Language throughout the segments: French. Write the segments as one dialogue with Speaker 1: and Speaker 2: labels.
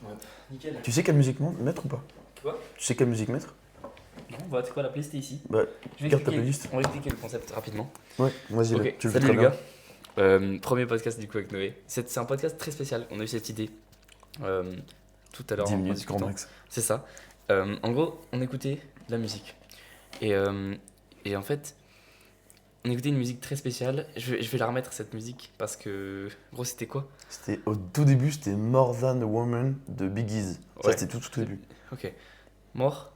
Speaker 1: Ouais, nickel.
Speaker 2: Tu sais quelle musique mettre ou pas?
Speaker 1: Quoi?
Speaker 2: Tu sais quelle musique mettre?
Speaker 1: Non, bah, c'est quoi la playlist est ici?
Speaker 2: Bah,
Speaker 1: Je vais
Speaker 2: garde ta
Speaker 1: expliquer,
Speaker 2: playlist.
Speaker 1: on va expliquer le concept rapidement.
Speaker 2: Ouais, vas-y, là,
Speaker 1: Ok,
Speaker 2: tu le fais
Speaker 1: salut
Speaker 2: très
Speaker 1: les
Speaker 2: bien.
Speaker 1: gars. Premier podcast du coup avec Noé. C'est un podcast très spécial. On a eu cette idée euh, tout à l'heure
Speaker 2: 10
Speaker 1: en
Speaker 2: minutes, grand
Speaker 1: discutant.
Speaker 2: max.
Speaker 1: C'est ça. En gros, on écoutait de la musique. Et, et en fait, on écoutait une musique très spéciale. Je vais la remettre cette musique parce que, gros, c'était quoi?
Speaker 2: C'était au tout début, c'était More Than a Woman de Biggie. Ça,
Speaker 1: Ouais.
Speaker 2: c'était tout début.
Speaker 1: Ok. Mort.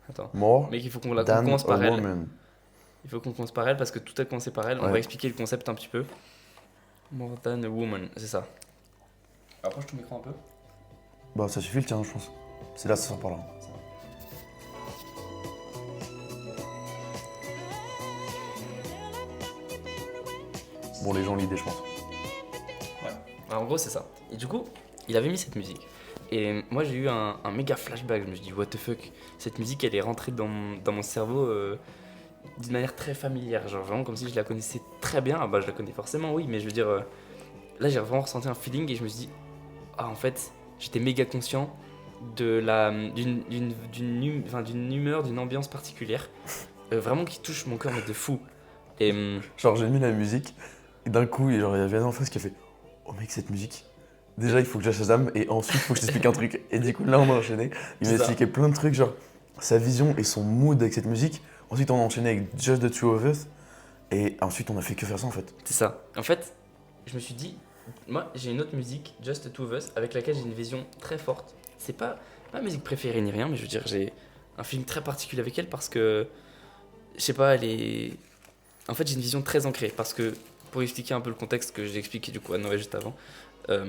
Speaker 1: Attends.
Speaker 2: More
Speaker 1: Mec, il faut qu'on
Speaker 2: Than
Speaker 1: commence
Speaker 2: a
Speaker 1: par elle.
Speaker 2: Woman.
Speaker 1: Il faut qu'on commence par elle parce que tout a commencé par elle. On
Speaker 2: Ouais.
Speaker 1: va expliquer le concept un petit peu. More than a woman, c'est ça. Approche ton micro un peu.
Speaker 2: Bah, ça suffit le tien, je pense. C'est là, ça sort par là. Bon, les gens ont l'idée, je pense.
Speaker 1: En gros, c'est ça. Et du coup, il avait mis cette musique. Et moi, j'ai eu un méga flashback. Je me suis dit, what the fuck, cette musique, elle est rentrée dans mon cerveau d'une manière très familière. Genre, vraiment comme si je la connaissais très bien. Ah bah, je la connais forcément, oui, mais je veux dire, là, j'ai vraiment ressenti un feeling et je me suis dit, ah, en fait, j'étais méga conscient d'une humeur, d'une ambiance particulière, vraiment qui touche mon cœur, mais de fou. Et
Speaker 2: Genre, j'ai mis la musique, et d'un coup, genre, il y avait un en face qui a fait oh mec, cette musique. Déjà, il faut que j'achète et ensuite, il faut que je t'explique un truc. Et du coup, là, on a enchaîné. Il m'a
Speaker 1: C'est ça.
Speaker 2: expliqué plein de trucs, genre sa vision et son mood avec cette musique. Ensuite, on a enchaîné avec Just the Two of Us. Et ensuite, on a fait que faire ça en fait.
Speaker 1: c'est ça. En fait, je me suis dit, moi, j'ai une autre musique, Just the Two of Us, avec laquelle j'ai une vision très forte. C'est pas ma musique préférée ni rien, mais je veux dire, j'ai un feeling très particulier avec elle parce que, je sais pas, elle est. En fait, j'ai une vision très ancrée parce que, pour expliquer un peu le contexte que j'ai expliqué du coup à Noé juste avant, euh,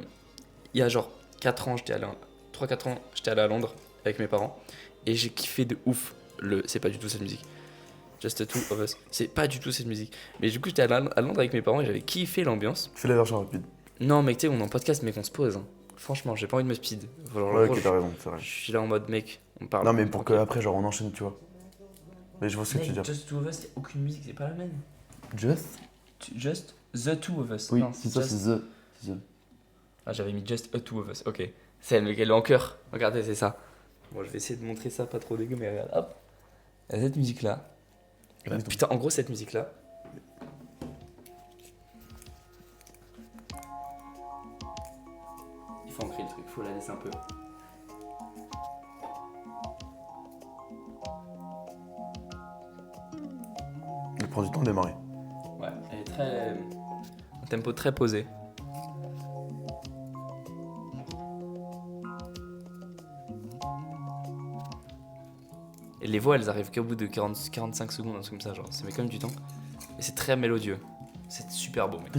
Speaker 1: il y a genre 4 ans, 3-4 ans, j'étais allé à Londres avec mes parents et j'ai kiffé de ouf c'est pas du tout cette musique. Just the Two of Us, c'est pas du tout cette musique. Mais du coup, j'étais à Londres avec mes parents et j'avais kiffé l'ambiance.
Speaker 2: Fais la version rapide.
Speaker 1: Non, mec, tu sais, on est en podcast, mec, on se pose. Hein. Franchement, j'ai pas envie de me speed. Genre,
Speaker 2: Ouais,
Speaker 1: gros,
Speaker 2: ok, t'as raison, c'est vrai.
Speaker 1: je suis là en mode, mec, on parle.
Speaker 2: Non, mais pour
Speaker 1: Tranquille.
Speaker 2: qu'après, genre, on enchaîne, tu vois. Mais je vois ce que tu veux
Speaker 1: Mec,
Speaker 2: dire.
Speaker 1: Just the Two of Us, c'est aucune musique, c'est pas la même.
Speaker 2: Just
Speaker 1: Just the Two of Us.
Speaker 2: Oui,
Speaker 1: Non,
Speaker 2: c'est ça,
Speaker 1: just-
Speaker 2: c'est The. C'est The.
Speaker 1: Ah, j'avais mis Just a Two of Us, ok. C'est elle, mec, elle est en cœur. Regardez, c'est ça. Bon, je vais essayer de montrer ça pas trop dégueu, mais regarde, hop. Il y a cette musique-là. Putain, en gros, cette musique-là. Il faut ancrer le truc, faut la laisser un peu.
Speaker 2: Il prend du temps de démarrer.
Speaker 1: Ouais, elle est très. Un tempo très posé. Et les voix, elles arrivent qu'au bout de 45 secondes, un truc comme ça, genre, ça met quand même du temps. Et c'est très mélodieux. C'est super beau, mec.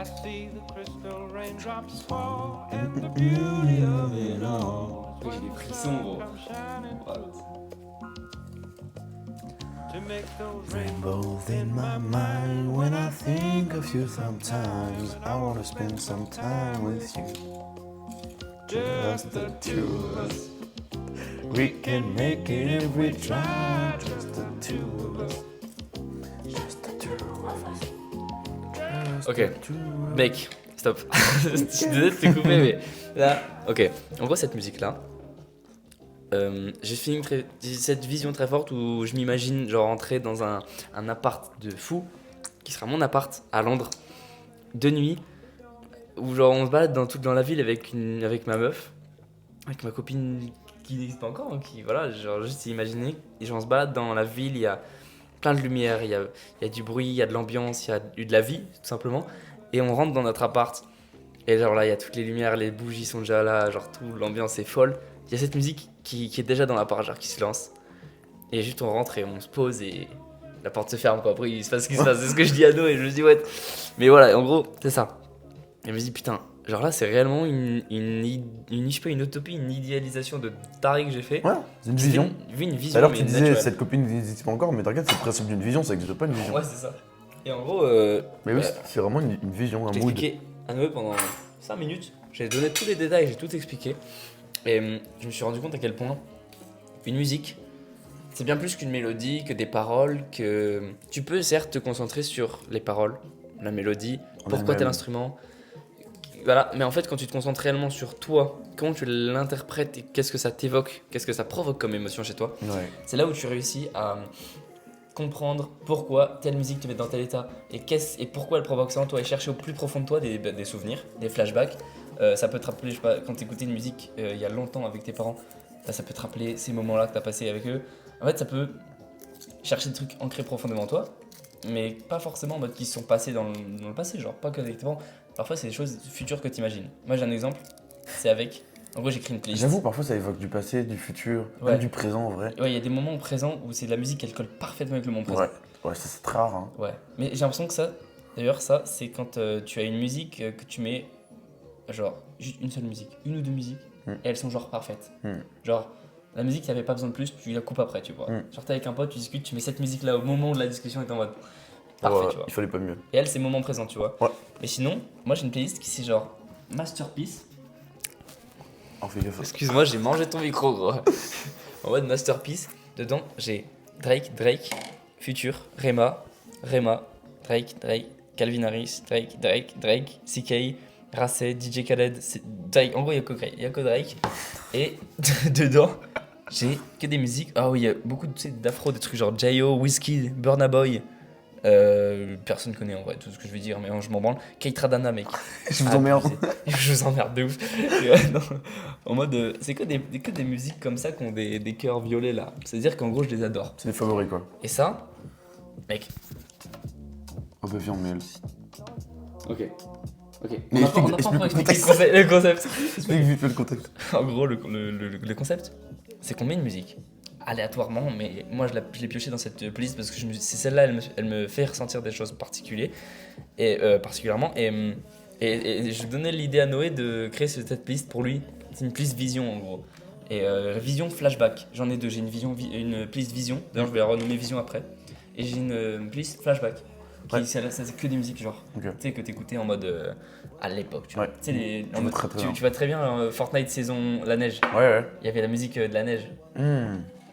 Speaker 3: I see the crystal raindrops fall and the beauty of it all.
Speaker 1: Oui, j'ai des frissons, gros.
Speaker 3: Come shining to make those
Speaker 2: Rainbows in my mind when I think of you sometimes. I wanna spend some time with you. Just the two of us. We can make it if we try. Just the two of us. Just the two of us. Just
Speaker 1: Ok.
Speaker 2: the two of us.
Speaker 1: Mec, stop. Je suis désolé de te couper, mais là. Ok, en gros, cette musique-là, j'ai cette vision très forte où je m'imagine genre rentrer dans un appart de fou, qui sera mon appart à Londres, de nuit, où genre on se balade dans la ville avec ma meuf, avec ma copine qui n'existe pas encore, hein, qui voilà, genre juste imaginer, et genre on se balade dans la ville, il y a plein de lumière, il y a du bruit, il y a de l'ambiance, il y a de la vie, tout simplement, et on rentre dans notre appart, et genre là il y a toutes les lumières, les bougies sont déjà là, genre tout, l'ambiance est folle, il y a cette musique qui est déjà dans l'appart, genre qui se lance, et juste on rentre et on se pose et la porte se ferme quoi, après il se passe ce qui se passe, c'est ce que je dis à Noé, et je me dis ouais, mais voilà, en gros, c'est ça, et je me dis putain, genre là c'est réellement je sais pas, une utopie, une idéalisation de taré que j'ai fait.
Speaker 2: Ouais, c'est une vision.
Speaker 1: Vu une vision.
Speaker 2: Alors
Speaker 1: mais
Speaker 2: tu disais
Speaker 1: naturelle.
Speaker 2: cette copine n'existe pas encore, mais t'inquiète, c'est le principe d'une vision, ça n'existe pas une vision.
Speaker 1: Ouais, c'est ça. Et en gros,
Speaker 2: Mais oui,
Speaker 1: bah,
Speaker 2: c'est vraiment une vision, un
Speaker 1: j'ai
Speaker 2: mood.
Speaker 1: expliqué à Noé pendant 5 minutes. J'ai donné tous les détails, j'ai tout expliqué. Et je me suis rendu compte à quel point une musique, c'est bien plus qu'une mélodie, que des paroles, que tu peux certes te concentrer sur les paroles, la mélodie, pourquoi
Speaker 2: elle-même.
Speaker 1: tel instrument, Voilà, mais en fait, quand tu te concentres réellement sur toi, comment tu l'interprètes et qu'est-ce que ça t'évoque, qu'est-ce que ça provoque comme émotion chez toi,
Speaker 2: Ouais.
Speaker 1: c'est là où tu réussis à comprendre pourquoi telle musique te met dans tel état et pourquoi elle provoque ça en toi et chercher au plus profond de toi des souvenirs, des flashbacks. Ça peut te rappeler, je sais pas, quand t'écoutais une musique il y a longtemps avec tes parents, bah, ça peut te rappeler ces moments-là que t'as passé avec eux. En fait, ça peut chercher des trucs ancrés profondément en toi, mais pas forcément en mode qui se sont passés dans le passé, genre pas que avec tes parents. Parfois, c'est des choses futures que t'imagines. Moi, j'ai un exemple, c'est avec. En gros, j'écris une playlist.
Speaker 2: J'avoue, parfois ça évoque du passé, du futur,
Speaker 1: Ouais.
Speaker 2: même du présent en vrai.
Speaker 1: Ouais, il y a des moments présents où c'est de la musique, elle colle parfaitement avec le moment présent.
Speaker 2: Ouais, ça c'est très rare. Hein.
Speaker 1: Ouais, mais j'ai l'impression que ça, d'ailleurs, ça, c'est quand tu as une musique que tu mets, genre, juste une seule musique, une ou deux musiques, et elles sont genre parfaites. Genre, la musique, t'avais pas besoin de plus, tu la coupes après, tu vois. Genre, t'es avec un pote, tu discutes, tu mets cette musique-là au moment de la discussion et t'es en mode parfait,
Speaker 2: Ouais,
Speaker 1: tu vois.
Speaker 2: il fallait pas mieux.
Speaker 1: Et elle, c'est moment présent, tu vois.
Speaker 2: Ouais.
Speaker 1: Mais sinon, moi, j'ai une playlist qui c'est genre Masterpiece.
Speaker 2: On fait gaffe.
Speaker 1: Excuse-moi, j'ai mangé ton micro, gros. En mode Masterpiece, dedans, j'ai Drake, Future, Rema, Drake, Calvin Harris, Drake, CK, Racet, DJ Khaled, Drake. En gros, il y a que Drake. Et dedans, j'ai que des musiques. Ah oui, il y a beaucoup d'afro, des trucs genre J.O., Wizkid, Burna Boy. Personne connaît en vrai tout ce que je vais dire, mais je m'en branle. Keitra Dana, mec.
Speaker 2: Je vous emmerde.
Speaker 1: Je vous emmerde de ouf. Non, en mode, c'est que des musiques comme ça qui ont des cœurs violets là. C'est-à-dire qu'en gros, je les adore.
Speaker 2: C'est des favoris quoi.
Speaker 1: Et ça, mec.
Speaker 2: Oh bah viens, mais.
Speaker 1: Ok.
Speaker 2: Mais
Speaker 1: On n'a pas
Speaker 2: explique
Speaker 1: encore
Speaker 2: le
Speaker 1: expliqué
Speaker 2: contexte.
Speaker 1: le concept.
Speaker 2: Explique vite fait le contexte.
Speaker 1: En gros, le concept, c'est qu'on met une musique aléatoirement, mais moi je l'ai pioché dans cette playlist parce que c'est celle-là, elle me fait ressentir des choses particulières et particulièrement. Et je donnais l'idée à Noé de créer cette playlist pour lui. C'est une playlist vision en gros. Et vision flashback. J'en ai deux. J'ai une playlist vision. D'ailleurs, je vais la renommer vision après. Et j'ai une playlist flashback.
Speaker 2: Ouais.
Speaker 1: Ça, c'est que des musiques genre.
Speaker 2: Ok.
Speaker 1: Tu sais, que t'écoutais en mode à l'époque. Tu vois.
Speaker 2: Ouais.
Speaker 1: Tu sais,
Speaker 2: Je vois très, très bien.
Speaker 1: tu vois très bien Fortnite saison la neige.
Speaker 2: Ouais.
Speaker 1: Il y avait la musique de la neige.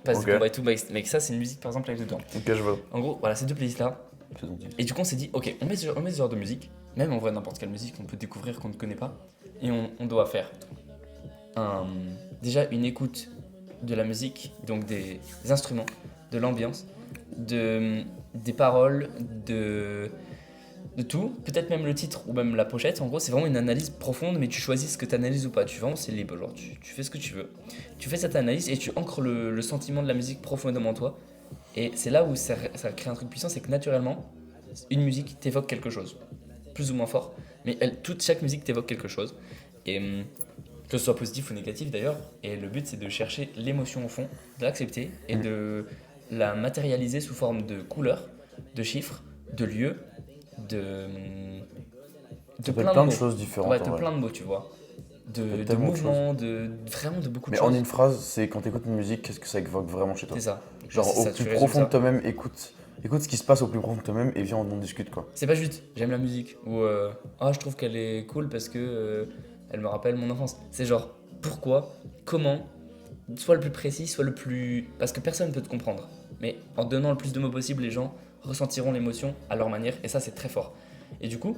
Speaker 1: Passe
Speaker 2: Ok.
Speaker 1: de combat et tout. Mais ça, c'est une musique par exemple avec dedans.
Speaker 2: Ok, je vois.
Speaker 1: En gros, voilà, ces deux playlists là.
Speaker 2: C'est gentil.
Speaker 1: Et du coup, on s'est dit, ok, on met ce genre de musique, même en vrai, n'importe quelle musique qu'on peut découvrir qu'on ne connaît pas, et on doit faire déjà une écoute de la musique, donc des instruments, de l'ambiance, des paroles, de tout, peut-être même le titre ou même la pochette. En gros, c'est vraiment une analyse profonde, mais tu choisis ce que tu analyses ou pas. Tu vois, c'est libre, genre tu fais ce que tu veux. Tu fais cette analyse et tu ancres le sentiment de la musique profondément en toi. Et c'est là où ça crée un truc puissant, c'est que naturellement, une musique t'évoque quelque chose, plus ou moins fort, mais chaque musique t'évoque quelque chose. Et que ce soit positif ou négatif d'ailleurs. Et le but, c'est de chercher l'émotion au fond, de l'accepter et de la matérialiser sous forme de couleurs, de chiffres, de lieux, de
Speaker 2: plein de
Speaker 1: mots.
Speaker 2: choses différentes.
Speaker 1: Ouais,
Speaker 2: en
Speaker 1: de
Speaker 2: vrai.
Speaker 1: plein de mots, tu vois.
Speaker 2: y a
Speaker 1: De
Speaker 2: tellement de
Speaker 1: mouvements, vraiment de beaucoup de
Speaker 2: Mais
Speaker 1: choses.
Speaker 2: en une phrase, c'est quand t'écoutes une musique, qu'est-ce que ça évoque vraiment chez toi?
Speaker 1: C'est ça.
Speaker 2: Genre
Speaker 1: C'est
Speaker 2: au
Speaker 1: ça, tu
Speaker 2: plus
Speaker 1: résumes
Speaker 2: profond
Speaker 1: ça.
Speaker 2: de toi-même, écoute ce qui se passe au plus profond de toi-même et viens on en discute quoi.
Speaker 1: C'est pas juste j'aime la musique ou je trouve qu'elle est cool parce que elle me rappelle mon enfance. C'est genre pourquoi, comment, soit le plus précis, soit le plus. Parce que personne ne peut te comprendre. Mais en donnant le plus de mots possible, les gens ressentiront l'émotion à leur manière et ça c'est très fort. Et du coup,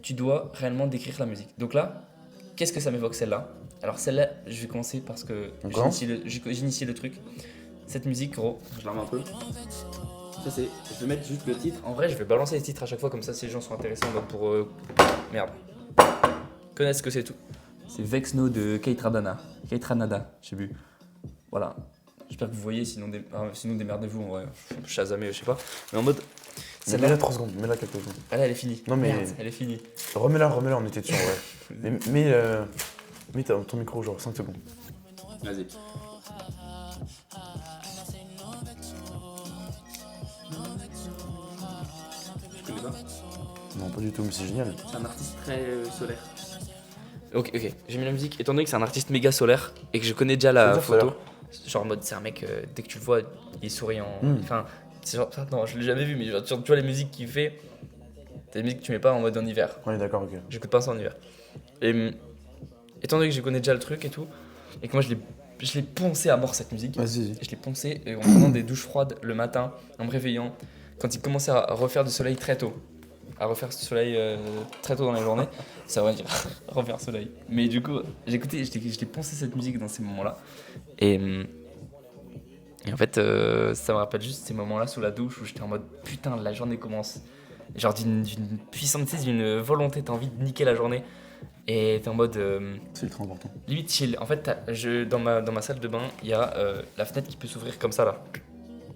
Speaker 1: tu dois réellement décrire la musique. Donc là, qu'est-ce que ça m'évoque celle-là? Alors celle-là, je vais commencer parce que
Speaker 2: On commence
Speaker 1: j'initie le truc. Cette musique, gros, je la remets un peu. Ça c'est, je vais mettre juste le titre. En vrai, je vais balancer les titres à chaque fois comme ça si les gens sont intéressés en mode pour merde. Connaissent ce que c'est tout. C'est Vexno de Keitra Dana, je sais plus. Voilà. J'espère que vous voyez, sinon démerdez-vous en vrai. Chasamé, je sais pas. Mais en mode
Speaker 2: Mais
Speaker 1: celle-là,
Speaker 2: mets-la 3 secondes, mets-la quelques secondes.
Speaker 1: elle est finie.
Speaker 2: Non, mais-
Speaker 1: Merde, elle est finie.
Speaker 2: Remets-la, on était dessus en vrai. Mets ton micro genre 5 secondes.
Speaker 1: Vas-y. Je connais pas.
Speaker 2: Non pas du tout mais c'est génial.
Speaker 1: C'est un artiste très solaire. Ok, j'ai mis la musique. Étant donné que c'est un artiste méga solaire et que je connais déjà la
Speaker 2: C'est-à-dire
Speaker 1: photo,
Speaker 2: solaire.
Speaker 1: genre en mode c'est un mec, dès que tu le vois, il est souriant.
Speaker 2: Mm.
Speaker 1: Enfin, c'est genre, non, je l'ai jamais vu, mais genre, tu vois les musiques qu'il fait, c'est des musiques que tu mets pas en mode en hiver.
Speaker 2: On est d'accord, ok.
Speaker 1: J'écoute pas ça en hiver. Et étant donné que je connais déjà le truc et tout, et que moi je l'ai poncé à mort cette musique,
Speaker 2: Vas-y.
Speaker 1: et je l'ai poncé en prenant des douches froides le matin, en me réveillant, quand il commençait à refaire du soleil très tôt. à refaire ce soleil très tôt dans la journée. Ça va dire refaire soleil. Mais du coup, j'ai écouté, je t'ai poncé cette musique dans ces moments-là. Et en fait, ça me rappelle juste ces moments-là sous la douche où j'étais en mode putain, la journée commence. Genre d'une puissance, tu sais, d'une volonté, t'as envie de niquer la journée. Et t'es en mode
Speaker 2: C'est très important.
Speaker 1: limite chill. En fait, dans ma salle de bain, il y a la fenêtre qui peut s'ouvrir comme ça là.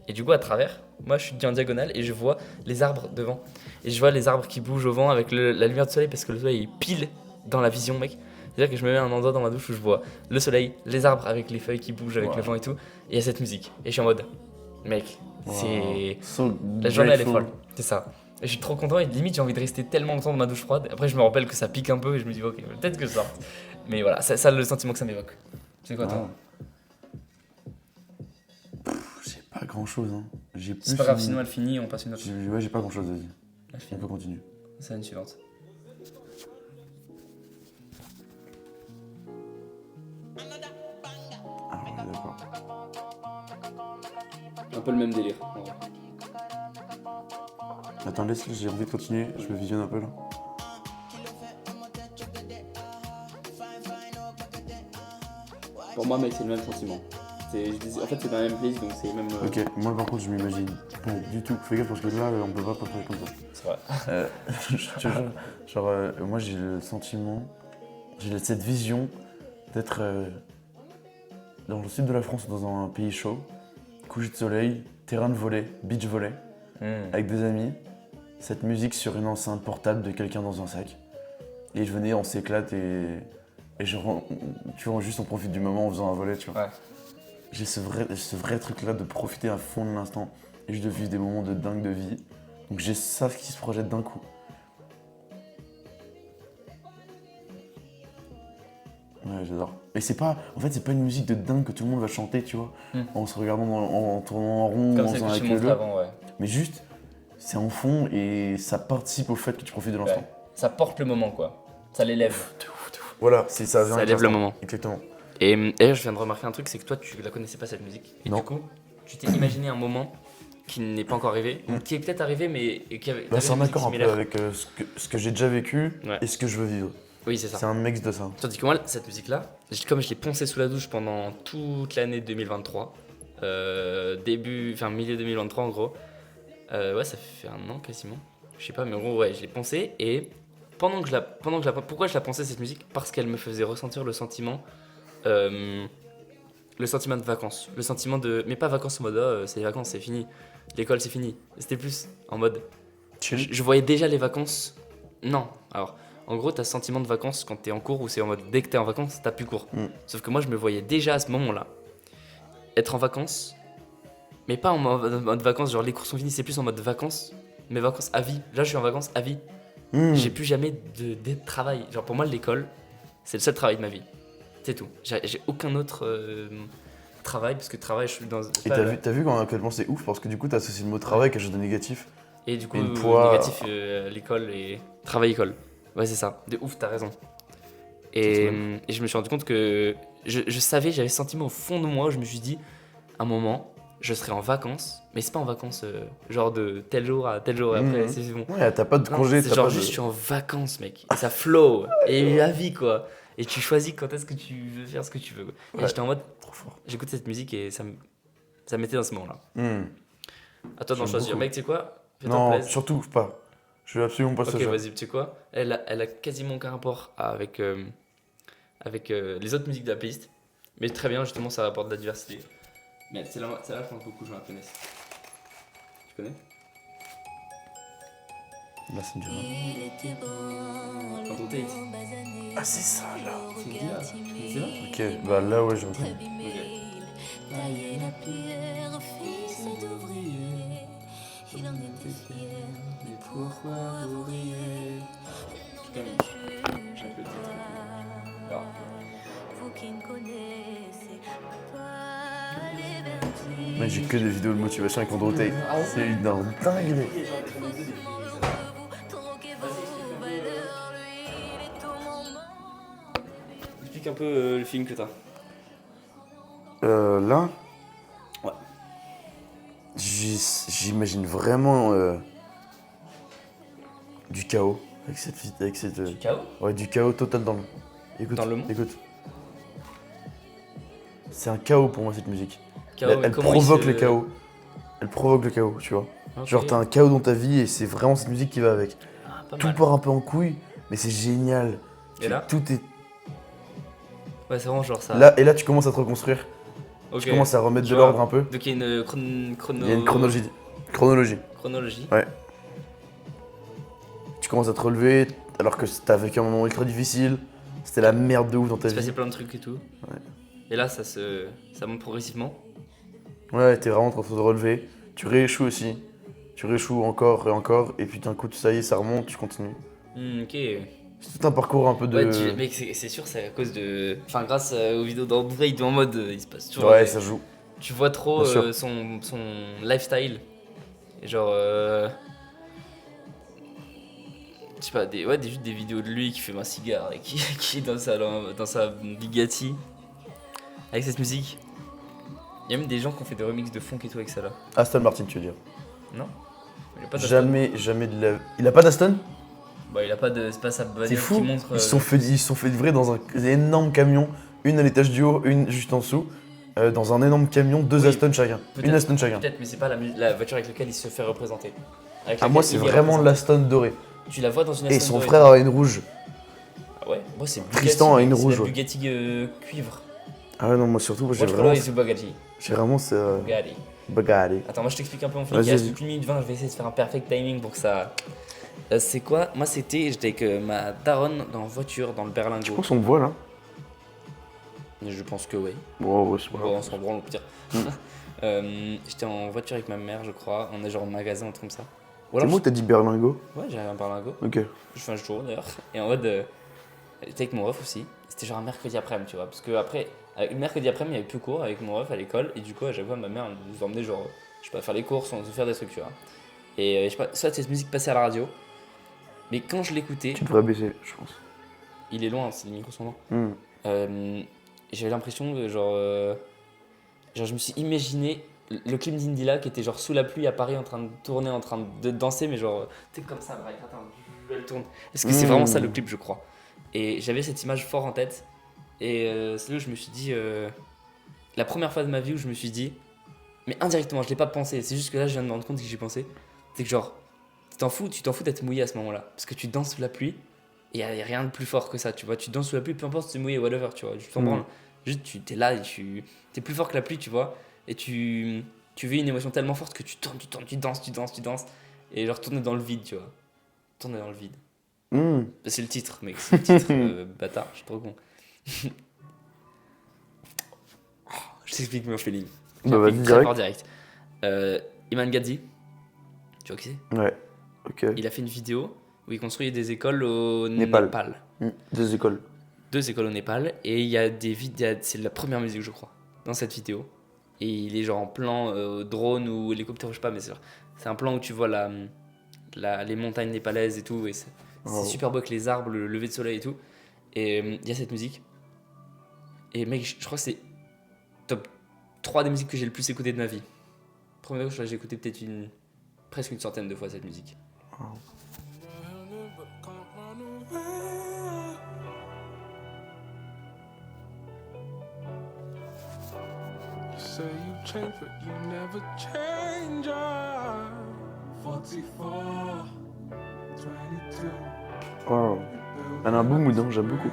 Speaker 1: Et du coup, à travers, moi je suis en diagonale et je vois les arbres devant. Et je vois les arbres qui bougent au vent avec la lumière du soleil parce que le soleil est pile dans la vision, mec. C'est-à-dire que je me mets à un endroit dans ma douche où je vois le soleil, les arbres avec les feuilles qui bougent avec le vent et tout. Et il y a cette musique. Et je suis en mode, mec, c'est.
Speaker 2: So
Speaker 1: La journée elle est
Speaker 2: grateful.
Speaker 1: folle. C'est ça. Et je suis trop content et limite j'ai envie de rester tellement longtemps dans ma douche froide. Après, je me rappelle que ça pique un peu et je me dis, ok, peut-être que je sorte. Mais voilà, ça le sentiment que ça m'évoque. C'est quoi toi?
Speaker 2: J'ai pas grand chose, hein. J'ai
Speaker 1: C'est
Speaker 2: plus
Speaker 1: pas grave,
Speaker 2: une-
Speaker 1: sinon elle finit, on passe une autre.
Speaker 2: Ouais, j'ai pas grand chose, vas-y.
Speaker 1: Elle
Speaker 2: On
Speaker 1: finit.
Speaker 2: peut continuer.
Speaker 1: C'est une suivante.
Speaker 2: Ah, ouais, d'accord.
Speaker 1: Un peu le même délire.
Speaker 2: Attends, laisse, j'ai envie de continuer. Je me visionne un peu là.
Speaker 1: Pour moi, mec, c'est le même sentiment. En fait, c'est dans la même playlist, donc c'est le même.
Speaker 2: Ok, moi par contre, je m'imagine pas du tout. Fais gaffe parce que là, on peut pas parler comme ça.
Speaker 1: C'est vrai.
Speaker 2: Je te jure, genre, moi j'ai le sentiment, cette vision d'être dans le sud de la France, dans un pays chaud, coucher de soleil, terrain de volley, beach volley, avec des amis, cette musique sur une enceinte portable de quelqu'un dans un sac. Et je venais, on s'éclate et genre, tu vois, juste on profite du moment en faisant un volley, tu vois.
Speaker 1: Ouais.
Speaker 2: J'ai ce vrai truc là de profiter à fond de l'instant et juste de vivre des moments de dingue de vie. Donc j'ai ça qui se projette d'un coup. Ouais, j'adore. Et c'est pas une musique de dingue que tout le monde va chanter, tu vois, en se regardant, en tournant en rond,
Speaker 1: Comme
Speaker 2: en
Speaker 1: celle
Speaker 2: faisant
Speaker 1: que
Speaker 2: avec
Speaker 1: je
Speaker 2: le
Speaker 1: montrais avant, ouais.
Speaker 2: Mais juste, c'est en fond et ça participe au fait que tu profites de l'instant.
Speaker 1: Ouais. Ça porte le moment, quoi. Ça l'élève.
Speaker 2: Voilà, c'est ça. vient
Speaker 1: Ça
Speaker 2: avec
Speaker 1: élève le
Speaker 2: l'instant.
Speaker 1: moment.
Speaker 2: Exactement.
Speaker 1: Et d'ailleurs, je viens de remarquer un truc, c'est que toi, tu la connaissais pas cette musique. Et
Speaker 2: Non.
Speaker 1: du coup, tu t'es imaginé un moment qui n'est pas encore arrivé, ou qui est peut-être arrivé, mais et qui avait.
Speaker 2: Bah, c'est en
Speaker 1: une musique
Speaker 2: accord un peu
Speaker 1: similaire.
Speaker 2: avec ce que j'ai déjà vécu
Speaker 1: Ouais.
Speaker 2: et ce que je veux vivre.
Speaker 1: Oui, c'est ça.
Speaker 2: C'est un mix de ça.
Speaker 1: Tandis que moi, cette musique-là, comme je l'ai poncée sous la douche pendant toute l'année 2023, milieu 2023 en gros, ouais, ça fait un an quasiment, je sais pas, mais en gros, ouais, je l'ai poncée et pourquoi je la pensais cette musique? Parce qu'elle me faisait ressentir le sentiment de vacances, le sentiment de, mais pas vacances en mode, c'est les vacances, c'est fini, l'école c'est fini, c'était plus en mode, je voyais déjà les vacances, non, alors. En gros, t'as ce sentiment de vacances quand t'es en cours ou c'est en mode dès que t'es en vacances, t'as plus cours. Sauf que moi, je me voyais déjà à ce moment-là être en vacances, mais pas en mode vacances, genre les cours sont finis, c'est plus en mode vacances, mais vacances à vie. Là, je suis en vacances à vie. J'ai plus jamais de travail. Genre pour moi, l'école, c'est le seul travail de ma vie. C'est tout. J'ai aucun autre travail parce que travail, je suis dans.
Speaker 2: Et t'as vu à quel point c'est ouf parce que du coup, t'as associé le mot travail à quelque chose de négatif.
Speaker 1: Et du coup,
Speaker 2: Et le poids-
Speaker 1: négatif, l'école et travail-école. Ouais, c'est ça. De ouf, t'as raison. Et je me suis rendu compte que je savais, j'avais ce sentiment au fond de moi où je me suis dit, un moment, je serai en vacances, mais c'est pas en vacances genre de tel jour à tel jour et après, c'est bon.
Speaker 2: Ouais, t'as pas de
Speaker 1: Non,
Speaker 2: congé,
Speaker 1: c'est
Speaker 2: t'as
Speaker 1: genre
Speaker 2: pas de...
Speaker 1: juste, je suis en vacances, mec. Et ça flow. Et la vie, quoi. Et tu choisis quand est-ce que tu veux faire ce que tu veux. Quoi. Et
Speaker 2: Ouais.
Speaker 1: j'étais en mode,
Speaker 2: Trop fort.
Speaker 1: j'écoute cette musique et ça me mettait dans ce moment-là.
Speaker 2: Hmm.
Speaker 1: À toi d'en
Speaker 2: J'aime
Speaker 1: choisir.
Speaker 2: beaucoup.
Speaker 1: Mec, tu sais quoi? Fais-toi
Speaker 2: Non,
Speaker 1: plaisir.
Speaker 2: surtout pas. Je veux absolument pas
Speaker 1: Ok,
Speaker 2: ce genre.
Speaker 1: vas-y, tu sais quoi? Elle a quasiment aucun rapport avec les autres musiques de la playlist. Mais très bien, justement, ça apporte de la diversité. Mais celle-là, je pense beaucoup, je la connais. Tu connais?
Speaker 2: Là, ça me dit rien.
Speaker 1: Quand on t'est
Speaker 2: Ah, c'est ça, là.
Speaker 1: C'est là?
Speaker 2: Ok, bah là, ouais, je reconnais.
Speaker 4: Tailler la pierre, fils d'ouvrier, il en était fier, mais pourquoi vous riez? Non, ne jugez pas, vous qui ne connaissez pas les vertus.
Speaker 2: Mec, j'ai que des vidéos de motivation avec Andrew Tate. C'est une dinguerie.
Speaker 4: Troquez-vous valeurs, lui, il est au moment.
Speaker 1: Explique un peu le film que t'as.
Speaker 2: Là,
Speaker 1: Ouais.
Speaker 2: j'imagine vraiment Du chaos. Avec cette
Speaker 1: Chaos.
Speaker 2: ouais, du chaos total dans le monde. Écoute,
Speaker 1: Dans le monde.
Speaker 2: écoute. C'est un chaos pour moi cette musique.
Speaker 1: Chaos,
Speaker 2: Elle
Speaker 1: comment
Speaker 2: provoque
Speaker 1: il se-
Speaker 2: le chaos. Elle provoque le chaos, tu vois.
Speaker 1: Ok.
Speaker 2: Genre t'as un chaos dans ta vie et c'est vraiment cette musique qui va avec.
Speaker 1: Ah, pas
Speaker 2: Tout
Speaker 1: mal.
Speaker 2: part un peu en couille, mais c'est génial.
Speaker 1: Et là
Speaker 2: Tout est
Speaker 1: Ouais, c'est vraiment genre ça.
Speaker 2: là et là tu commences à te reconstruire.
Speaker 1: Ok.
Speaker 2: Tu commences à remettre
Speaker 1: Je
Speaker 2: de
Speaker 1: vois.
Speaker 2: l'ordre un peu.
Speaker 1: Donc il y a une
Speaker 2: Il y a une chronologie. Chronologie.
Speaker 1: chronologie.
Speaker 2: Ouais. Tu commences à te relever alors que t'as vécu un moment ultra difficile. C'était la merde de ouf dans ta
Speaker 1: Il se passait
Speaker 2: vie.
Speaker 1: plein de trucs et tout. Et là, ça monte progressivement.
Speaker 2: Ouais, t'es vraiment en train de te relever. Tu rééchoues aussi. Tu rééchoues encore et encore. Et puis d'un coup, ça y est, ça remonte, tu continues.
Speaker 1: Ok.
Speaker 2: C'est tout un parcours un peu de.
Speaker 1: Ouais, mec, c'est sûr, c'est à cause de. Enfin, grâce aux vidéos d'André, en mode. Il se passe toujours.
Speaker 2: Ouais, ça joue.
Speaker 1: Tu vois trop
Speaker 2: Bien sûr.
Speaker 1: son lifestyle. Et genre. Je sais pas, juste des vidéos de lui qui fume un cigare et qui est dans sa Bugatti. Avec cette musique. Il y a même des gens qui ont fait des remixes de funk et tout avec ça là.
Speaker 2: Aston Martin, tu veux dire.
Speaker 1: Non Il a pas d'Aston.
Speaker 2: Jamais de la. Il a pas d'Aston.
Speaker 1: Bah, il a pas de. C'est pas sa
Speaker 2: C'est
Speaker 1: bagnole
Speaker 2: fou.
Speaker 1: qui montre.
Speaker 2: Ils se sont fait livrer dans un énorme camion. Une à l'étage du haut, une juste en dessous. Dans un énorme camion, deux
Speaker 1: Oui,
Speaker 2: Aston chacun.
Speaker 1: peut-être-
Speaker 2: Une Aston chacun.
Speaker 1: Peut-être, mais c'est pas la voiture avec laquelle il se fait représenter. Avec
Speaker 2: Ah,
Speaker 1: laquelle
Speaker 2: moi, c'est
Speaker 1: il est
Speaker 2: vraiment
Speaker 1: représenté.
Speaker 2: l'Aston dorée.
Speaker 1: Tu la vois dans une
Speaker 2: Et
Speaker 1: Aston
Speaker 2: son
Speaker 1: dorée.
Speaker 2: frère a une rouge.
Speaker 1: Ah ouais, moi c'est Bugatti.
Speaker 2: Tristan a une
Speaker 1: mec, c'est
Speaker 2: rouge,
Speaker 1: la
Speaker 2: ouais.
Speaker 1: Bugatti cuivre.
Speaker 2: Ah ouais, non, moi surtout, j'ai
Speaker 1: Watch
Speaker 2: vraiment.
Speaker 1: Color is a Bugatti.
Speaker 2: J'ai vraiment ce.
Speaker 1: Bugatti.
Speaker 2: Bugatti.
Speaker 1: Attends, moi je t'explique un peu mon film.
Speaker 2: Vas-y,
Speaker 1: Il reste
Speaker 2: vas-y.
Speaker 1: plus qu'une minute 20, je vais essayer de faire un perfect timing pour que ça. C'est quoi Moi j'étais avec ma daronne dans la voiture, dans le
Speaker 2: Je
Speaker 1: berlingot.
Speaker 2: pense qu'on me voit là.
Speaker 1: Je pense que oui.
Speaker 2: Bon, ouais, c'est pas
Speaker 1: Bon, on
Speaker 2: grave.
Speaker 1: s'en branle au pire. J'étais en voiture avec ma mère, je crois. On est genre en magasin, un truc comme ça. Ou
Speaker 2: C'est
Speaker 1: alors,
Speaker 2: moi que t'as dit berlingot.
Speaker 1: ouais, j'avais un berlingot.
Speaker 2: Ok.
Speaker 1: Je fais un jour d'ailleurs. Et en mode. J'étais avec mon ref aussi. C'était genre un mercredi après-midi, tu vois. Parce que après, le mercredi après-midi, il y avait plus cours avec mon ref à l'école. Et du coup, à chaque fois, ma mère nous emmenait genre, je sais pas, faire les courses, on se faire des trucs, tu vois. Et je sais pas, soit cette musique passait à la radio. Mais quand je l'écoutais,
Speaker 2: Tu devrais baisser, je pense.
Speaker 1: il est loin, c'est les micros sont loin.
Speaker 2: Hmm.
Speaker 1: J'avais l'impression de genre. Genre, je me suis imaginé le clip d'Indila qui était genre sous la pluie à Paris en train de tourner, en train de danser, mais genre, tu sais, comme ça, bref, attends, elle tourne. Parce que c'est vraiment ça le clip, je crois. Et j'avais cette image fort en tête. Et c'est là où je me suis dit. La première fois de ma vie où je me suis dit. Mais indirectement, je l'ai pas pensé. C'est juste que là, je viens de me rendre compte que j'y pensais. C'est que genre, tu t'en fous d'être mouillé à ce moment-là. Parce que tu danses sous la pluie. Et y a rien de plus fort que ça, tu vois. Tu danses sous la pluie, peu importe si tu es mouillé, whatever, tu vois. Tu t'en branles. Juste, tu es là et t'es plus fort que la pluie, tu vois. Et tu vis une émotion tellement forte que tu tournes, tu danses. Et genre, tourner dans le vide, tu vois. Tourner dans le vide.
Speaker 2: Hmm.
Speaker 1: C'est le titre, mec. C'est le titre, bâtard. Je suis trop con. Je t'explique mon feeling.
Speaker 2: Bah, vas-y,
Speaker 1: Très
Speaker 2: direct.
Speaker 1: fort direct. Iman Gadzi, tu vois qui c'est?
Speaker 2: Ouais. Ok.
Speaker 1: Il a fait une vidéo où il construit des écoles au
Speaker 2: Népal.
Speaker 1: Népal.
Speaker 2: Deux écoles.
Speaker 1: 2 écoles au Népal. Et il y a des vidéos. C'est la première musique, je crois, dans cette vidéo. Et il est genre en plan drone ou hélicoptère, je sais pas, mais c'est un plan où tu vois les montagnes népalaises et tout. Et c'est
Speaker 2: Wow.
Speaker 1: super beau avec les arbres, le lever de soleil et tout. Et il y a cette musique. Et mec, je crois que c'est top 3 des musiques que j'ai le plus écoutées de ma vie. Première fois, je crois que j'ai écouté peut-être presque une centaine de fois cette musique.
Speaker 3: You say you change, but you never change. 44, 22.
Speaker 2: Wow. Elle a un beau mood, hein, j'aime beaucoup.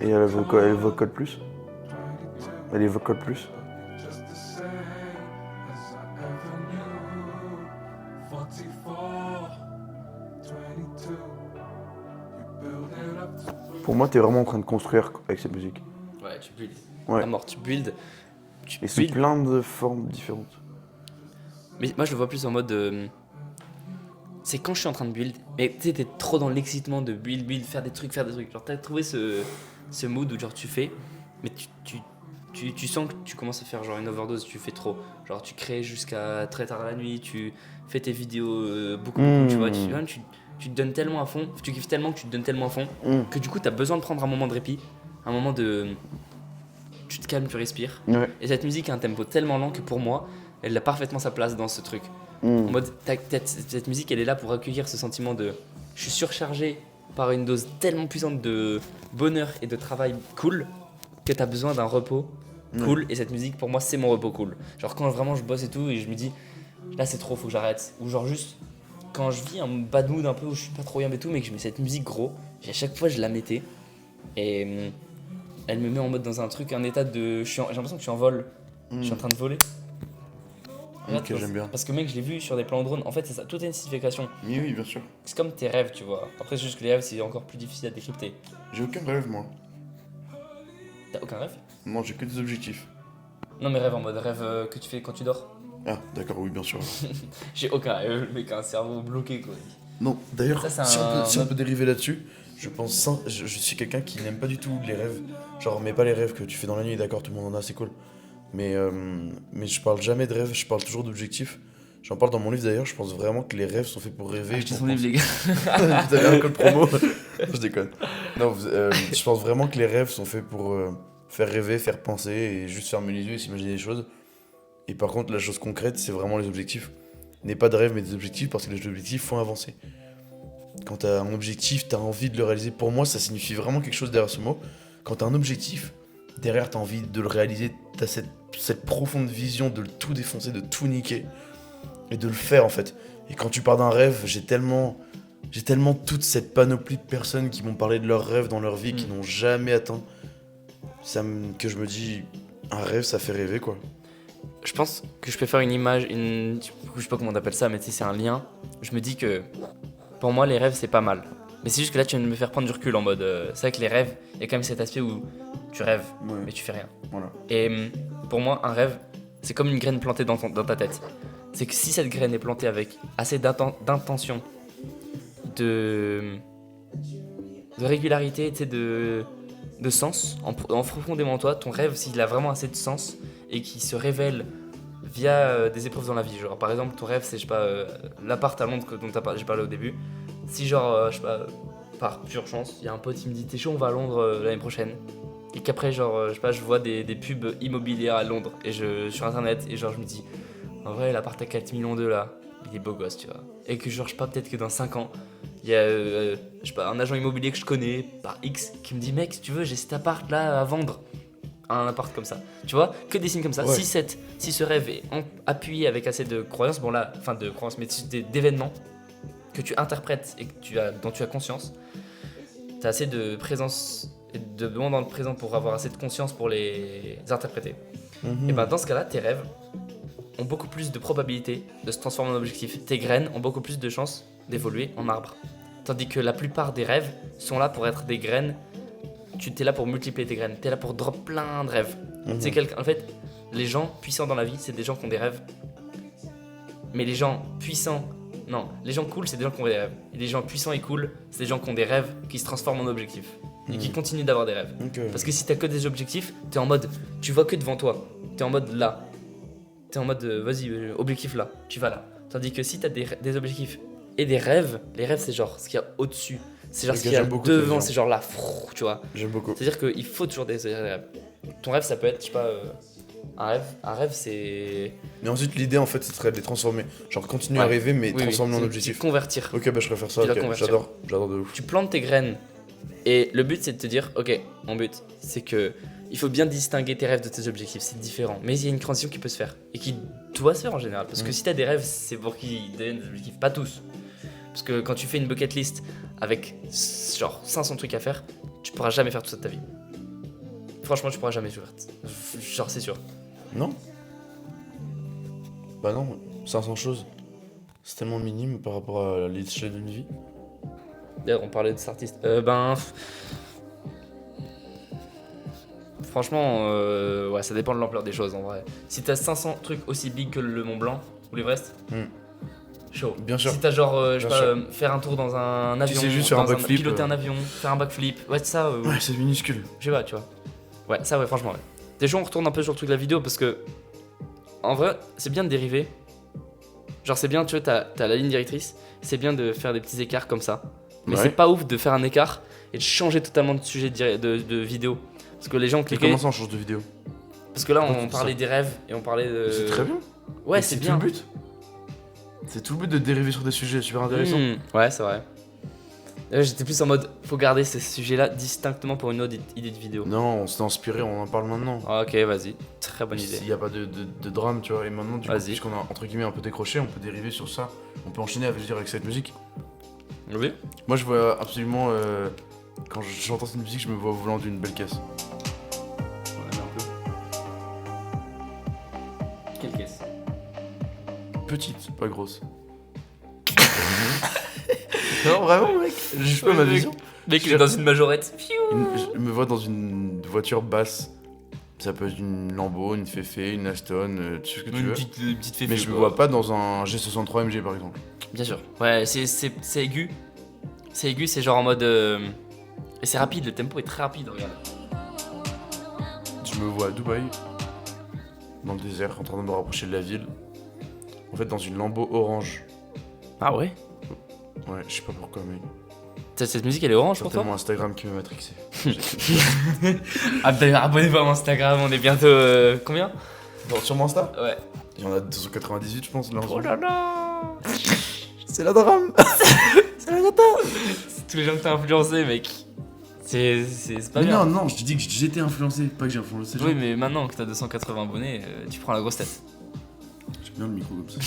Speaker 2: Et elle vocale plus. Elle est vocale plus.
Speaker 3: Just the same as I ever knew. 44, 22. You build it up to
Speaker 2: Pour moi, t'es vraiment en train de construire avec cette musique.
Speaker 1: Ouais, tu builds.
Speaker 2: Ouais.
Speaker 1: À mort, tu builds. Tu
Speaker 2: Et c'est
Speaker 1: builds.
Speaker 2: plein de formes différentes.
Speaker 1: Mais moi, je le vois plus en mode. C'est quand je suis en train de build. Mais tu sais, t'es trop dans l'excitement de build, faire des trucs. Genre, t'as trouvé ce mood où genre tu fais. Mais tu sens que tu commences à faire genre une overdose, tu fais trop. Genre, tu crées jusqu'à très tard la nuit, tu fais tes vidéos beaucoup, tu vois. Tu te donnes tellement à fond, tu kiffes tellement que tu te donnes tellement à fond que du coup, t'as besoin de prendre un moment de répit, un moment de. Tu te calmes, tu respires.
Speaker 2: Ouais.
Speaker 1: Et cette musique a un tempo tellement lent que pour moi, elle a parfaitement sa place dans ce truc. En mode, cette musique, elle est là pour accueillir ce sentiment de je suis surchargé par une dose tellement puissante de bonheur et de travail cool que t'as besoin d'un repos cool. Et cette musique, pour moi, c'est mon repos cool. Genre, quand vraiment je bosse et tout, et je me dis, là, c'est trop, faut que j'arrête. Ou genre, juste, quand je vis un bad mood un peu où je suis pas trop bien et tout, mais que je mets cette musique gros, et à chaque fois, je la mettais. Et elle me met en mode dans un truc, un état de. J'ai l'impression que je suis en vol. Je suis en train de voler. Regarde,
Speaker 2: Ok, j'aime bien.
Speaker 1: Parce que mec, je l'ai vu sur des plans de drone. En fait, c'est ça, tout est une signification.
Speaker 2: Oui, oui, bien sûr.
Speaker 1: C'est comme tes rêves, tu vois. Après, c'est juste que les rêves, c'est encore plus difficile à décrypter.
Speaker 2: J'ai aucun rêve, moi.
Speaker 1: T'as aucun rêve?
Speaker 2: Non, j'ai que des objectifs.
Speaker 1: Non, mais rêve en mode rêve que tu fais quand tu dors.
Speaker 2: Ah, d'accord, oui, bien sûr.
Speaker 1: J'ai aucun rêve, le mec a un cerveau bloqué, quoi.
Speaker 2: Non, d'ailleurs,
Speaker 1: Ça, c'est
Speaker 2: si,
Speaker 1: un-
Speaker 2: si on peut dériver là-dessus, je pense je suis quelqu'un qui n'aime pas du tout les rêves. Genre, mais pas les rêves que tu fais dans la nuit, d'accord, tout le monde en a, c'est cool. Mais je parle jamais de rêves, je parle toujours d'objectifs. J'en parle dans mon livre d'ailleurs, je pense vraiment que les rêves sont faits pour rêver.
Speaker 1: Achetez
Speaker 2: pour
Speaker 1: son livre, les gars.
Speaker 2: Vous avez un code promo. Je déconne. Non, je pense vraiment que les rêves sont faits pour faire rêver, faire penser et juste fermer les yeux et s'imaginer des choses. Et par contre, la chose concrète, c'est vraiment les objectifs. N'est pas de rêve, mais des objectifs parce que les objectifs font avancer. Quand t'as un objectif, t'as envie de le réaliser. Pour moi, ça signifie vraiment quelque chose derrière ce mot. Quand t'as un objectif, derrière, t'as envie de le réaliser. T'as cette profonde vision de tout défoncer, de tout niquer et de le faire en fait. Et quand tu pars d'un rêve, j'ai tellement toute cette panoplie de personnes qui m'ont parlé de leurs rêves dans leur vie, qui n'ont jamais atteint. Que je me dis, un rêve, ça fait rêver quoi.
Speaker 1: Je pense que je peux faire une image, je sais pas comment on appelle ça, mais tu sais, c'est un lien. Je me dis que pour moi, les rêves, c'est pas mal. Mais c'est juste que là, tu viens de me faire prendre du recul en mode. C'est vrai que les rêves, il y a quand même cet aspect où tu rêves, mais tu fais rien.
Speaker 2: Voilà.
Speaker 1: Et pour moi, un rêve, c'est comme une graine plantée dans ta tête. C'est que si cette graine est plantée avec assez d'intention, de régularité, tu sais, de sens, en profondément en toi, ton rêve, s'il a vraiment assez de sens et qu'il se révèle via des épreuves dans la vie. Genre, par exemple, ton rêve, c'est, je sais pas, l'appart à Londres dont j'ai parlé au début. Si, genre, je sais pas, par pure chance, il y a un pote qui me dit, t'es chaud, on va à Londres l'année prochaine. Et qu'après, genre, je sais pas, je vois des pubs immobilières à Londres et sur internet, et genre, je me dis, en vrai, l'appart à 4 millions d'euros là, il est beau gosse, tu vois. Et que, genre, je sais pas, peut-être que dans 5 ans, il y a, je sais pas, un agent immobilier que je connais, par X, qui me dit, mec, si tu veux, j'ai cet appart là à vendre. Un appart comme ça, tu vois, que des signes comme ça.
Speaker 2: Ouais.
Speaker 1: Si ce rêve est appuyé avec assez de croyances, bon là, enfin de croyances, mais d'événements que tu interprètes et dont tu as conscience, tu as assez de présence et de moment dans le présent pour avoir assez de conscience pour les interpréter. Et ben dans ce cas-là, tes rêves ont beaucoup plus de probabilité de se transformer en objectif. Tes graines ont beaucoup plus de chances d'évoluer en arbre. Tandis que la plupart des rêves sont là pour être des graines. Tu t'es là pour multiplier tes graines, t'es là pour drop plein de rêves. C'est quelqu'un. En fait, les gens puissants dans la vie, c'est des gens qui ont des rêves. Mais les gens puissants, non, les gens cool, c'est des gens qui ont des rêves. Et les gens puissants et cool, c'est des gens qui ont des rêves qui se transforment en objectifs et qui continuent d'avoir des rêves. Parce que si t'as que des objectifs, t'es en mode, tu vois que devant toi. T'es en mode là. T'es en mode, vas-y, objectif là. Tu vas là. Tandis que si t'as des objectifs et des rêves, les rêves c'est genre ce qu'il y a au-dessus. C'est genre
Speaker 2: Ok,
Speaker 1: ce qu'il y a
Speaker 2: j'aime beaucoup
Speaker 1: devant,
Speaker 2: tes
Speaker 1: c'est genre là, tu vois.
Speaker 2: J'aime beaucoup.
Speaker 1: C'est-à-dire qu'il faut toujours des rêves. Ton rêve, ça peut être, je sais pas, un rêve. Un rêve, c'est.
Speaker 2: Mais ensuite, l'idée en fait, ce serait de les transformer. Genre, continuer à
Speaker 1: Ouais.
Speaker 2: rêver, mais
Speaker 1: Oui,
Speaker 2: transformer en
Speaker 1: c'est
Speaker 2: objectif.
Speaker 1: convertir.
Speaker 2: Ok, bah je préfère ça.
Speaker 1: Tu dois
Speaker 2: Ok,
Speaker 1: convertir.
Speaker 2: j'adore de ouf.
Speaker 1: Tu plantes tes graines. Et le but, c'est de te dire, ok, mon but, c'est que il faut bien distinguer tes rêves de tes objectifs. C'est différent. Mais il y a une transition qui peut se faire. Et qui doit se faire en général. Parce que si t'as des rêves, c'est pour qu'ils deviennent des objectifs. Pas tous. Parce que quand tu fais une bucket list avec genre 500 trucs à faire, tu pourras jamais faire tout ça de ta vie. Franchement, tu pourras jamais faire. Genre, c'est sûr.
Speaker 2: Non? Bah non, 500 choses. C'est tellement minime par rapport à l'échelle d'une vie.
Speaker 1: D'ailleurs, on parlait de cet artiste. Franchement, ouais, ça dépend de l'ampleur des choses en vrai. Si t'as 500 trucs aussi big que le Mont Blanc ou l'Everest, chaud.
Speaker 2: Bien sûr.
Speaker 1: Si t'as genre, je sais
Speaker 2: Bien
Speaker 1: pas,
Speaker 2: sûr.
Speaker 1: faire un tour dans un avion,
Speaker 2: sais juste faire un backflip,
Speaker 1: piloter un avion, faire un backflip, ouais, ça,
Speaker 2: Ouais, c'est minuscule.
Speaker 1: je sais pas, tu vois. Ouais, ça, ouais, franchement, ouais. T'es chaud, on retourne un peu sur le truc de la vidéo parce que, en vrai, c'est bien de dériver. Genre, c'est bien, tu vois, t'as la ligne directrice, c'est bien de faire des petits écarts comme ça. Mais
Speaker 2: Ouais.
Speaker 1: c'est pas ouf de faire un écart et de changer totalement de sujet de vidéo. Parce que les gens
Speaker 2: Mais
Speaker 1: cliquaient.
Speaker 2: comment ça on change de vidéo?
Speaker 1: Parce que là,
Speaker 2: Pourquoi tu
Speaker 1: on
Speaker 2: dis
Speaker 1: parlait
Speaker 2: ça
Speaker 1: des rêves et on parlait de.
Speaker 2: C'est très bien.
Speaker 1: Ouais,
Speaker 2: Mais
Speaker 1: c'est
Speaker 2: tout
Speaker 1: bien.
Speaker 2: le but. C'est tout le but de dériver sur des sujets super intéressants.
Speaker 1: Ouais, c'est vrai. J'étais plus en mode, faut garder ces sujets-là distinctement pour une autre idée de vidéo.
Speaker 2: Non, on s'est inspiré, on en parle maintenant.
Speaker 1: Ah, ok, vas-y. Très bonne idée.
Speaker 2: S'il n'y a pas de drame, tu vois. Et maintenant, du coup,
Speaker 1: Vas-y.
Speaker 2: puisqu'on a entre guillemets un peu décroché, on peut dériver sur ça. On peut enchaîner avec cette musique.
Speaker 1: Oui.
Speaker 2: Moi, je vois absolument. Quand j'entends cette musique, je me vois au volant d'une belle caisse.
Speaker 1: Quelle caisse?
Speaker 2: Petite, pas grosse. Non, vraiment, mec. Je juge pas ma vision.
Speaker 1: Mec, il est dans une majorette.
Speaker 2: Je me vois dans une voiture basse. Ça peut être une Lambo, une Féfé, une Aston, tu sais ce que tu veux.
Speaker 1: Petite féfé,
Speaker 2: Mais je me
Speaker 1: quoi.
Speaker 2: vois pas dans un G63 MG par exemple.
Speaker 1: Bien sûr. Ouais, c'est aigu. C'est aigu, c'est genre en mode. Et c'est rapide, le tempo est très rapide, regarde.
Speaker 2: Je me vois à Dubaï, dans le désert, en train de me rapprocher de la ville. En fait, dans une Lambo orange.
Speaker 1: Ah ouais?
Speaker 2: Ouais, je sais pas pourquoi, mais.
Speaker 1: Cette musique, elle est orange pour toi?
Speaker 2: Certainement Instagram qui m'a matrixé.
Speaker 1: Ah, d'ailleurs, abonnez-vous à mon Instagram, on est bientôt. Combien?
Speaker 2: Sur mon Insta
Speaker 1: Ouais.
Speaker 2: Il y en a 298, je pense. Là,
Speaker 1: Oh là là!
Speaker 2: c'est la drame.
Speaker 1: C'est la gata! C'est tous les gens que t'as influencé, mec. C'est pas
Speaker 2: Mais
Speaker 1: bien.
Speaker 2: non, je te dis que j'étais influencé, pas que j'ai influencé.
Speaker 1: Oui, mais maintenant que t'as 280 abonnés, tu prends la grosse tête.
Speaker 2: J'aime bien le micro comme ça.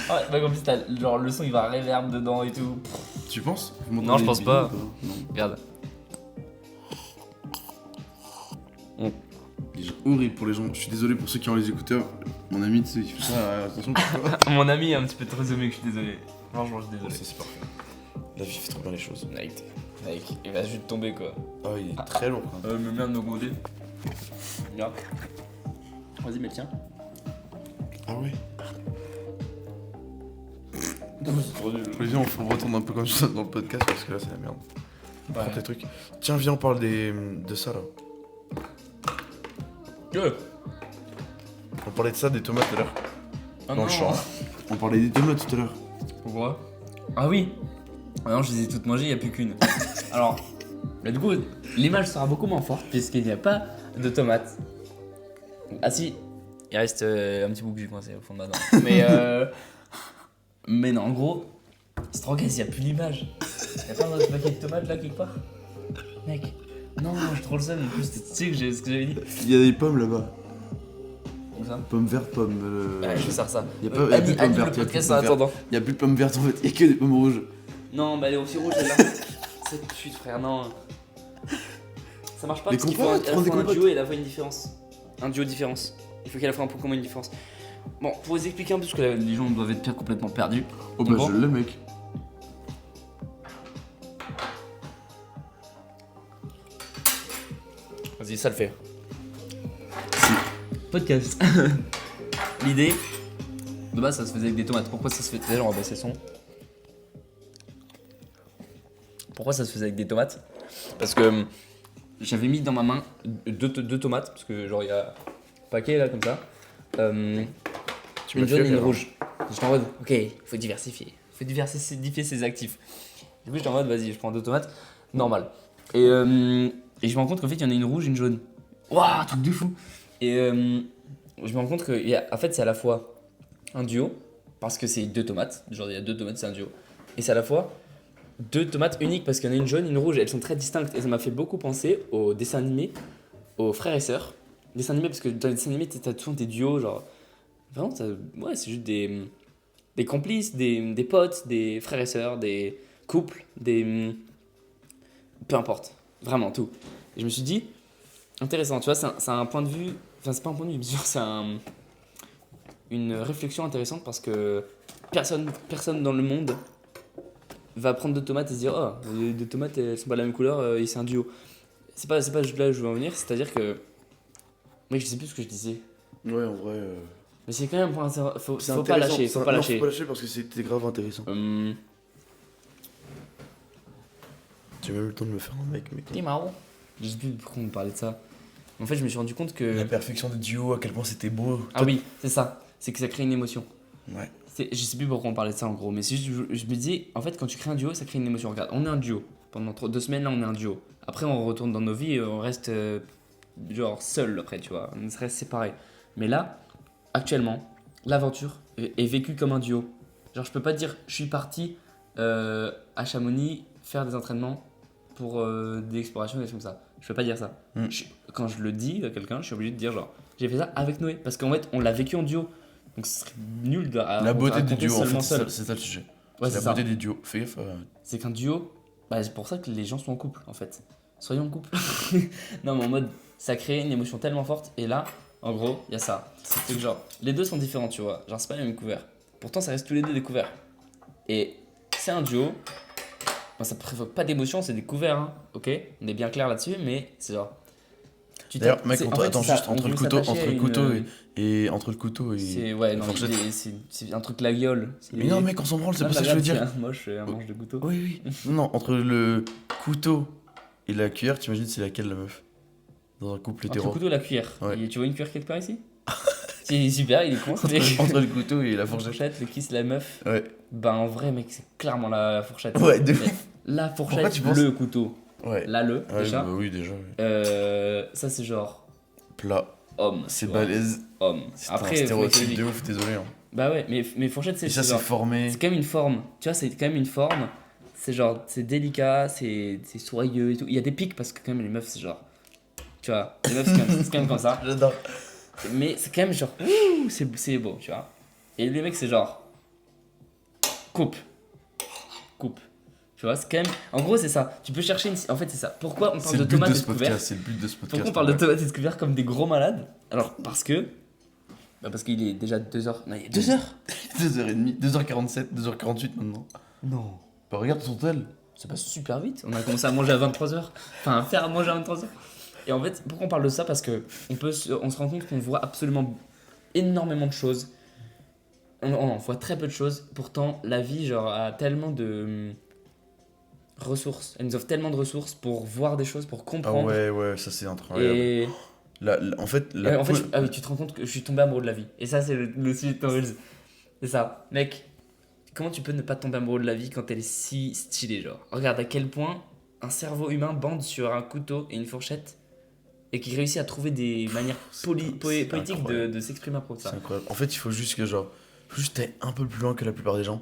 Speaker 1: Ah, bah comme si t'as genre le son il va réverb dedans et tout.
Speaker 2: Tu penses
Speaker 1: Non, je pense pas.
Speaker 2: Non.
Speaker 1: Regarde.
Speaker 2: Déjà horrible pour les gens. Je suis désolé pour ceux qui ont les écouteurs. Mon ami, tu sais, il fait ça. Attention.
Speaker 1: Mon ami est un petit peu trop zoomé que je suis désolé. Franchement, je suis désolé.
Speaker 2: Ça, c'est parfait. La vie fait trop bien les choses.
Speaker 1: Mec, il va juste tomber quoi.
Speaker 2: Ah, il est très lourd. Quand même.
Speaker 1: Me merde d'augmenter. Regarde. Vas-y, mais tiens.
Speaker 2: Ah ouais.
Speaker 1: C'est trop nul.
Speaker 2: Viens, on retourne un peu comme ça dans le podcast parce que là, c'est la merde. Prends tes trucs. Tiens, viens, on parle de ça là. On parlait de ça, des tomates tout à l'heure.
Speaker 1: Ah
Speaker 2: Dans le champ. On parlait des tomates tout à l'heure.
Speaker 1: Pourquoi? Ah oui. Ah non, je les ai toutes mangées, il n'y a plus qu'une. Alors, là, du coup, l'image sera beaucoup moins forte puisqu'il n'y a pas de tomates. Ah si, il reste un petit bout que j'ai coincé au fond de ma dent. Mais non, en gros, c'est trop casse, il n'y a plus l'image. Il n'y a pas un autre paquet de tomates là quelque part? Mec, non, j'ai trop le seum. En plus, tu sais que j'ai ce que j'avais dit.
Speaker 2: Il y a des pommes là-bas.
Speaker 1: Comme ça.
Speaker 2: Pommes vertes, pommes.
Speaker 1: Ouais, je sers ça.
Speaker 2: Y a pas- y a plus de pommes
Speaker 1: Anime le
Speaker 2: vertes, y a
Speaker 1: podcast
Speaker 2: plus
Speaker 1: en
Speaker 2: de pommes
Speaker 1: attendant.
Speaker 2: Il y a plus de pommes vertes en fait, il y a que des pommes rouges.
Speaker 1: Non, bah elle est aussi rouge celle-là. Cette pute, frère, non. Ça marche pas
Speaker 2: Les
Speaker 1: parce qu'il faut
Speaker 2: compotes, prends des
Speaker 1: un
Speaker 2: compotes.
Speaker 1: duo et elle a une différence. Un duo différence. Il faut qu'elle fasse un peu comment une différence. Bon, pour vous expliquer un peu, parce que les gens doivent être complètement perdus.
Speaker 2: Oh bah
Speaker 1: Bon.
Speaker 2: je l'ai mec.
Speaker 1: Vas-y, ça le fait. Podcast. L'idée, de base, ça se faisait avec des tomates. Pourquoi ça se fait déjà, on va baisser le son. Pourquoi ça se faisait avec des tomates? Parce que j'avais mis dans ma main deux tomates, parce que genre il y a un paquet là comme ça.
Speaker 2: Tu
Speaker 1: Une
Speaker 2: m'as
Speaker 1: jaune
Speaker 2: fait
Speaker 1: et une
Speaker 2: rire.
Speaker 1: rouge. J'étais en mode, ok, faut diversifier. Faut diversifier ses actifs. Du coup, j'étais en mode, vas-y, je prends deux tomates, normal. Et je me rends compte qu'en fait, il y en a une rouge et une jaune. Waouh, truc de fou! Et je me rends compte que, en fait, c'est à la fois un duo, parce que c'est deux tomates. Genre, il y a deux tomates, c'est un duo. Et c'est à la fois deux tomates uniques, parce qu'il y en a une jaune et une rouge. Elles sont très distinctes. Et ça m'a fait beaucoup penser aux dessins animés, aux frères et sœurs. Dessins animés, parce que dans les dessins animés, t'as toujours des duos, genre. Vraiment, ouais, c'est juste des complices, des potes, des frères et sœurs, des couples, peu importe, vraiment tout. Et je me suis dit, intéressant, tu vois, c'est un point de vue, enfin c'est pas un point de vue, bien sûr, c'est une réflexion intéressante parce que personne dans le monde va prendre deux tomates et se dire, oh, les deux tomates elles sont pas de la même couleur et c'est un duo. C'est pas juste là où je veux en venir, c'est-à-dire que, mec, je sais plus ce que je disais.
Speaker 2: Ouais, en vrai.
Speaker 1: Mais c'est quand même pour faut
Speaker 2: C'est
Speaker 1: pas
Speaker 2: intéressant.
Speaker 1: lâcher, faut
Speaker 2: Non,
Speaker 1: pas lâcher.
Speaker 2: faut pas lâcher parce que c'était grave intéressant. J'ai même eu le temps de me faire un mec, mec.
Speaker 1: C'est marrant. Je sais plus pourquoi on me parlait de ça. En fait, je me suis rendu compte que.
Speaker 2: La perfection des duos, à quel point c'était beau.
Speaker 1: Ah oui, c'est ça. C'est que ça crée une émotion.
Speaker 2: Ouais.
Speaker 1: Je sais plus pourquoi on parlait de ça en gros, mais c'est juste, je me dis, en fait, quand tu crées un duo, ça crée une émotion. Regarde, on est un duo. Pendant 2 semaines, là, on est un duo. Après, on retourne dans nos vies et on reste genre seul après, tu vois. On reste séparés. Mais là, actuellement, l'aventure est vécue comme un duo. Genre, je peux pas dire, je suis parti à Chamonix faire des entraînements pour des explorations, des trucs comme ça. Je peux pas dire ça.
Speaker 2: Mm.
Speaker 1: Quand je le dis à quelqu'un, je suis obligé de dire genre, j'ai fait ça avec Noé. Parce qu'en fait, on l'a vécu en duo. Donc ce serait nul de
Speaker 2: La beauté des
Speaker 1: raconter
Speaker 2: duos, en fait,
Speaker 1: seulement
Speaker 2: c'est
Speaker 1: seul.
Speaker 2: ça le sujet.
Speaker 1: Ouais,
Speaker 2: c'est
Speaker 1: c'est
Speaker 2: la
Speaker 1: ça.
Speaker 2: beauté des duos. Fais gaffe.
Speaker 1: C'est qu'un duo, bah, c'est pour ça que les gens sont en couple en fait. Soyons en couple. Non, mais en mode, ça crée une émotion tellement forte. Et là, en gros, il y a ça. C'est que genre, les deux sont différents, tu vois. Genre, c'est pas les mêmes couverts. Pourtant, ça reste tous les deux des couverts. Et c'est un duo. Bon, ça provoque pas d'émotion, c'est des couverts, hein. Ok, on est bien clair là-dessus, mais c'est genre.
Speaker 2: D'ailleurs, mec,
Speaker 1: c'est- en
Speaker 2: attends,
Speaker 1: fait, c'est
Speaker 2: juste
Speaker 1: ça,
Speaker 2: entre
Speaker 1: on
Speaker 2: le
Speaker 1: veut
Speaker 2: couteau,
Speaker 1: s'attacher
Speaker 2: entre
Speaker 1: à
Speaker 2: le couteau
Speaker 1: une-
Speaker 2: et entre le couteau et
Speaker 1: C'est ouais,
Speaker 2: la
Speaker 1: non,
Speaker 2: fourchette.
Speaker 1: c'est un truc la gueule.
Speaker 2: Mais non, mec, on s'en branle, c'est
Speaker 1: Non,
Speaker 2: pas ça que
Speaker 1: mais
Speaker 2: je veux
Speaker 1: regarde,
Speaker 2: dire.
Speaker 1: tiens, moi, je fais un manche de couteau.
Speaker 2: Oui, oui. Non, entre le couteau et la cuillère, t'imagines c'est laquelle la meuf? Dans un couple
Speaker 1: Entre le
Speaker 2: hétéro.
Speaker 1: couteau et la cuillère.
Speaker 2: Ouais.
Speaker 1: Et tu vois une cuillère quelque part ici? C'est super, il est con.
Speaker 2: Entre le couteau et la
Speaker 1: La
Speaker 2: fourchette.
Speaker 1: fourchette, le kiss, la meuf.
Speaker 2: Ouais.
Speaker 1: Ben en vrai, mec, c'est clairement la fourchette.
Speaker 2: Ouais, de
Speaker 1: Mais
Speaker 2: ouf.
Speaker 1: la
Speaker 2: Pourquoi
Speaker 1: fourchette,
Speaker 2: tu penses
Speaker 1: le couteau.
Speaker 2: Ouais.
Speaker 1: Là, le,
Speaker 2: Ouais,
Speaker 1: déjà.
Speaker 2: bah oui, déjà. oui.
Speaker 1: Ça, c'est genre
Speaker 2: Plat.
Speaker 1: homme.
Speaker 2: C'est
Speaker 1: tu vois.
Speaker 2: balèze.
Speaker 1: Homme.
Speaker 2: C'est un
Speaker 1: Après, faut
Speaker 2: stéréotype
Speaker 1: que-
Speaker 2: de ouf, désolé. Hein.
Speaker 1: Bah ouais, mais fourchette,
Speaker 2: Et ça, c'est
Speaker 1: genre.
Speaker 2: formé.
Speaker 1: C'est quand même une forme. Tu vois, c'est quand même une forme. C'est genre, c'est délicat, c'est soyeux et tout. Il y a des pics parce que quand même les meufs, c'est genre. Tu vois, les meufs, c'est quand même comme ça.
Speaker 2: J'adore.
Speaker 1: Mais c'est quand même genre, ouh, c'est beau, tu vois. Et les mecs, c'est genre, coupe. Coupe. Tu vois, c'est quand même. En gros, c'est ça. Tu peux chercher une. En fait, c'est ça. Pourquoi on
Speaker 2: C'est
Speaker 1: parle
Speaker 2: le
Speaker 1: de
Speaker 2: but
Speaker 1: tomates
Speaker 2: de
Speaker 1: et
Speaker 2: ce
Speaker 1: de couverts?
Speaker 2: podcast. C'est le but de ce podcast.
Speaker 1: Pourquoi on parle de tomates et de couverts comme des gros malades? Alors, parce que. Bah, parce qu'il est déjà 2h. Non, il est 2h
Speaker 2: 2h30, 2h47, 2h48 maintenant.
Speaker 1: Non.
Speaker 2: Bah, regarde ton tel.
Speaker 1: Ça passe super vite. On a commencé à manger à 23h. Enfin, à faire à manger à 23h. Et en fait, pourquoi on parle de ça? Parce que on se rend compte qu'on voit absolument énormément de choses. On voit très peu de choses. Pourtant, la vie, genre, a tellement de ressources. Elle nous offre tellement de ressources pour voir des choses, pour
Speaker 2: Ah
Speaker 1: comprendre.
Speaker 2: ouais, ça c'est incroyable.
Speaker 1: Et
Speaker 2: En fait,
Speaker 1: ah oui, tu te rends compte que je suis tombé amoureux de la vie. Et ça, c'est le sujet de ton Reels. C'est ça. Mec, comment tu peux ne pas tomber amoureux de la vie quand elle est si stylée, genre? Regarde à quel point un cerveau humain bande sur un couteau et une fourchette et qui réussit à trouver des manières
Speaker 2: c'est
Speaker 1: poétiques
Speaker 2: incroyable.
Speaker 1: de s'exprimer à propos de
Speaker 2: c'est
Speaker 1: ça.
Speaker 2: incroyable. En fait, il faut juste que genre, faut juste aller un peu plus loin que la plupart des gens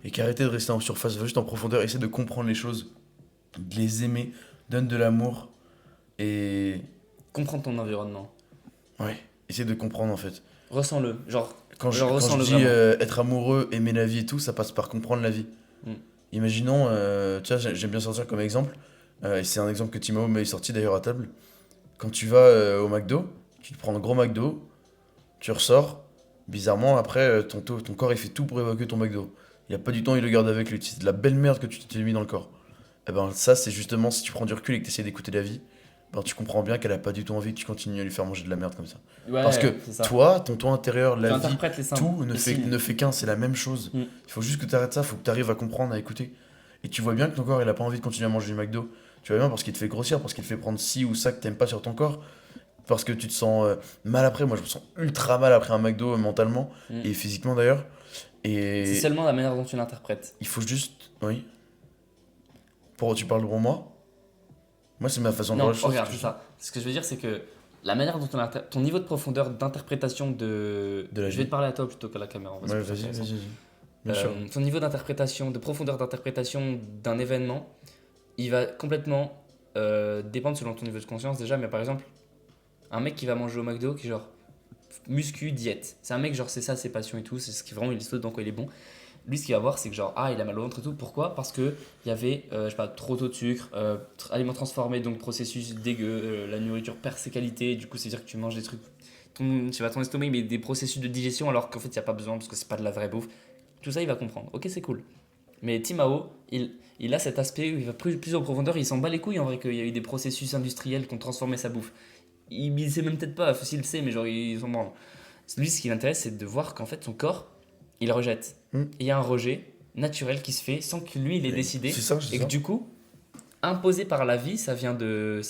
Speaker 2: et qu'arrêter de rester en surface, va juste en profondeur, essayer de comprendre les choses, de les aimer, donne de l'amour et
Speaker 1: Comprends ton environnement.
Speaker 2: ouais, essayer de comprendre en fait.
Speaker 1: Ressens-le. Genre,
Speaker 2: Quand je
Speaker 1: ressens-le
Speaker 2: dis
Speaker 1: vraiment.
Speaker 2: être amoureux, aimer la vie et tout, ça passe par comprendre la vie.
Speaker 1: Mm.
Speaker 2: Imaginons, tu vois, j'aime bien sortir comme exemple, et c'est un exemple que Timo m'a sorti d'ailleurs à table. Quand tu vas au McDo, tu te prends un gros McDo, tu ressors, bizarrement après ton corps il fait tout pour évacuer ton McDo. Il a pas du temps, il le garde avec lui. C'est de la belle merde que tu t'es mis dans le corps. Et ben ça, c'est justement si tu prends du recul et que tu essaies d'écouter la vie, ben tu comprends bien qu'elle a pas du tout envie que tu continues à lui faire manger de la merde comme ça.
Speaker 1: Ouais,
Speaker 2: Parce que
Speaker 1: c'est ça.
Speaker 2: toi, ton toi intérieur,
Speaker 1: Tu
Speaker 2: la vie,
Speaker 1: interprètes les symboles.
Speaker 2: tout ne
Speaker 1: les
Speaker 2: fait,
Speaker 1: signes.
Speaker 2: ne fait qu'un, c'est la même chose.
Speaker 1: Mm.
Speaker 2: Il faut juste que tu arrêtes ça, il faut que tu arrives à comprendre, à écouter. Et tu vois bien que ton corps, il a pas envie de continuer à manger du McDo. Tu vois bien parce qu'il te fait grossir, parce qu'il te fait prendre ci ou ça que t'aimes pas sur ton corps. Parce que tu te sens mal après. Moi, je me sens ultra mal après un McDo mentalement
Speaker 1: Mm.
Speaker 2: et physiquement d'ailleurs.
Speaker 1: C'est
Speaker 2: Et
Speaker 1: seulement la manière dont tu l'interprètes.
Speaker 2: il faut juste. Oui. Tu parles pour moi? Moi, c'est ma façon de
Speaker 1: Non,
Speaker 2: voir les choses.
Speaker 1: regarde, c'est ça. Ce que je veux dire, c'est que la manière dont ton niveau de profondeur d'interprétation de.
Speaker 2: De la
Speaker 1: Je vais
Speaker 2: vie.
Speaker 1: te parler à toi plutôt qu'à la caméra. en fait,
Speaker 2: Ouais,
Speaker 1: c'est plus
Speaker 2: vas-y,
Speaker 1: intéressant.
Speaker 2: vas-y. Bien sûr.
Speaker 1: Ton niveau d'interprétation, de profondeur d'interprétation d'un événement, il va complètement dépendre selon ton niveau de conscience déjà. Mais par exemple, un mec qui va manger au McDo, qui est genre muscu, diète. C'est un mec, genre, c'est ça ses passions et tout, c'est ce qui vraiment il saute dans quoi il est bon. Lui, ce qu'il va voir, c'est que genre, il a mal au ventre et tout. Pourquoi? Parce que il y avait, je sais pas, trop tôt de sucre, aliments transformés, donc processus dégueu, la nourriture perd ses qualités. Du coup, c'est-à-dire que tu manges des trucs, je sais pas, ton estomac, mais des processus de digestion, alors qu'en fait, il n'y a pas besoin parce que c'est pas de la vraie bouffe. Tout ça, il va comprendre. Ok, c'est cool. Mais Timao, il a cet aspect où il va plus en profondeur, il s'en bat les couilles en vrai qu'il y a eu des processus industriels qui ont transformé sa bouffe. Il sait même peut-être pas, s'il le sait, mais genre, il s'en branle. Lui, ce qui l'intéresse, c'est de voir qu'en fait, son corps, il rejette.
Speaker 2: Mm.
Speaker 1: Et il y a un rejet naturel qui se fait sans que lui, il ait
Speaker 2: Mais
Speaker 1: décidé.
Speaker 2: c'est ça, c'est
Speaker 1: Et que
Speaker 2: ça.
Speaker 1: du coup, imposé par la vie, ça vient de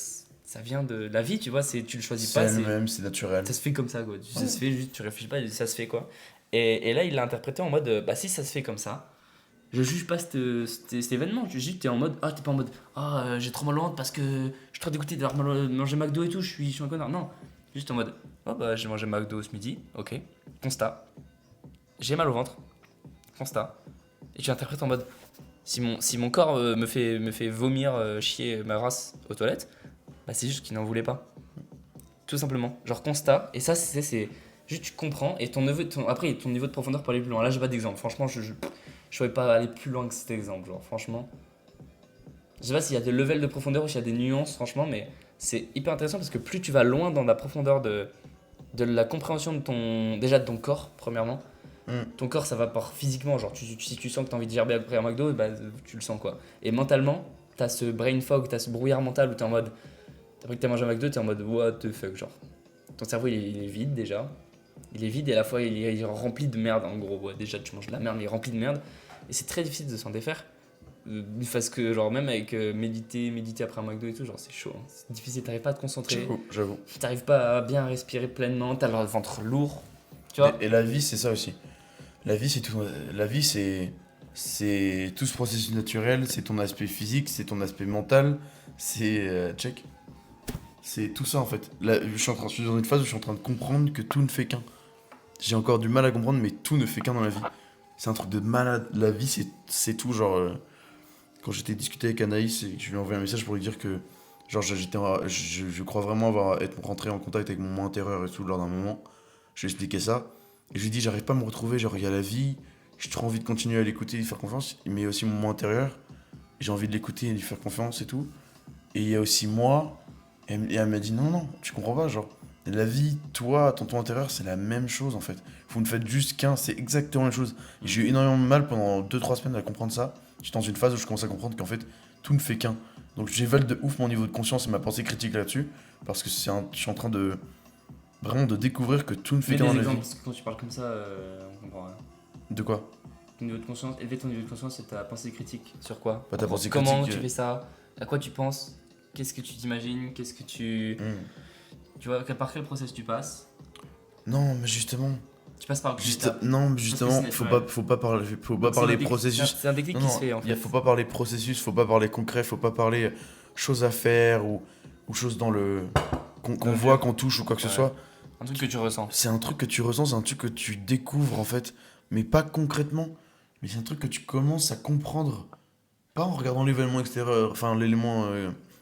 Speaker 1: la vie, tu vois, tu le choisis
Speaker 2: C'est
Speaker 1: pas. c'est-
Speaker 2: elle-même, c'est naturel.
Speaker 1: Ça se fait comme ça, quoi. Ça se fait juste, tu réfléchis pas, ça se fait, quoi. Et là, il l'a interprété en mode, bah si ça se fait comme ça, je juge pas cet événement. Je juge, t'es en mode, t'es pas en mode, j'ai trop mal au ventre parce que je suis trop dégoûté d'avoir mangé McDo et tout, je suis un connard. Non, juste en mode, bah j'ai mangé McDo ce midi, ok, constat. j'ai mal au ventre, constat, et tu interprètes en mode si mon corps me fait vomir, chier ma race aux toilettes, bah c'est juste qu'il n'en voulait pas. Tout simplement. Genre constat, et ça c'est juste tu comprends, et après ton niveau de profondeur pour aller plus loin. Là j'ai pas d'exemple, franchement je pouvais pas aller plus loin que cet exemple, genre franchement. Je sais pas s'il y a des levels de profondeur ou s'il y a des nuances, franchement, mais c'est hyper intéressant parce que plus tu vas loin dans la profondeur de la compréhension déjà de ton corps, premièrement. Ton corps, ça va par physiquement, genre si tu sens que t'as envie de gerber après un McDo, bah tu le sens quoi. Et mentalement, t'as ce brain fog, t'as ce brouillard mental où t'es en mode, après que t'as mangé un McDo, t'es en mode what the fuck, genre. Ton cerveau il est vide déjà, il est vide et à la fois il est rempli de merde en gros. Ouais, déjà tu manges de la merde mais il est rempli de merde et c'est très difficile de s'en défaire. Parce que genre même avec méditer après un McDo et tout, genre c'est chaud, hein. C'est difficile, t'arrives pas à te concentrer,
Speaker 2: J'avoue.
Speaker 1: t'arrives pas à bien respirer pleinement, t'as le ventre lourd, tu vois.
Speaker 2: Et la vie, c'est ça aussi. La vie, c'est tout. La vie, c'est tout ce processus naturel, c'est ton aspect physique, c'est ton aspect mental, c'est check. C'est tout ça en fait. Là, je suis dans une phase où je suis en train de comprendre que tout ne fait qu'un. J'ai encore du mal à comprendre, mais tout ne fait qu'un dans la vie. C'est un truc de malade. La vie, c'est tout. Genre, quand j'étais discuté avec Anaïs, et que je lui ai envoyé un message pour lui dire que, genre, je crois vraiment être rentré en contact avec mon moi intérieur et tout lors d'un moment. Je lui ai expliqué ça. Et je lui ai dit, j'arrive pas à me retrouver. Genre, il y a la vie, j'ai trop envie de continuer à l'écouter et lui faire confiance, mais il y a aussi mon moi intérieur. J'ai envie de l'écouter et lui faire confiance et tout. Et il y a aussi moi. Et elle m'a dit, non, tu comprends pas. Genre, la vie, toi, ton toi intérieur, c'est la même chose en fait. Vous ne faites juste qu'un, c'est exactement la même chose. Et j'ai eu énormément de mal pendant 2-3 semaines à comprendre ça. J'étais dans une phase où je commence à comprendre qu'en fait, tout ne fait qu'un. Donc j'évalue de ouf mon niveau de conscience et ma pensée critique là-dessus. Parce que je suis en train de vraiment de découvrir que tout ne fait
Speaker 1: Mais
Speaker 2: qu'un
Speaker 1: des
Speaker 2: dans la
Speaker 1: exemples,
Speaker 2: vie.
Speaker 1: parce que quand tu parles comme ça, on comprend rien.
Speaker 2: De quoi?
Speaker 1: Ton niveau de conscience, élever ton niveau de conscience, c'est ta pensée critique. Sur quoi?
Speaker 2: Pas ta pensée
Speaker 1: Comment
Speaker 2: critique,
Speaker 1: tu fais ça? À quoi tu penses? Qu'est-ce que tu t'imagines? Qu'est-ce que tu. Tu vois, par quel process tu passes?
Speaker 2: Non, mais justement.
Speaker 1: Tu passes par quelle étape?
Speaker 2: Non, mais
Speaker 1: Parce que
Speaker 2: justement,
Speaker 1: c'est
Speaker 2: faut pas parler processus.
Speaker 1: C'est un déclic
Speaker 2: Non,
Speaker 1: qui
Speaker 2: non,
Speaker 1: se fait en fait.
Speaker 2: faut pas parler processus, faut pas parler concret, faut pas parler choses à faire ou choses dans le qu'on voit, qu'on touche ou quoi que ce
Speaker 1: Ouais.
Speaker 2: soit.
Speaker 1: Un truc que tu ressens.
Speaker 2: C'est un truc que tu ressens, c'est un truc que tu découvres en fait, mais pas concrètement. Mais c'est un truc que tu commences à comprendre, pas en regardant l'événement extérieur, enfin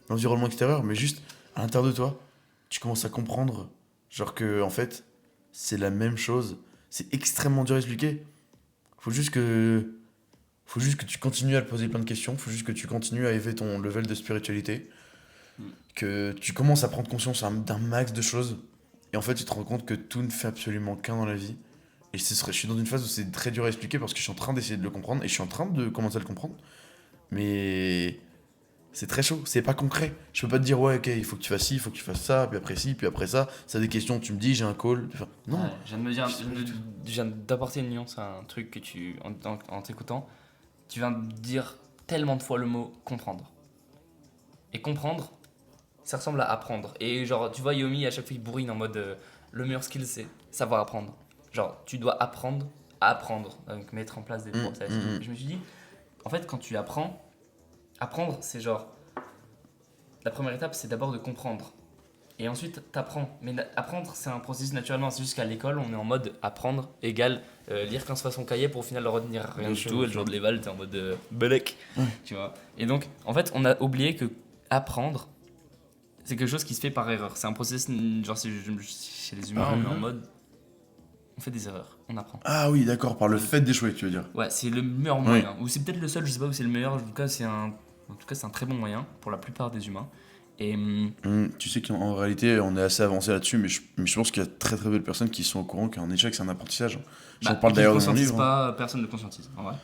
Speaker 2: l'environnement extérieur, mais juste à l'intérieur de toi. Tu commences à comprendre, genre que en fait, c'est la même chose. C'est extrêmement dur à expliquer. Faut juste que tu continues à te poser plein de questions. Faut juste que tu continues à élever ton level de spiritualité. Que tu commences à prendre conscience d'un max de choses. Et en fait, tu te rends compte que tout ne fait absolument qu'un dans la vie. Et je suis dans une phase où c'est très dur à expliquer parce que je suis en train d'essayer de le comprendre. Et je suis en train de commencer à le comprendre. Mais c'est très chaud, c'est pas concret. Je peux pas te dire, ouais, ok, il faut que tu fasses ci, il faut que tu fasses ça, puis après ci, puis après ça. Ça des questions, tu me dis, j'ai un call. Enfin, non.
Speaker 1: Ouais, je viens d'apporter une nuance à un truc que en t'écoutant, tu viens de dire tellement de fois le mot comprendre. Et comprendre, ça ressemble à apprendre. Et genre, tu vois, Yomi, à chaque fois, il bourrine en mode le meilleur skill, c'est savoir apprendre. Genre, tu dois apprendre à apprendre, donc mettre en place des process. Je me suis dit, en fait, quand tu apprends, apprendre, c'est genre, la première étape, c'est d'abord de comprendre. Et ensuite, t'apprends. Mais apprendre, c'est un processus naturellement. C'est juste qu'à l'école, on est en mode apprendre égale lire 15 fois son cahier pour au final le retenir rien du tout. Et le jour de l'éval, t'es en mode belek. Tu vois. Et donc, en fait, on a oublié que apprendre, c'est quelque chose qui se fait par erreur. C'est un processus, genre chez les humains, on est en mode. On fait des erreurs, on apprend.
Speaker 2: Ah oui, d'accord, par le fait d'échouer, tu veux dire.
Speaker 1: Ouais, c'est le meilleur moyen. Ou c'est peut-être le seul, je sais pas où c'est le meilleur. En tout cas, c'est un très bon moyen pour la plupart des humains. Et
Speaker 2: Tu sais qu'en réalité, on est assez avancé là-dessus, mais je pense qu'il y a très très belles personnes qui sont au courant qu'un échec, c'est un apprentissage. J'en parle d'ailleurs dans mon livre.
Speaker 1: Pas, personne ne le conscientise, en vrai.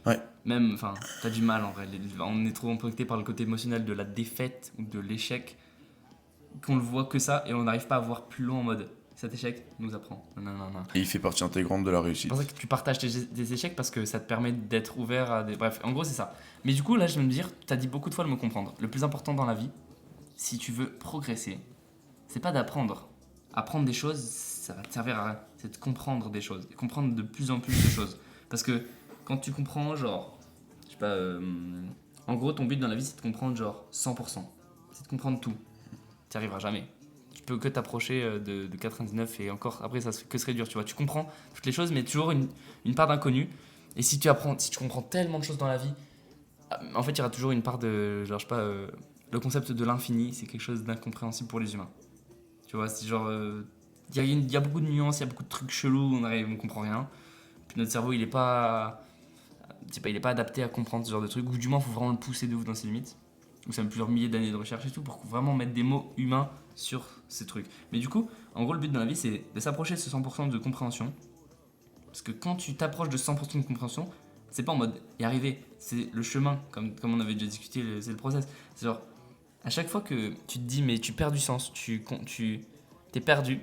Speaker 2: Ouais.
Speaker 1: Même, enfin, t'as du mal en vrai. On est trop impacté par le côté émotionnel de la défaite ou de l'échec qu'on le voit que ça et on n'arrive pas à voir plus loin en mode cet échec nous apprend. Non.
Speaker 2: Et il fait partie intégrante de la réussite.
Speaker 1: C'est pour ça que tu partages tes échecs parce que ça te permet d'être ouvert à des. Bref, en gros, c'est ça. Mais du coup, là, je vais me dire, t'as dit beaucoup de fois le mot comprendre. Le plus important dans la vie, si tu veux progresser, c'est pas d'apprendre. Apprendre des choses, ça va te servir à rien. C'est de comprendre des choses. Et comprendre de plus en plus de choses. Parce que quand tu comprends, genre, je sais pas, en gros, ton but dans la vie, c'est de comprendre, genre, 100%. C'est de comprendre tout. Tu n'y arriveras jamais. tu peux que t'approcher de 99 et encore après ça que se réduire, tu vois. Tu comprends toutes les choses, mais toujours une part d'inconnu. Et si tu comprends tellement de choses dans la vie, en fait, il y aura toujours une part de, genre, je sais pas, le concept de l'infini, c'est quelque chose d'incompréhensible pour les humains. Tu vois, c'est genre, il y a beaucoup de nuances, il y a beaucoup de trucs chelous, on comprend rien. Puis notre cerveau, il est pas adapté à comprendre ce genre de trucs, ou du moins, il faut vraiment le pousser de ouf dans ses limites. Donc ça met plusieurs milliers d'années de recherche et tout pour vraiment mettre des mots humains sur ces trucs. Mais du coup, en gros, le but dans la vie, c'est de s'approcher de ce 100% de compréhension. Parce que quand tu t'approches de 100% de compréhension, c'est pas en mode y arriver, c'est le chemin, comme on avait déjà discuté, c'est le process. C'est genre, à chaque fois que tu te dis, mais tu perds du sens, t'es perdu.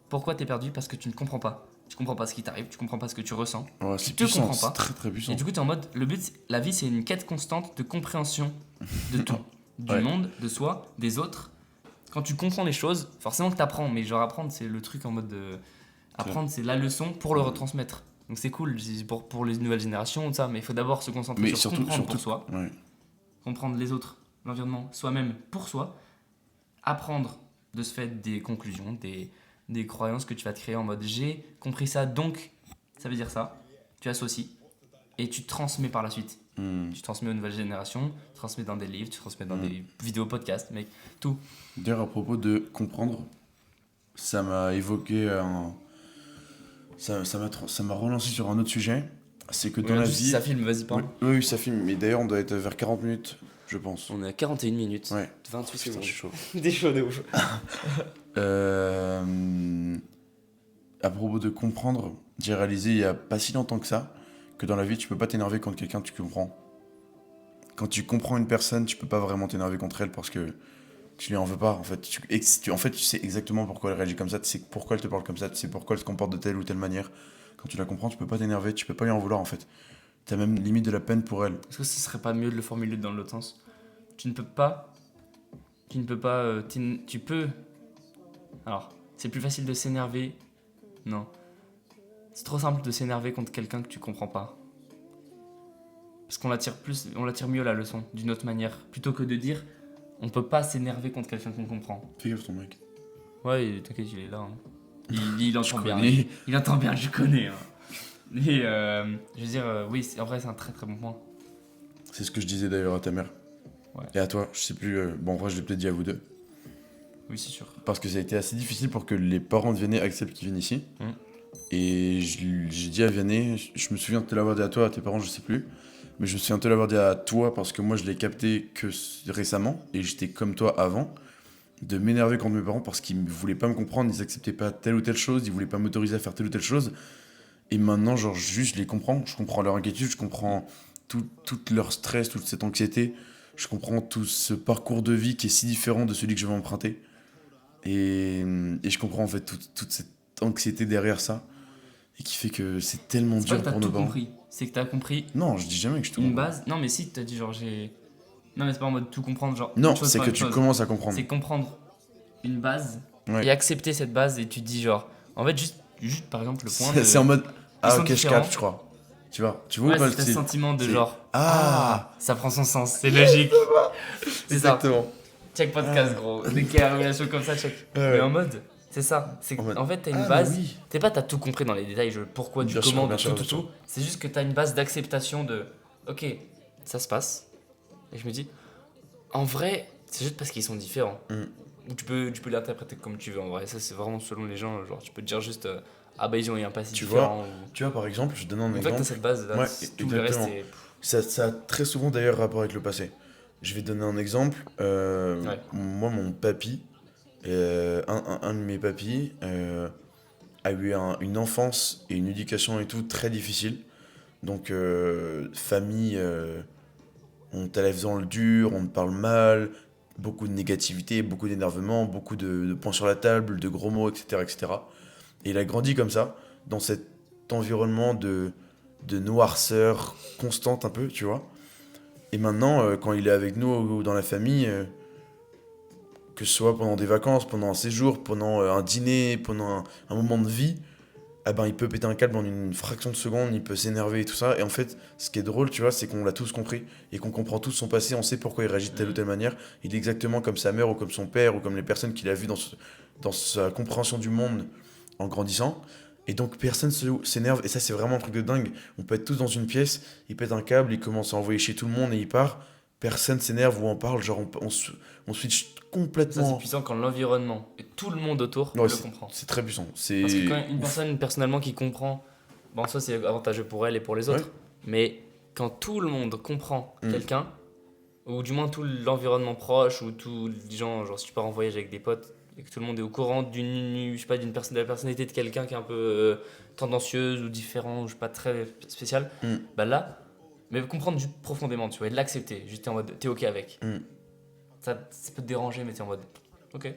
Speaker 1: Pourquoi t'es perdu? Parce que tu ne comprends pas. Tu comprends pas ce qui t'arrive, tu comprends pas ce que tu ressens.
Speaker 2: Ouais,
Speaker 1: Tu
Speaker 2: c'est
Speaker 1: te
Speaker 2: puissant,
Speaker 1: comprends
Speaker 2: c'est
Speaker 1: pas.
Speaker 2: très très puissant.
Speaker 1: Et du coup, t'es en mode, la vie, c'est une quête constante de compréhension de tout. Du
Speaker 2: Ouais.
Speaker 1: monde, de soi, des autres. Quand tu comprends les choses, forcément que t'apprends, mais genre apprendre, c'est le truc en mode de... Apprendre, c'est la leçon pour le retransmettre. Donc c'est cool c'est pour les nouvelles générations, tout ça, mais il faut d'abord se concentrer
Speaker 2: Mais
Speaker 1: sur
Speaker 2: surtout,
Speaker 1: comprendre pour soi,
Speaker 2: ouais.
Speaker 1: comprendre les autres, l'environnement, soi-même pour soi, apprendre de ce fait des conclusions, des croyances que tu vas te créer en mode j'ai compris ça, donc ça veut dire ça, tu associes et tu transmets par la suite. Tu transmets aux nouvelles générations, tu transmets dans des livres, tu transmets dans des vidéos, podcasts, mec, tout.
Speaker 2: D'ailleurs, à propos de comprendre, ça m'a évoqué ça m'a relancé sur un autre sujet. C'est que dans la vie.
Speaker 1: Ça filme, vas-y, parle.
Speaker 2: Oui, ça filme. Mais d'ailleurs, on doit être vers 40 minutes, je pense.
Speaker 1: On est à 41 minutes,
Speaker 2: Ouais.
Speaker 1: 28
Speaker 2: Putain,
Speaker 1: secondes.
Speaker 2: je suis chaud.
Speaker 1: Des chaud de ouf.
Speaker 2: À propos de comprendre, j'ai réalisé il y a pas si longtemps que ça que dans la vie, tu peux pas t'énerver contre quelqu'un que tu comprends. Quand tu comprends une personne, tu peux pas vraiment t'énerver contre elle parce que tu lui en veux pas. En fait, tu sais exactement pourquoi elle réagit comme ça, tu sais pourquoi elle te parle comme ça, tu sais pourquoi elle se comporte de telle ou telle manière. Quand tu la comprends, tu peux pas t'énerver, tu peux pas lui en vouloir en fait. T'as même limite de la peine pour elle.
Speaker 1: Est-ce que ce serait pas mieux de le formuler dans l'autre sens? Tu ne peux pas. Tu peux. Alors, c'est plus facile de s'énerver. Non. C'est trop simple de s'énerver contre quelqu'un que tu comprends pas. Parce qu'on l'attire mieux la leçon, d'une autre manière. Plutôt que de dire, on peut pas s'énerver contre quelqu'un qu'on comprend.
Speaker 2: Fais gaffe ton mec.
Speaker 1: Ouais, t'inquiète, il est là. Hein. Il entend bien.
Speaker 2: connais.
Speaker 1: Il entend bien, je connais. Hein. Mais je veux dire, oui, en vrai, c'est un très très bon point.
Speaker 2: C'est ce que je disais d'ailleurs à ta mère.
Speaker 1: Ouais.
Speaker 2: Et à toi, je sais plus. Bon, en vrai, je l'ai peut-être dit à vous deux.
Speaker 1: Oui, c'est sûr.
Speaker 2: Parce que ça a été assez difficile pour que les parents de Vianney acceptent qu'ils viennent ici. Et j'ai dit à Vianney, je me souviens de te l'avoir dit à toi, à tes parents, je sais plus. Mais je me souviens de te l'avoir dit à toi parce que moi je l'ai capté que récemment. Et j'étais comme toi avant. De m'énerver contre mes parents parce qu'ils ne voulaient pas me comprendre, ils acceptaient pas telle ou telle chose, ils voulaient pas m'autoriser à faire telle ou telle chose. Et maintenant, genre, juste je les comprends. Je comprends leur inquiétude, je comprends tout leur stress, toute cette anxiété. Je comprends tout ce parcours de vie qui est si différent de celui que je vais emprunter. Et je comprends en fait toute cette anxiété derrière ça. Et qui fait que c'est tellement
Speaker 1: C'est pas
Speaker 2: dur
Speaker 1: que t'as
Speaker 2: pour nos
Speaker 1: tout
Speaker 2: parents.
Speaker 1: compris. C'est que t'as compris
Speaker 2: Non, je dis jamais que je te
Speaker 1: une
Speaker 2: comprends.
Speaker 1: base. Non, mais si, t'as dit genre j'ai. Non, mais c'est pas en mode tout comprendre. Genre,
Speaker 2: Non,
Speaker 1: une chose
Speaker 2: c'est
Speaker 1: par
Speaker 2: que
Speaker 1: une
Speaker 2: tu
Speaker 1: chose.
Speaker 2: commences à comprendre.
Speaker 1: C'est comprendre une base
Speaker 2: Ouais.
Speaker 1: et accepter cette base et tu te dis genre. En fait, juste par exemple, le point de.
Speaker 2: C'est en mode. Ah,
Speaker 1: sont
Speaker 2: ok, je
Speaker 1: différents.
Speaker 2: capte, je crois. Tu vois ou
Speaker 1: Ouais,
Speaker 2: pas
Speaker 1: c'est ce sentiment de
Speaker 2: c'est-
Speaker 1: genre.
Speaker 2: Ah
Speaker 1: Ça prend son sens, c'est logique. C'est ça.
Speaker 2: Exactement.
Speaker 1: Check podcast, gros. Dès qu'il y a une relation comme ça, check.
Speaker 2: Ouais.
Speaker 1: Mais en mode. C'est ça. C'est
Speaker 2: En mode,
Speaker 1: en fait, t'as une
Speaker 2: ah,
Speaker 1: base.
Speaker 2: mais oui.
Speaker 1: T'as tout compris dans les détails, pourquoi, du
Speaker 2: Bien sûr,
Speaker 1: comment,
Speaker 2: bien
Speaker 1: de
Speaker 2: sûr,
Speaker 1: tout,
Speaker 2: bien sûr.
Speaker 1: tout. C'est juste que t'as une base d'acceptation de. Ok, ça se passe. Et je me dis. En vrai, c'est juste parce qu'ils sont différents. Ou tu peux l'interpréter comme tu veux en vrai. Ça, c'est vraiment selon les gens. Genre, tu peux te dire juste. Ah bah, ils ont eu un passé
Speaker 2: Tu
Speaker 1: différent.
Speaker 2: Tu vois, par exemple, je te donne un
Speaker 1: Une fois que t'as
Speaker 2: exemple.
Speaker 1: cette base là,
Speaker 2: Ouais,
Speaker 1: tout le reste
Speaker 2: exactement.
Speaker 1: est.
Speaker 2: Ça a très souvent d'ailleurs rapport avec le passé. Je vais te donner un exemple.
Speaker 1: Ouais.
Speaker 2: Moi, mon papy, un de mes papys, a eu une enfance et une éducation et tout très difficile. Donc, famille, on t'élève dans le dur, on te parle mal, beaucoup de négativité, beaucoup d'énervement, beaucoup de points sur la table, de gros mots, etc., etc. Et il a grandi comme ça, dans cet environnement de noirceur constante un peu, tu vois. Et maintenant, quand il est avec nous ou dans la famille, que ce soit pendant des vacances, pendant un séjour, pendant un dîner, pendant un moment de vie, ah ben il peut péter un câble en une fraction de seconde, il peut s'énerver et tout ça. Et en fait, ce qui est drôle, tu vois, c'est qu'on l'a tous compris et qu'on comprend tous son passé, on sait pourquoi il réagit de telle ou telle manière. Il est exactement comme sa mère ou comme son père ou comme les personnes qu'il a vues dans sa compréhension du monde en grandissant. Et donc personne s'énerve, et ça c'est vraiment un truc de dingue. On peut être tous dans une pièce, il pète un câble, il commence à envoyer chez tout le monde et il part. Personne s'énerve ou en parle, genre on switch
Speaker 1: Ça, c'est
Speaker 2: complètement.
Speaker 1: puissant quand l'environnement et tout le monde autour
Speaker 2: Ouais,
Speaker 1: le comprend.
Speaker 2: c'est très puissant.
Speaker 1: Parce que quand une
Speaker 2: Ouf.
Speaker 1: personne, personnellement, qui comprend, bon, ça c'est avantageux pour elle et pour les autres,
Speaker 2: Ouais.
Speaker 1: mais quand tout le monde comprend
Speaker 2: Mm.
Speaker 1: quelqu'un, ou du moins tout l'environnement proche, ou tous les gens, genre si tu pars en voyage avec des potes, et que tout le monde est au courant je sais pas, de la personnalité de quelqu'un qui est un peu tendancieuse ou différent, ou je sais pas, très spécial,
Speaker 2: Mm.
Speaker 1: bah là, mais comprendre juste profondément, tu vois, et de l'accepter, juste t'es en mode, t'es ok avec.
Speaker 2: Mm.
Speaker 1: Ça peut te déranger, mais t'es en mode, ok,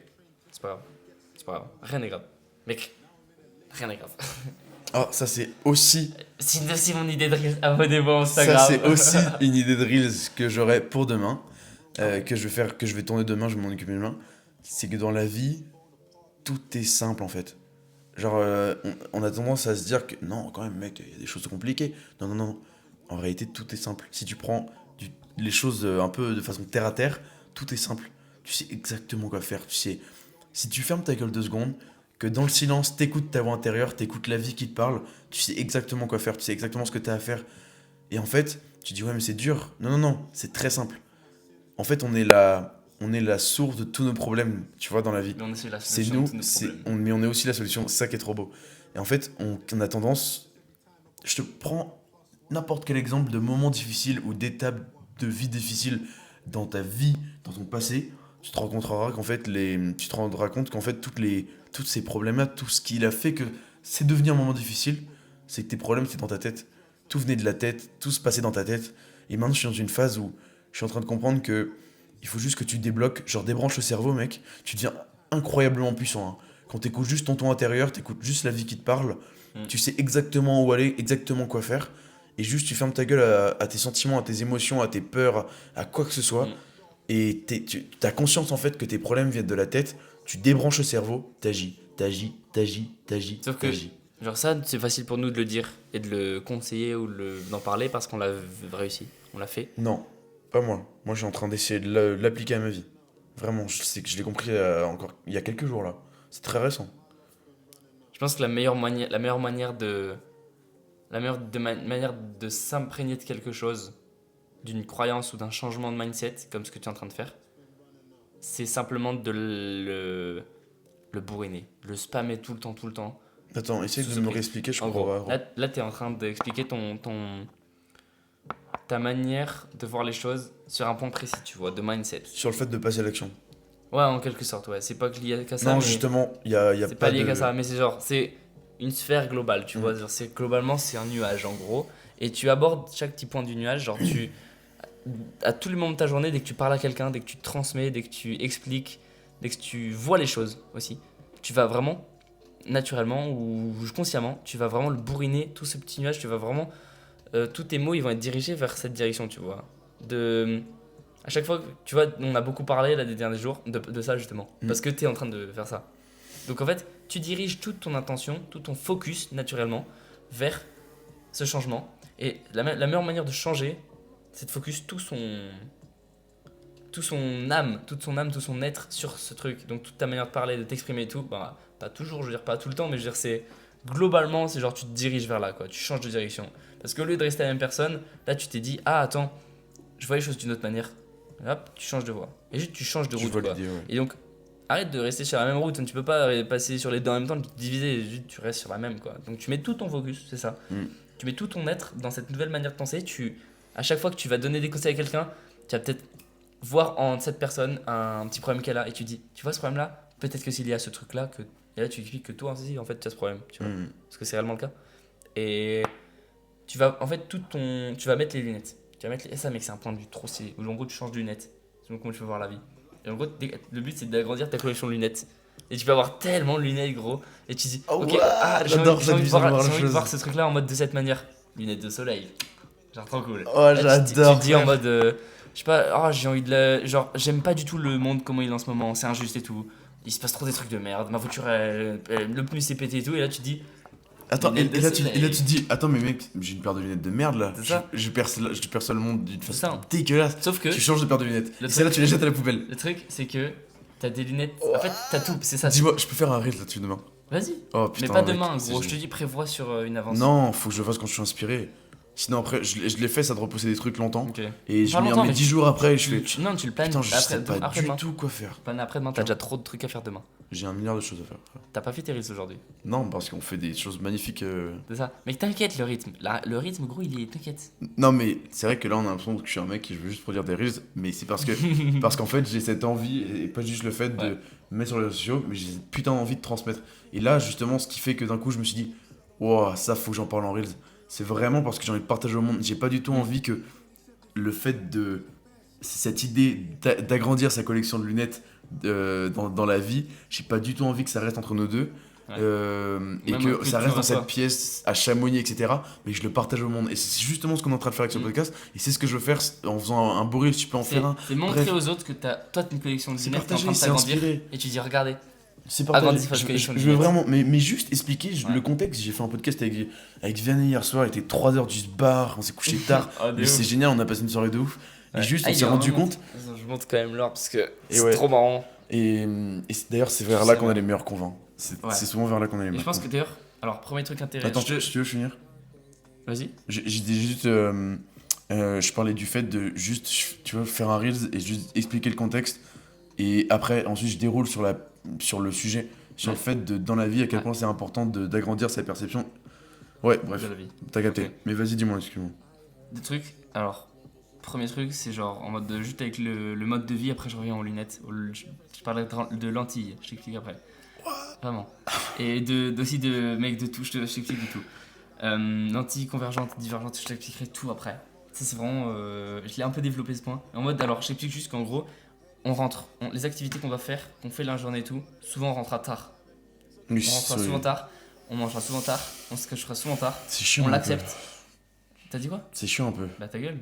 Speaker 1: c'est pas grave, rien n'est grave. Mec, rien n'est grave.
Speaker 2: Ah, ça c'est aussi,
Speaker 1: Si mon idée de rire, abonnez-vous à
Speaker 2: ça
Speaker 1: Instagram.
Speaker 2: c'est aussi une idée de Reels que j'aurai pour demain, que je vais tourner demain, je vais m'en occuper demain. C'est que dans la vie, tout est simple en fait. Genre, on a tendance à se dire que non, quand même, mec, il y a des choses compliquées. Non, non, non. En réalité, tout est simple. Si tu prends les choses un peu de façon terre à terre, tout est simple. Tu sais exactement quoi faire. Tu sais, si tu fermes ta gueule 2 secondes, que dans le silence, t'écoutes ta voix intérieure, t'écoutes la vie qui te parle, tu sais exactement quoi faire. Tu sais exactement ce que t'as à faire. Et en fait, tu dis, ouais, mais c'est dur. Non, non, non, c'est très simple. En fait, on est la source de tous nos problèmes, tu vois, dans la vie.
Speaker 1: Mais on essaie la
Speaker 2: C'est
Speaker 1: solution
Speaker 2: nous,
Speaker 1: de tous nos
Speaker 2: c'est,
Speaker 1: problèmes.
Speaker 2: mais on est aussi la solution, c'est ça qui est trop beau. Et en fait, on a tendance, je te prends n'importe quel exemple de moment difficile ou d'étape de vie difficile dans ta vie, dans ton passé, tu te rencontreras qu'en fait, tu te rendras compte qu'en fait, toutes ces problèmes-là, tout ce qui a fait que c'est devenu un moment difficile, c'est que tes problèmes, c'est dans ta tête. Tout venait de la tête, tout se passait dans ta tête. Et maintenant, je suis dans une phase où je suis en train de comprendre que il faut juste que tu débloques, genre débranches le cerveau, mec. Tu deviens incroyablement puissant. Hein. Quand t'écoutes juste ton ton intérieur, t'écoutes juste la vie qui te parle, tu sais exactement où aller, exactement quoi faire. Et juste tu fermes ta gueule à tes sentiments, à tes émotions, à tes peurs, à quoi que ce soit.
Speaker 1: Mm.
Speaker 2: Et tu as conscience en fait que tes problèmes viennent de la tête. Tu débranches le cerveau, t'agis.
Speaker 1: Sauf que,
Speaker 2: T'agis.
Speaker 1: genre ça, c'est facile pour nous de le dire et de le conseiller ou d'en parler parce qu'on l'a réussi, on l'a fait.
Speaker 2: Non, pas moi. Moi, je suis en train d'essayer de l'appliquer à ma vie. Vraiment, je sais que je l'ai compris encore il y a quelques jours là. C'est très récent.
Speaker 1: Je pense que manière de s'imprégner de quelque chose, d'une croyance ou d'un changement de mindset, comme ce que tu es en train de faire, c'est simplement de le bourriner, le spammer tout le temps.
Speaker 2: Attends, essaye
Speaker 1: Sous
Speaker 2: de
Speaker 1: ce
Speaker 2: me
Speaker 1: prix.
Speaker 2: réexpliquer, je
Speaker 1: En
Speaker 2: comprends
Speaker 1: gros,
Speaker 2: pas.
Speaker 1: là tu es en train d'expliquer ta manière de voir les choses sur un point précis, tu vois, de mindset.
Speaker 2: Sur le fait de passer à l'action.
Speaker 1: Ouais, en quelque sorte, ouais. C'est pas lié qu'à ça,
Speaker 2: Non,
Speaker 1: mais
Speaker 2: justement, il y a
Speaker 1: c'est
Speaker 2: pas
Speaker 1: pas lié
Speaker 2: de...
Speaker 1: qu'à ça, mais c'est genre, c'est une sphère globale, tu
Speaker 2: Mm.
Speaker 1: vois. Genre, globalement, c'est un nuage, en gros. Et tu abordes chaque petit point du nuage, genre, à tous les moments de ta journée, dès que tu parles à quelqu'un, dès que tu transmets, dès que tu expliques, dès que tu vois les choses aussi, tu vas vraiment, naturellement ou consciemment, tu vas vraiment le bourriner, tout ce petit nuage, tu vas vraiment. Tous tes mots, ils vont être dirigés vers cette direction, tu vois. À chaque fois, tu vois, on a beaucoup parlé là des derniers jours de ça justement, parce que tu es en train de faire ça. Donc en fait, tu diriges toute ton attention, tout ton focus naturellement vers ce changement. Et la meilleure manière de changer, c'est de focus toute son âme, tout son être sur ce truc. Donc toute ta manière de parler, de t'exprimer et tout, bah, pas toujours, je veux dire pas tout le temps, mais je veux dire c'est globalement, c'est genre tu te diriges vers là, quoi. Tu changes de direction. Parce qu'au lieu de rester la même personne, là tu t'es dit, ah attends, je vois les choses d'une autre manière. Et hop, tu changes de voie. Et juste tu changes de
Speaker 2: Je
Speaker 1: route,
Speaker 2: vois
Speaker 1: quoi.
Speaker 2: l'idée, ouais.
Speaker 1: Et donc, arrête de rester sur la même route. Tu peux pas passer sur les deux en même temps et te diviser. Juste, tu restes sur la même, quoi. Donc, tu mets tout ton focus, c'est ça. Tu mets tout ton être dans cette nouvelle manière de penser. À chaque fois que tu vas donner des conseils à quelqu'un, tu vas peut-être voir en cette personne un petit problème qu'elle a. Et tu dis, tu vois ce problème-là? Peut-être que s'il y a ce truc-là, et là, tu expliques que toi, en fait, tu as ce problème. Tu vois, parce que c'est réellement le cas. Et tu vas, en fait, tu vas mettre les lunettes. Tu vas mettre et ça, mec, c'est un point de vue trop stylé. Où en gros, tu changes de lunettes. C'est comment tu peux voir la vie. Et en gros, le but, c'est d'agrandir ta collection de lunettes. Et tu peux avoir tellement de lunettes, gros. Et tu dis,
Speaker 2: Oh,
Speaker 1: ok,
Speaker 2: ouais,
Speaker 1: j'ai
Speaker 2: j'adore
Speaker 1: envie,
Speaker 2: cette vision de voir
Speaker 1: j'ai
Speaker 2: la
Speaker 1: envie de
Speaker 2: chose.
Speaker 1: voir ce truc-là en mode de cette manière. Lunettes de soleil. Genre, trop cool.
Speaker 2: Oh,
Speaker 1: Là,
Speaker 2: j'adore.
Speaker 1: tu te dis en mode, je sais pas, j'ai envie genre, j'aime pas du tout le monde, comment il est en ce moment, c'est injuste et tout. Il se passe trop des trucs de merde. Ma voiture, le pneu s'est pété et tout. Et là, tu te dis,
Speaker 2: Attends,
Speaker 1: Lunettes de
Speaker 2: et là tu
Speaker 1: soleil.
Speaker 2: te dis, attends mais mec, j'ai une paire de lunettes de merde là.
Speaker 1: C'est ça.
Speaker 2: Je perçois le monde d'une
Speaker 1: C'est
Speaker 2: façon
Speaker 1: ça.
Speaker 2: dégueulasse.
Speaker 1: Sauf que
Speaker 2: Tu changes de paire de lunettes.
Speaker 1: Le
Speaker 2: Et celle-là
Speaker 1: truc-
Speaker 2: tu les jettes à la poubelle.
Speaker 1: le truc, c'est que t'as des lunettes. En fait, t'as tout, c'est ça.
Speaker 2: Dis-moi, je peux faire un reel là-dessus demain.
Speaker 1: Vas-y.
Speaker 2: Oh
Speaker 1: Mais
Speaker 2: putain.
Speaker 1: pas
Speaker 2: mec,
Speaker 1: demain,
Speaker 2: c'est
Speaker 1: gros. Je te
Speaker 2: génial.
Speaker 1: dis, prévois sur une avance.
Speaker 2: Non, faut que je le fasse quand je suis inspiré. Sinon après, je l'ai fait, ça de repousser des trucs longtemps.
Speaker 1: Ok.
Speaker 2: Et je
Speaker 1: Pas
Speaker 2: m'y
Speaker 1: longtemps,
Speaker 2: remets
Speaker 1: mais
Speaker 2: 10 jours après et je fais.
Speaker 1: Non, tu le planes
Speaker 2: Putain, je sais
Speaker 1: après,
Speaker 2: pas du
Speaker 1: demain.
Speaker 2: tout quoi faire.
Speaker 1: Planes après demain, t'as déjà trop de trucs à faire demain.
Speaker 2: J'ai un milliard de choses à faire. frère.
Speaker 1: T'as pas fait tes reels aujourd'hui.
Speaker 2: Non, parce qu'on fait des choses magnifiques.
Speaker 1: C'est ça. Mais t'inquiète, le rythme. Le rythme, gros, il est. T'inquiète.
Speaker 2: Non, mais c'est vrai que là, on a l'impression que je suis un mec qui veut juste produire des reels, mais c'est parce qu'en fait, j'ai cette envie, et pas juste le fait de
Speaker 1: Ouais.
Speaker 2: me mettre sur les réseaux sociaux, mais j'ai cette putain d'envie de transmettre. Et là, justement, ce qui fait que d'un coup, je me suis dit, wow, ça, faut que j'en parle en reels. C'est vraiment parce que j'ai envie de partager au monde. J'ai pas du tout envie que le fait de. Cette idée d'agrandir sa collection de lunettes dans la vie, j'ai pas du tout envie que ça reste entre nous deux.
Speaker 1: Ouais.
Speaker 2: Et
Speaker 1: Même
Speaker 2: que
Speaker 1: que
Speaker 2: ça
Speaker 1: tu
Speaker 2: reste dans
Speaker 1: reçois.
Speaker 2: cette pièce à Chamonix, etc. Mais je le partage au monde. Et c'est justement ce qu'on est en train de faire avec ce
Speaker 1: Mm.
Speaker 2: podcast. Et c'est ce que je veux faire en faisant un beau reel. Si tu peux en
Speaker 1: C'est
Speaker 2: faire un.
Speaker 1: c'est montrer
Speaker 2: Bref.
Speaker 1: aux autres que toi, t'as une collection de
Speaker 2: C'est
Speaker 1: lunettes, t'es en train
Speaker 2: partagé,
Speaker 1: de
Speaker 2: c'est
Speaker 1: s'agrandir.
Speaker 2: inspiré.
Speaker 1: Et tu dis, regardez.
Speaker 2: C'est
Speaker 1: Agrandis
Speaker 2: partagé.
Speaker 1: votre collection de
Speaker 2: Je veux
Speaker 1: lunettes.
Speaker 2: vraiment. Mais juste expliquer
Speaker 1: Ouais.
Speaker 2: le contexte. J'ai fait un podcast avec Vianney hier soir. Il était 3h du bar. On s'est couché tard.
Speaker 1: Ah, de
Speaker 2: Mais c'est
Speaker 1: ouf.
Speaker 2: génial. On a passé une soirée de ouf.
Speaker 1: Ouais.
Speaker 2: Et juste,
Speaker 1: Ah,
Speaker 2: on
Speaker 1: il
Speaker 2: s'est
Speaker 1: est
Speaker 2: rendu
Speaker 1: vraiment-
Speaker 2: compte.
Speaker 1: Je monte quand même l'or parce que c'est
Speaker 2: ouais.
Speaker 1: trop marrant.
Speaker 2: Et d'ailleurs, c'est vers là qu'on a les meilleurs convents. C'est
Speaker 1: Ouais.
Speaker 2: souvent vers là qu'on a les
Speaker 1: Et
Speaker 2: meilleurs
Speaker 1: je pense que
Speaker 2: convents.
Speaker 1: d'ailleurs, alors, premier truc intéressant.
Speaker 2: Attends, si tu veux finir?
Speaker 1: Vas-y.
Speaker 2: J'ai dit juste, je parlais du fait de juste, tu vois, faire un reels et juste expliquer le contexte. Et après, ensuite, je déroule sur le sujet, sur le
Speaker 1: Ouais.
Speaker 2: fait de, dans la vie, à quel
Speaker 1: Ouais.
Speaker 2: point c'est important d'agrandir sa perception. Ouais, bref,
Speaker 1: De la vie.
Speaker 2: t'as capté.
Speaker 1: Ok.
Speaker 2: Mais vas-y, dis-moi, excuse-moi.
Speaker 1: Des trucs. Alors, premier truc, c'est genre en mode juste avec le mode de vie. Après, je reviens en lunettes. Je parlerai de lentilles. Je t'explique après. Vraiment. Et aussi de mec de tout. Je t'explique de tout. Lentilles convergentes, divergentes. Je t'expliquerai tout après. Ça, c'est vraiment. Je l'ai un peu développé ce point. En mode, alors, je t'explique juste qu'en gros, on rentre. Les activités qu'on doit faire, qu'on fait la journée et tout, souvent on rentrera tard.
Speaker 2: Oui,
Speaker 1: On rentrera souvent tard. On mangera souvent tard. On se cachera souvent tard.
Speaker 2: c'est chiant.
Speaker 1: On
Speaker 2: un peu.
Speaker 1: l'accepte. T'as dit quoi?
Speaker 2: C'est chiant un peu.
Speaker 1: Bah ta gueule.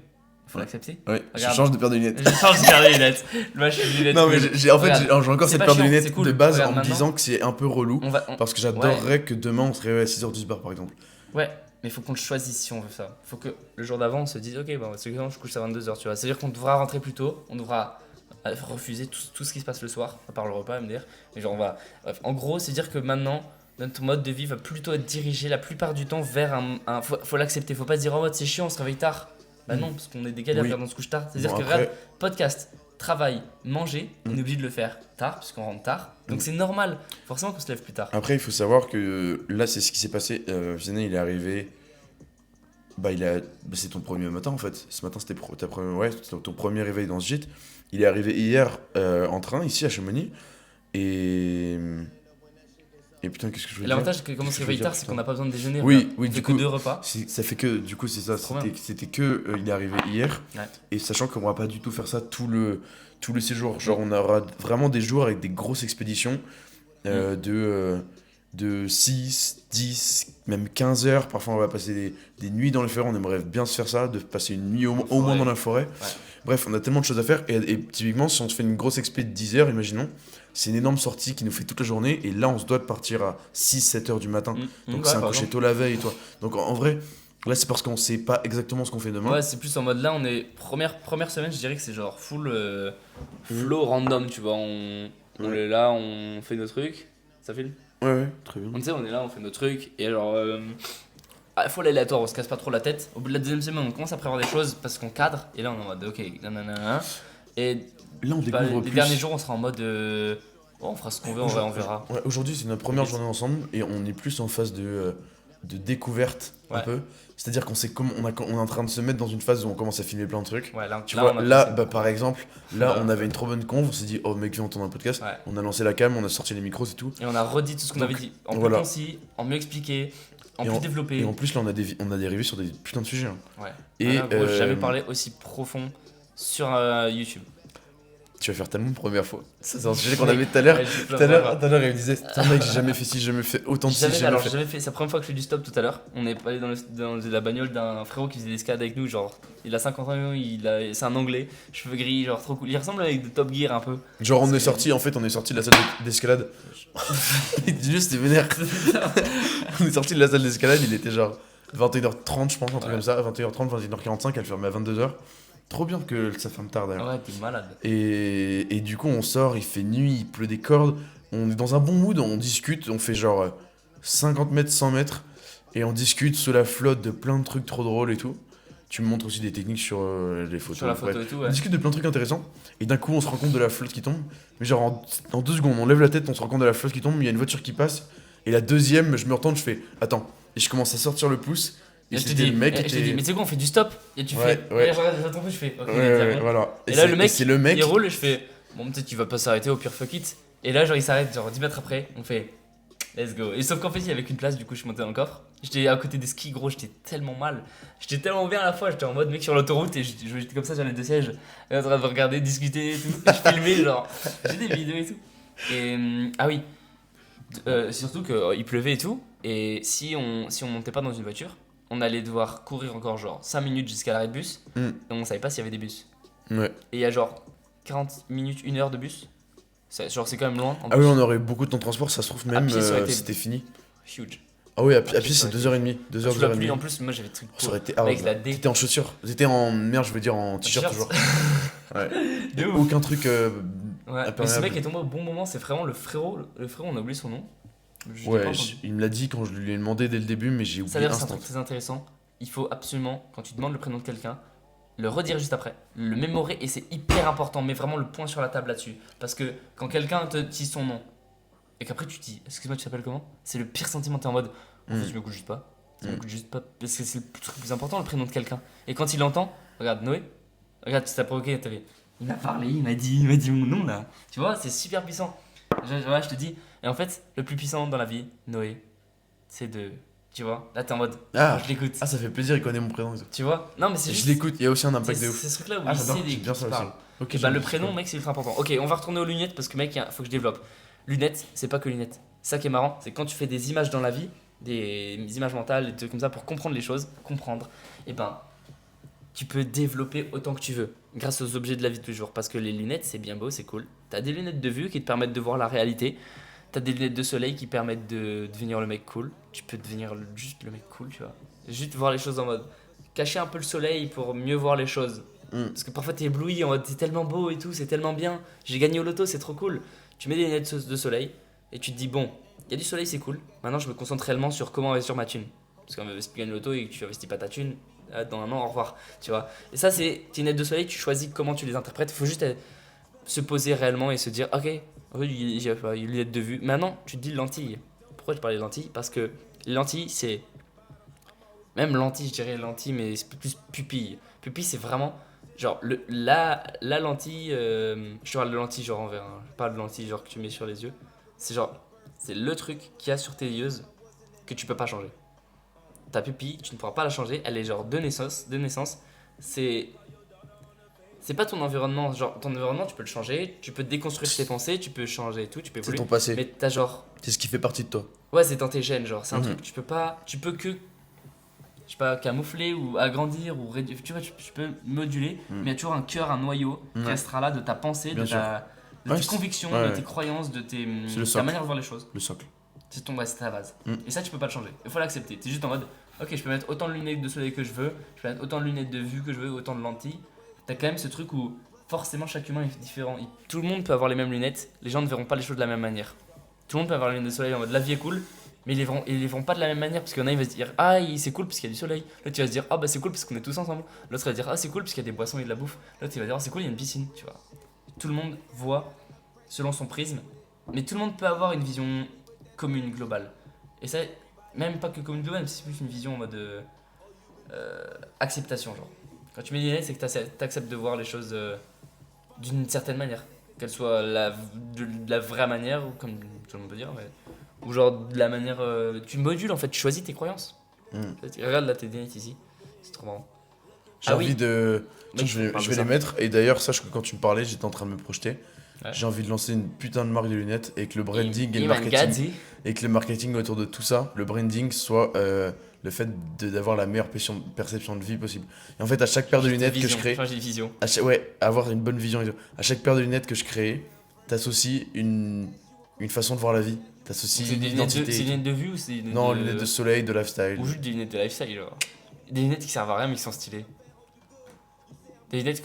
Speaker 1: Faut
Speaker 2: Ouais.
Speaker 1: l'accepter.
Speaker 2: Ouais, je
Speaker 1: Regarde.
Speaker 2: change de paire de lunettes.
Speaker 1: Je change de paire de lunettes. Moi je suis lunettes.
Speaker 2: Non, mais
Speaker 1: cool.
Speaker 2: j'ai
Speaker 1: Regarde.
Speaker 2: encore
Speaker 1: C'est
Speaker 2: cette
Speaker 1: pas
Speaker 2: paire de
Speaker 1: chiant,
Speaker 2: lunettes
Speaker 1: c'est cool.
Speaker 2: de base
Speaker 1: Regarde,
Speaker 2: en me
Speaker 1: maintenant.
Speaker 2: disant que c'est un peu relou.
Speaker 1: Parce
Speaker 2: Parce que j'adorerais que demain on se réveille à 6h du bar, par exemple.
Speaker 1: Ouais, mais faut qu'on le choisisse si on veut ça. Faut que le jour d'avant on se dise ok, bon, c'est que je couche à 22h, tu vois. C'est-à-dire qu'on devra rentrer plus tôt, on devra refuser tout ce qui se passe le soir, à part le repas, MDR. Mais genre on va. Bref, en gros, c'est dire que maintenant, notre mode de vie va plutôt être dirigé la plupart du temps vers un. Faut l'accepter, faut pas se dire en mode c'est chiant, on se réveille tard. Bah non, parce qu'on est des galères
Speaker 2: Oui.
Speaker 1: quand on se couche tard. C'est-à-dire
Speaker 2: Bon,
Speaker 1: que
Speaker 2: après-
Speaker 1: regarde, podcast, travail, manger, on est obligé de le faire tard, puisqu'on rentre tard. Donc c'est normal, forcément qu'on se lève plus tard.
Speaker 2: Après, il faut savoir que là, c'est ce qui s'est passé. Vianney, il est arrivé. C'est ton premier matin en fait. Ce matin, c'était ton premier réveil dans ce gîte. Il est arrivé hier en train, ici à Chamonix. Et putain, qu'est-ce que je veux
Speaker 1: Et
Speaker 2: dire?
Speaker 1: l'avantage, c'est que comme on
Speaker 2: Qu'est-ce
Speaker 1: se
Speaker 2: que je veux
Speaker 1: réveille
Speaker 2: dire,
Speaker 1: tard, c'est qu'on n'a pas besoin de déjeuner.
Speaker 2: Oui,
Speaker 1: regarde.
Speaker 2: oui,
Speaker 1: on
Speaker 2: du
Speaker 1: fait
Speaker 2: coup,
Speaker 1: que 2 repas.
Speaker 2: Ça fait que, du coup, c'est ça.
Speaker 1: Trop bien.
Speaker 2: C'était que il est arrivé hier.
Speaker 1: Ouais.
Speaker 2: Et sachant qu'on va pas du tout faire ça tout le séjour. Genre, on aura vraiment des jours avec des grosses expéditions de 6, 10, même 15 heures. Parfois, on va passer des nuits dans les forêts. On aimerait bien se faire ça, de passer une nuit au moins
Speaker 1: forêt.
Speaker 2: dans la forêt.
Speaker 1: Ouais.
Speaker 2: Bref, on a tellement de choses à faire. Et typiquement, si on se fait une grosse expé de 10 heures, imaginons, c'est une énorme sortie qui nous fait toute la journée. Et là, on se doit de partir à 6, 7 heures du matin. Donc,
Speaker 1: Ouais,
Speaker 2: c'est un
Speaker 1: par
Speaker 2: coucher
Speaker 1: exemple.
Speaker 2: tôt la veille, toi. Donc, en vrai, là, c'est parce qu'on sait pas exactement ce qu'on fait demain.
Speaker 1: Ouais, c'est plus en mode là, on est. Première semaine, je dirais que c'est genre full flow random, tu vois. On est là, on fait nos trucs. Ça filme?
Speaker 2: Ouais, très bien.
Speaker 1: On sait, on est là, on fait nos trucs. Et alors. Faut l'aléatoire, on se casse pas trop la tête. Au bout de la deuxième semaine, on commence à prévoir des choses parce qu'on cadre. Et là, on est en mode ok, nanana. Et
Speaker 2: Là, on
Speaker 1: bah,
Speaker 2: découvre
Speaker 1: les
Speaker 2: plus.
Speaker 1: derniers jours, on sera en mode. On fera ce qu'on veut, on verra.
Speaker 2: Ouais, aujourd'hui, c'est notre première
Speaker 1: Oui.
Speaker 2: journée ensemble et on est plus en phase de découverte un
Speaker 1: Ouais.
Speaker 2: peu. C'est-à-dire qu'on sait comment on est en train de se mettre dans une phase où on commence à filmer plein de trucs.
Speaker 1: Ouais, là,
Speaker 2: Tu
Speaker 1: là,
Speaker 2: vois,
Speaker 1: on a
Speaker 2: là,
Speaker 1: passé.
Speaker 2: bah, par exemple, là,
Speaker 1: Ouais.
Speaker 2: on avait une trop bonne conve. On s'est dit, oh mec, viens entendre un podcast.
Speaker 1: Ouais.
Speaker 2: On a lancé la cam, on a sorti les micros et tout.
Speaker 1: Et on a redit tout ce qu'on
Speaker 2: Donc,
Speaker 1: avait dit. En
Speaker 2: voilà.
Speaker 1: plus concis, en mieux expliqué, en
Speaker 2: Et
Speaker 1: plus développé.
Speaker 2: Et en plus, là, on a dérivé sur des putains de sujets. Hein.
Speaker 1: Ouais.
Speaker 2: Et
Speaker 1: Voilà, gros, j'ai jamais
Speaker 2: euh,
Speaker 1: parlé aussi profond sur YouTube.
Speaker 2: tu vas faire tellement de premières fois. Ça, c'est un sujet qu'on avait tout à l'heure.
Speaker 1: Ouais, j'ai plein
Speaker 2: Tout à
Speaker 1: de
Speaker 2: l'heure,
Speaker 1: fois.
Speaker 2: tout à l'heure, il me disait putain, mec, j'ai jamais fait ci, j'ai jamais fait autant de ci, j'ai jamais
Speaker 1: J'ai
Speaker 2: fait.
Speaker 1: jamais fait. C'est la première fois que je fais du stop tout à l'heure. On est allé dans la bagnole d'un frérot qui faisait des escalades avec nous. Genre, il a 50 ans, c'est un anglais, cheveux gris, genre trop cool. Il ressemble avec de Top Gear un peu.
Speaker 2: Genre, on est
Speaker 1: C'est-
Speaker 2: sorti, en fait, on est sorti de la salle d'escalade. Juste, c'est vénère. On est sorti de la salle d'escalade, il était genre 21h30, je pense, un truc
Speaker 1: Ouais.
Speaker 2: comme ça. 21h30, 21h45, elle fermait à 22h. Trop bien que ça ferme tard d'ailleurs.
Speaker 1: Ouais, t'es malade.
Speaker 2: Et du coup, on sort, il fait nuit, il pleut des cordes. On est dans un bon mood, on discute, on fait genre 50 mètres, 100 mètres. Et on discute sous la flotte de plein de trucs trop drôles et tout. Tu me montres aussi des techniques sur les photos.
Speaker 1: Sur la photo
Speaker 2: bref.
Speaker 1: et tout,
Speaker 2: On
Speaker 1: ouais.
Speaker 2: discute de plein de trucs intéressants. Et d'un coup, on se rend compte de la flotte qui tombe. Mais genre en 2 secondes, on lève la tête, on se rend compte de la flotte qui tombe. Il y a une voiture qui passe. Et la deuxième, je me retourne, je fais attends. Et je commence à sortir le pouce. Et
Speaker 1: Et je te
Speaker 2: c'était
Speaker 1: dis,
Speaker 2: le mec qui
Speaker 1: je te dis,
Speaker 2: était.
Speaker 1: mais tu sais quoi, on fait du stop. Et tu
Speaker 2: Ouais,
Speaker 1: fais.
Speaker 2: ouais.
Speaker 1: Et je regarde ton coup, je fais. Ok,
Speaker 2: Ouais,
Speaker 1: il est
Speaker 2: ouais,
Speaker 1: bon.
Speaker 2: voilà.
Speaker 1: Et là, le mec,
Speaker 2: c'est le mec.
Speaker 1: il roule et je fais. Bon, peut-être qu'il va pas s'arrêter, au pire, fuck it. Et là, genre, il s'arrête, genre 10 mètres après, on fait. Let's go. Et sauf qu'en fait, il y avait qu'une place, du coup, je suis monté dans le coffre. J'étais à côté des skis, gros, j'étais tellement mal. J'étais tellement bien à la fois, j'étais en mode mec sur l'autoroute et j'étais comme ça sur les 2 sièges, en train de regarder, discuter et tout. Et je filmais, genre, j'ai des vidéos et tout. Et ah oui, surtout qu'il pleuvait et tout. Et si on montait pas dans une voiture, on allait devoir courir encore genre 5 minutes jusqu'à l'arrêt de bus.
Speaker 2: Mm.
Speaker 1: Et on savait pas s'il y avait des bus.
Speaker 2: Ouais.
Speaker 1: Et il y a genre 40 minutes, 1 heure de bus. Genre, c'est quand même loin. En
Speaker 2: Ah
Speaker 1: plus.
Speaker 2: oui, on aurait beaucoup de temps de transport, ça se trouve même
Speaker 1: pied, ça aurait été-
Speaker 2: c'était fini.
Speaker 1: Huge.
Speaker 2: Ah oui, à
Speaker 1: pied,
Speaker 2: pied
Speaker 1: ça
Speaker 2: c'est
Speaker 1: aurait
Speaker 2: 2h30. 2h,
Speaker 1: Sous la pluie,
Speaker 2: 2h30.
Speaker 1: en plus, moi j'avais des trucs
Speaker 2: Ça aurait été
Speaker 1: avec
Speaker 2: hard.
Speaker 1: la D.
Speaker 2: T'étais en chaussures. T'étais en. Merde, je veux dire en t-shirt toujours. Ouais.
Speaker 1: De ouf.
Speaker 2: Aucun truc.
Speaker 1: Ouais. Mais ce
Speaker 2: imperméable.
Speaker 1: mec est tombé au bon moment, c'est vraiment le frérot. Le frérot, on a oublié son nom. Je l'ai pas
Speaker 2: Ouais,
Speaker 1: entendu.
Speaker 2: il me l'a dit quand je lui ai demandé dès le début, mais j'ai
Speaker 1: Ça
Speaker 2: oublié
Speaker 1: d'ailleurs, c'est un
Speaker 2: instant.
Speaker 1: truc très intéressant. Il faut absolument, quand tu demandes le prénom de quelqu'un, le redire juste après, le mémorer et c'est hyper important. Mets vraiment le point sur la table là-dessus. Parce que quand quelqu'un te dit son nom et qu'après tu te dis, excuse-moi, tu t'appelles comment? C'est le pire sentiment, t'es en mode, en fait, je m'écoute juste pas. Ça m'écoute juste pas. Parce que c'est le truc le plus important, le prénom de quelqu'un. Et quand il l'entend, regarde, Noé, regarde, tu t'as provoqué, t'avais. Il m'a parlé, il m'a dit mon nom là. Tu vois, c'est super puissant. Je te dis. Et en fait, le plus puissant dans la vie, Noé, c'est de. Tu vois, là t'es en mode.
Speaker 2: Ah,
Speaker 1: Je l'écoute.
Speaker 2: ça fait plaisir, il connaît mon prénom. Et tout.
Speaker 1: Tu vois? Non, mais c'est
Speaker 2: Et
Speaker 1: juste.
Speaker 2: je l'écoute, il y a aussi un
Speaker 1: C'est
Speaker 2: impact de ouf.
Speaker 1: c'est ce truc là où
Speaker 2: Ah,
Speaker 1: il
Speaker 2: j'adore,
Speaker 1: sait
Speaker 2: j'aime bien
Speaker 1: qui
Speaker 2: ça aussi.
Speaker 1: parle.
Speaker 2: Ok,
Speaker 1: Et bah,
Speaker 2: j'aime
Speaker 1: le
Speaker 2: bien
Speaker 1: prénom,
Speaker 2: ça.
Speaker 1: mec, c'est ultra important. Ok, on va retourner aux lunettes parce que, mec, faut que je développe. Lunettes, c'est pas que lunettes. Ça qui est marrant, c'est quand tu fais des images dans la vie, des images mentales, des trucs comme ça pour comprendre les choses, et ben, tu peux développer autant que tu veux grâce aux objets de la vie de tous les jours. Parce que les lunettes, c'est bien beau, c'est cool. T'as des lunettes de vue qui te permettent de voir la réalité. T'as des lunettes de soleil qui permettent de devenir le mec cool. Tu peux devenir juste le mec cool, tu vois. Juste voir les choses en mode cacher un peu le soleil pour mieux voir les choses.
Speaker 2: Mm.
Speaker 1: Parce que parfois t'es ébloui en mode c'est tellement beau et tout, c'est tellement bien. J'ai gagné au loto, c'est trop cool. Tu mets des lunettes de soleil et tu te dis bon, il y a du soleil, c'est cool. Maintenant je me concentre réellement sur comment investir ma thune. Parce que si tu gagnes au loto et que tu investis pas ta thune, dans un an, au revoir. Tu vois. Et ça, c'est tes lunettes de soleil, tu choisis comment tu les interprètes. Il faut juste se poser réellement et se dire ok, il y a une lunette de vue. Maintenant, tu te dis lentilles. Pourquoi je parlais de lentilles? Parce que les lentilles, c'est. Même lentilles, je dirais lentilles, mais c'est plus pupille. Pupille, c'est vraiment. Genre, la lentille. Je te parle de lentilles, genre en verre. Hein. Je parle de lentilles, genre que tu mets sur les yeux. C'est genre. C'est le truc qu'il y a sur tes yeux que tu peux pas changer. Ta pupille, tu ne pourras pas la changer. Elle est genre de naissance. C'est pas ton environnement. Genre, ton environnement, tu peux le changer. Tu peux déconstruire tes pensées. Tu peux changer tout. Tu peux
Speaker 2: C'est
Speaker 1: évoluer.
Speaker 2: ton passé.
Speaker 1: Mais t'as genre.
Speaker 2: C'est ce qui fait partie de toi.
Speaker 1: Ouais, c'est dans tes gènes, genre. C'est un
Speaker 2: Mhm.
Speaker 1: truc que tu peux pas. Tu peux que. Je sais pas, camoufler ou agrandir ou réduire. Tu vois, tu peux moduler. Mais il y a toujours un cœur, un noyau qui
Speaker 2: Ouais.
Speaker 1: restera là de ta pensée,
Speaker 2: Bien
Speaker 1: de
Speaker 2: sûr.
Speaker 1: de
Speaker 2: Ouais,
Speaker 1: tes
Speaker 2: c'est-
Speaker 1: convictions,
Speaker 2: ouais,
Speaker 1: de
Speaker 2: ouais.
Speaker 1: tes croyances, de
Speaker 2: C'est le
Speaker 1: ta
Speaker 2: socle.
Speaker 1: manière de voir les choses.
Speaker 2: Le socle.
Speaker 1: Ouais, c'est ta base.
Speaker 2: Mm.
Speaker 1: Et ça, tu peux pas le changer. Il faut l'accepter. T'es juste en mode, ok, je peux mettre autant de lunettes de soleil que je veux, je peux mettre autant de lunettes de vue que je veux, autant de lentilles. T'as quand même ce truc où forcément chaque humain est différent. Tout le monde peut avoir les mêmes lunettes, les gens ne verront pas les choses de la même manière. Tout le monde peut avoir les lunettes de soleil en mode la vie est cool, mais ils les verront pas de la même manière parce qu'il y en a, il va se dire ah, c'est cool parce qu'il y a du soleil. L'autre, il va se dire ah, bah c'est cool parce qu'on est tous ensemble. L'autre, il va dire ah, c'est cool parce qu'il y a des boissons et de la bouffe. L'autre, il va dire ah, c'est cool, il y a une piscine, tu vois. Tout le monde voit selon son prisme, mais tout le monde peut avoir une vision commune, globale. Et ça, même pas que commune globale, mais c'est plus une vision en mode acceptation, genre. Quand tu mets des lunettes, c'est que t'acceptes de voir les choses d'une certaine manière. Qu'elle soit de la vraie manière, ou comme tout le monde peut dire, mais, ou genre de la manière. Tu modules en fait, tu choisis tes croyances.
Speaker 2: Mm.
Speaker 1: Regarde là tes lunettes ici, c'est trop marrant.
Speaker 2: J'ai
Speaker 1: Ah
Speaker 2: envie
Speaker 1: oui.
Speaker 2: de. Tiens,
Speaker 1: Mec,
Speaker 2: je vais,
Speaker 1: parle
Speaker 2: je
Speaker 1: de
Speaker 2: vais
Speaker 1: ça.
Speaker 2: les mettre. Et d'ailleurs, sache que quand tu me parlais, j'étais en train de me projeter.
Speaker 1: Ouais.
Speaker 2: J'ai envie de lancer une putain de marque de lunettes et que le branding et le
Speaker 1: Iman
Speaker 2: marketing.
Speaker 1: Gadzi.
Speaker 2: Et que le marketing autour de tout ça, le branding, soit le fait d'avoir la meilleure perception de vie possible. Et en fait, à chaque paire de lunettes que je crée.
Speaker 1: Changer de vision.
Speaker 2: Ouais, avoir une bonne vision et tout. À chaque paire de lunettes que je crée, t'associes une façon de voir la vie. T'associes
Speaker 1: C'est
Speaker 2: une
Speaker 1: des lunettes
Speaker 2: identité.
Speaker 1: c'est des lunettes de vue ou c'est des lunettes
Speaker 2: Non,
Speaker 1: de...
Speaker 2: lunettes de soleil, de lifestyle.
Speaker 1: Ou juste des lunettes de lifestyle, genre. Des lunettes qui servent à rien mais qui sont stylées.